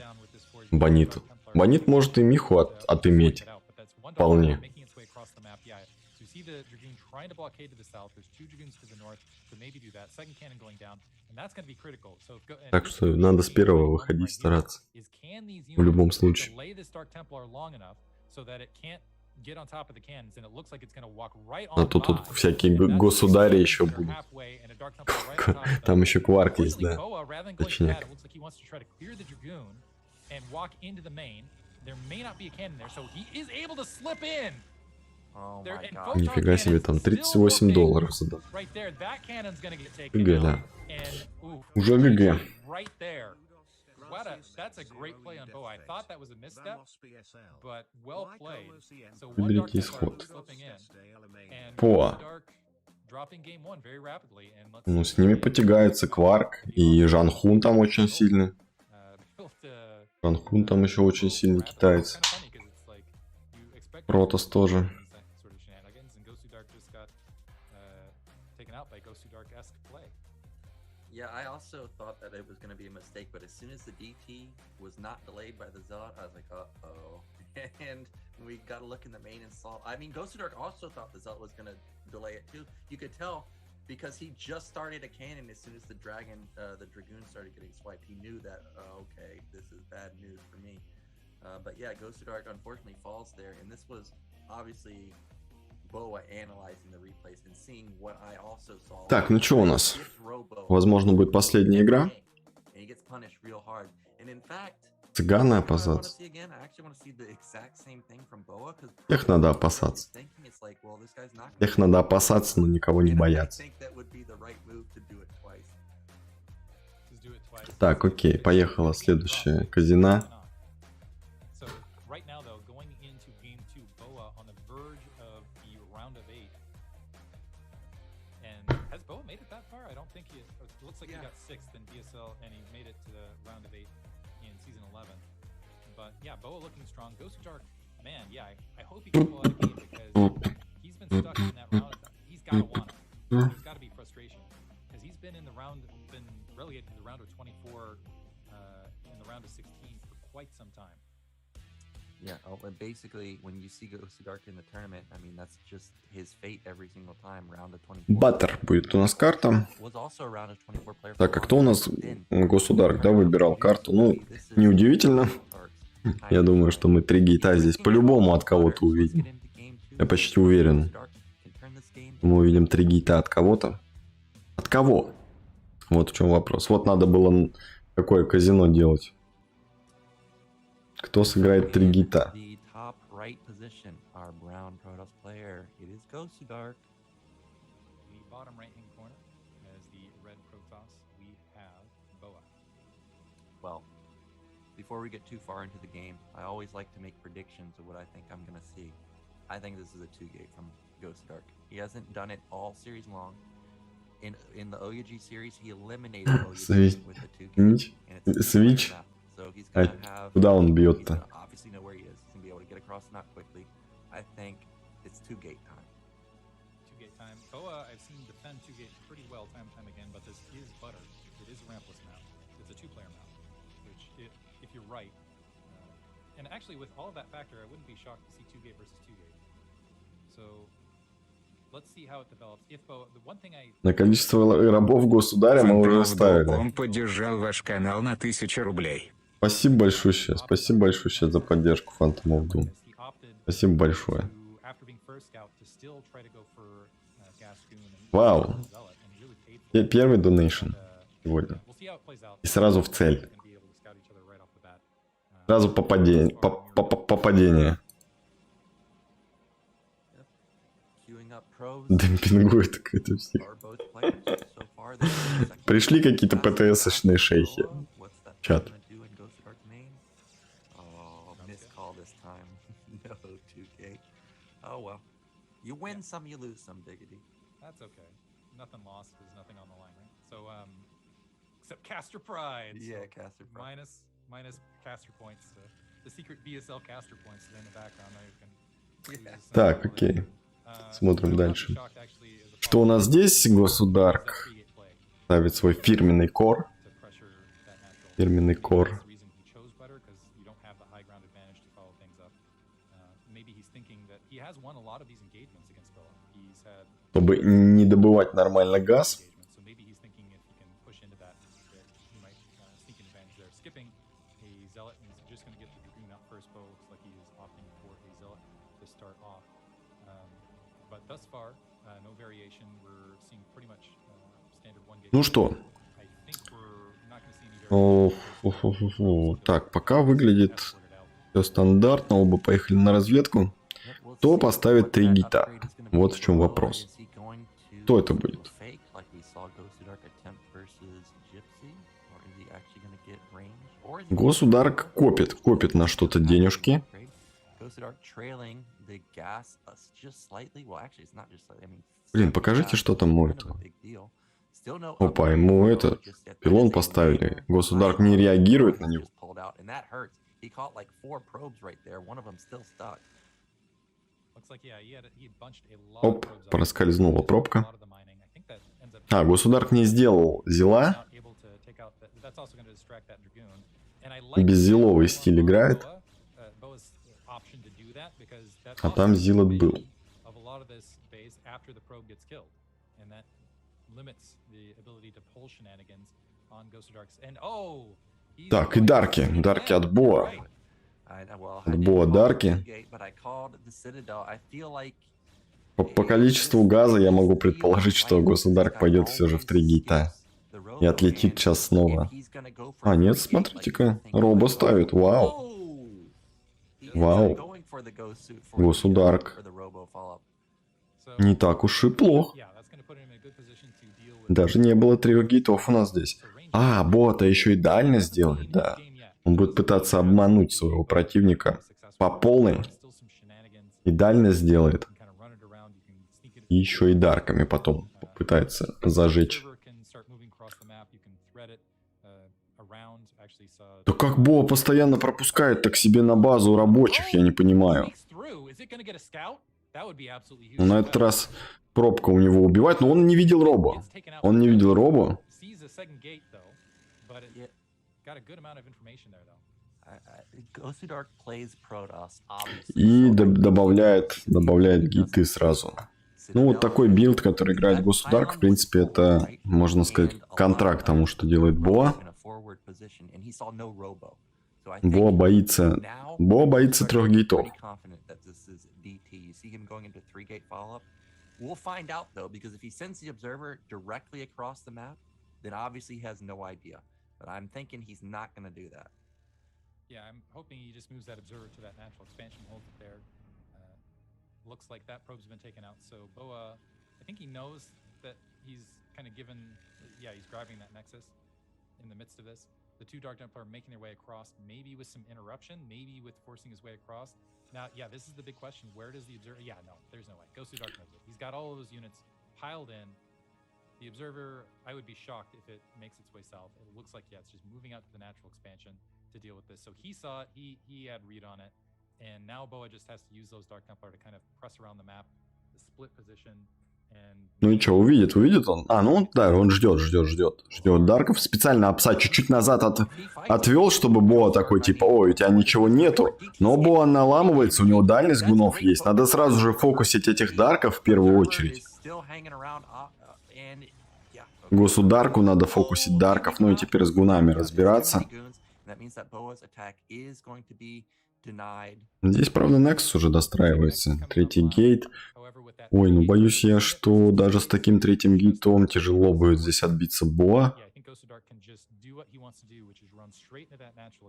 Бониту. Бонит может и Миху отыметь. Вполне. Так что надо с первого выходить, стараться. В любом случае. А тут всякие государи еще будут. Там еще кварк есть, да. Точняк. Нифига себе, там $38 задал. ГГ, да. Уже ГГ. Выберите исход. По. Ну, с ними потягаются Кварк и Жан Хун там очень сильный. Жан Хун там еще очень сильный китаец. Протос тоже. Yeah, I also thought that it was going to be a mistake, but as soon as the DT was not delayed by the Zod, I was like, uh-oh. And we got to look in the main and saw. I mean, Ghost of Dark also thought the Zod was going to delay it too. You could tell because he just started a cannon as soon as the Dragoon started getting swiped. He knew that, okay, this is bad news for me. But yeah, Ghost of Dark unfortunately falls there, and this was obviously Так, ну что у нас? Возможно, будет последняя игра. Цыганы опасаться. Их надо опасаться. Их надо опасаться, но никого не бояться. Так, окей, поехала следующая казино. Like he got 6th in BSL and he made it to the round of 8 in season 11. But yeah, Boa looking strong. Ghost of Dark, man, yeah, I hope he can pull out a game because he's been stuck in that round. He's got to want it. There's got to be frustration because he's been in the round, been relegated to the round of 24 in the round of 16 for quite some time. Yeah, and basically, when you see Ghost of Dark in the tournament, I mean, that's just his fate every single time. Round of 24. Баттер будет у нас карта. Так, а кто у нас Государк, да, выбирал карту? Ну, неудивительно. Я думаю, что мы 3 гейта здесь по-любому от кого-то увидим. Я почти уверен. Мы увидим 3 гейта от кого-то. От кого? Вот в чем вопрос. Вот надо было какое казино делать. Кто сыграет 3 гейта? Well, before we get too far into the game, I always like to make predictions of what I think I'm going to see. I think this is a 2-gate from Ghost of Dark. He hasn't done it all series long. In the OUG series, he eliminated OUG with the 2-gate. Switch. А куда он бьет-то? Boa, I've seen defend 2-gate pretty well time and time again, but this is butter. It is a rampless map. It's a 2-player map, which, if you're right, and actually with all of that factor, I wouldn't be shocked to see 2-gate versus 2-gate. So let's see how it develops. If Boa, the one thing I... На количество рабов Государя мы уже ставили. Он поддержал ваш канал на 1000 рублей. Спасибо большое за поддержку Phantom of Doom. Спасибо большое. Вау. Первый донейшн сегодня. И сразу в цель. Сразу попадение. Демпингует какой-то всех. Пришли какие-то ПТС-шные шейхи. Чат. You win some, you lose some, Diggity. That's okay. Nothing lost is nothing on the line, right? So, except caster pride. Yeah, so caster pride. Minus caster points. Так, окей. Смотрим дальше. Что у нас здесь? Государк ставит свой фирменный кор. Фирменный кор. Чтобы не добывать нормально газ. Ну что? Так, пока выглядит все стандартно. Оба поехали на разведку. Кто поставит 3 гита? Вот в чем вопрос. Кто это будет? Государк копит на что-то денежки. Блин, покажите, что там у этого. Опа, ему это пилон поставили. Государк не реагирует на него. Оп, проскользнула пробка. А, Государк не сделал зила. Беззиловый стиль играет. А там зилот был. Так, и дарки. Дарки от Боа. От Боа дарки. По количеству газа я могу предположить, что Государк пойдет все же в 3 гейта. И отлетит сейчас снова. А, нет, смотрите-ка. Робо ставит. Вау. Вау. Государк. Не так уж и плохо. Даже не было 3 гейтов у нас здесь. А, бота еще и дальность сделает, да. Он будет пытаться обмануть своего противника по полной. И дальность сделает. И еще и дарками потом попытается зажечь. Да как Боа постоянно пропускает так себе на базу рабочих, я не понимаю. Ну, на этот раз пробка у него убивает, но он не видел робо. Он не видел робо. И добавляет гиты сразу. Ну, вот такой билд, который играет Государк, в принципе, это, можно сказать, контракт тому, что делает Боа. Боа боится 3 гейтов. We'll find out though, because if he sends the observer directly across the map, then obviously he has no idea. But I'm thinking he's not going to do that. Yeah, I'm hoping he just moves that observer to that natural expansion, holds it there. Looks like that probe's been taken out. So Boa, I think he knows that he's kind of given, yeah, he's grabbing that nexus in the midst of this. The 2 Dark Templar are making their way across, maybe with some interruption, maybe with forcing his way across. Now, yeah, this is the big question. Where does the observer... Yeah, no, there's no way. Goes through Dark Templar. He's got all of those units piled in. The observer, I would be shocked if it makes its way south. It looks like, yeah, it's just moving out to the natural expansion to deal with this. So he saw it, he had read on it. And now Boa just has to use those Dark Templar to kind of press around the map, the split position. Ну и что, увидит он? А, ну да, он ждет дарков. Специально Апса чуть-чуть назад отвел, чтобы Боа такой типа, ой, у тебя ничего нету. Но Боа наламывается, у него дальность гунов есть. Надо сразу же фокусить этих дарков в первую очередь. Государку надо фокусить дарков, ну и теперь с гунами разбираться. Здесь, правда, Nexus уже достраивается. 3-й гейт. Ой, ну боюсь я, что даже с таким 3-м гейтом тяжело будет здесь отбиться Боа.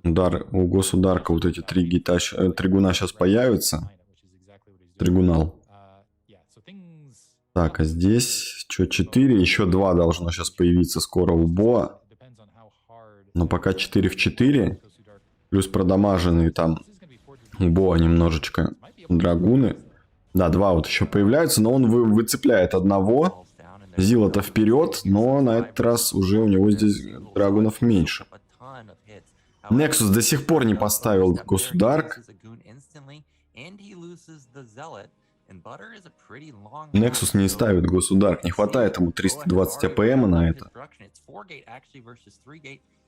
Удар у Государка, вот эти 3 гейта, 3 гуна сейчас появятся. Тригунал. Так, а здесь что, 4? Еще 2 должно сейчас появиться скоро у Боа. Но пока 4 в 4. Плюс продамаженные там у Боа немножечко драгуны. Да, 2 вот еще появляются, но он выцепляет одного. Зилота вперед, но на этот раз уже у него здесь драгунов меньше. Nexus до сих пор не поставил государк. Nexus не ставит государк. Не хватает ему 320 АПМ на это.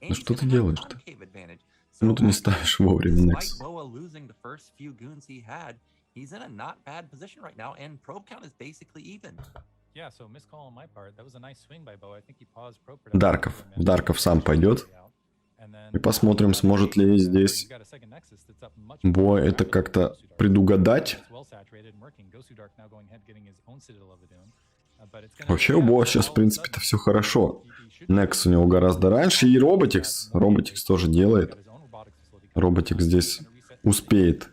Ну что ты делаешь-то? Почему ты не ставишь вовремя Nexus? Дарков сам пойдет. И посмотрим, сможет ли здесь Боа это как-то предугадать. Вообще у Боа сейчас, в принципе-то, все хорошо. Некс у него гораздо раньше. И Роботикс. Роботикс тоже делает. Роботикс здесь успеет.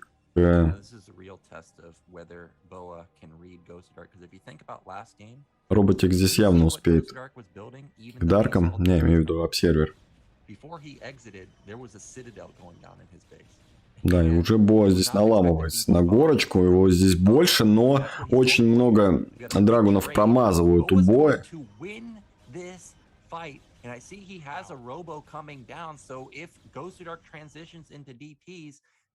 Роботикс здесь явно успеет. К Даркам, я имею в виду обсервер. Да, и уже Боа здесь наламывается на горочку. Его здесь больше, но очень много драгунов промазывают у Боя.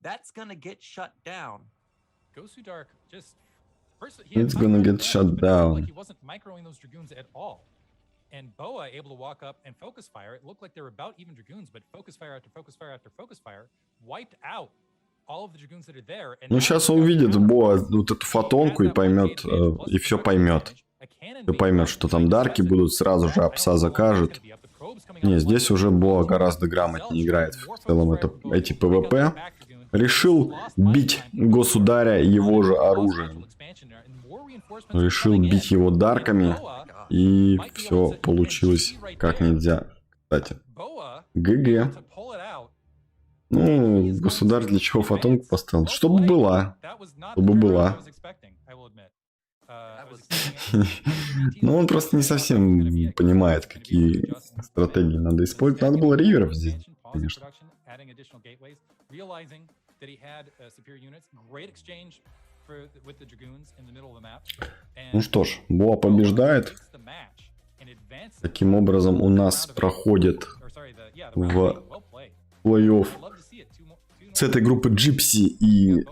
It's gonna get shut down. And Boa able to walk up and focus fire. It looked like they were about even dragoons, but focus fire after focus fire after focus fire wiped out all of the dragoons that are there. Ну сейчас он увидит Боа вот эту фотонку и поймет, и все поймет. Все поймет, что там дарки будут, сразу же апса закажет. Не, здесь уже Боа гораздо грамотнее играет. В целом эти ПВП. Решил бить государя его же оружием. Решил бить его дарками. И все получилось как нельзя. Кстати. ГГ. Ну, государь для чего фотонку поставил? Чтобы была. Чтобы была. Ну, он просто не совсем понимает, какие стратегии надо использовать. Надо было риверов здесь, конечно. Ну что ж, Боа побеждает. Таким образом у нас проходит в плей-офф с этой группы Джипси и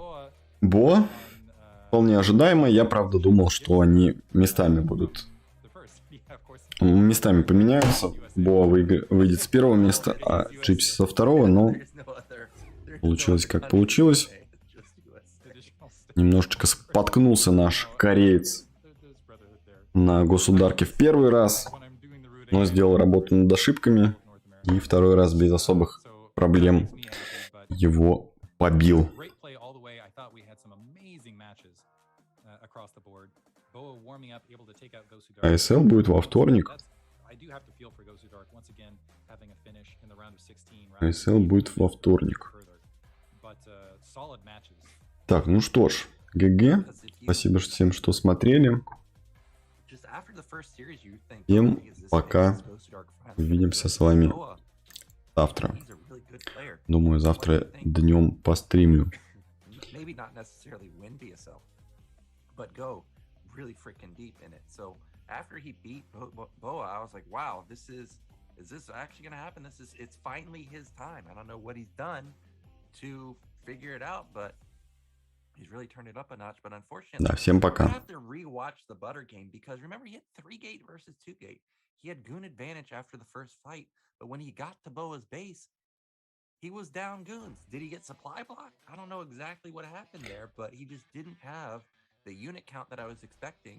Боа. Вполне ожидаемо. Я, правда, думал, что они местами будут... Местами поменяются. Боа выйдет с первого места, а Джипси со второго, но получилось как получилось. Немножечко споткнулся наш кореец на государке в первый раз, но сделал работу над ошибками. И второй раз без особых проблем его побил. ASL будет во вторник. ASL будет во вторник. Так, ну что ж, ГГ. Спасибо всем, что смотрели. Всем пока. Увидимся с вами завтра. Думаю, завтра днем постримлю. He's really turned it up a notch, but unfortunately, да, всем пока. I have to rewatch the Butter game because remember he had 3-gate versus 2-gate. He had goon advantage after the first fight, but when he got to Boa's base, he was down goons. Did he get supply blocked? I don't know exactly what happened there, but he just didn't have the unit count that I was expecting.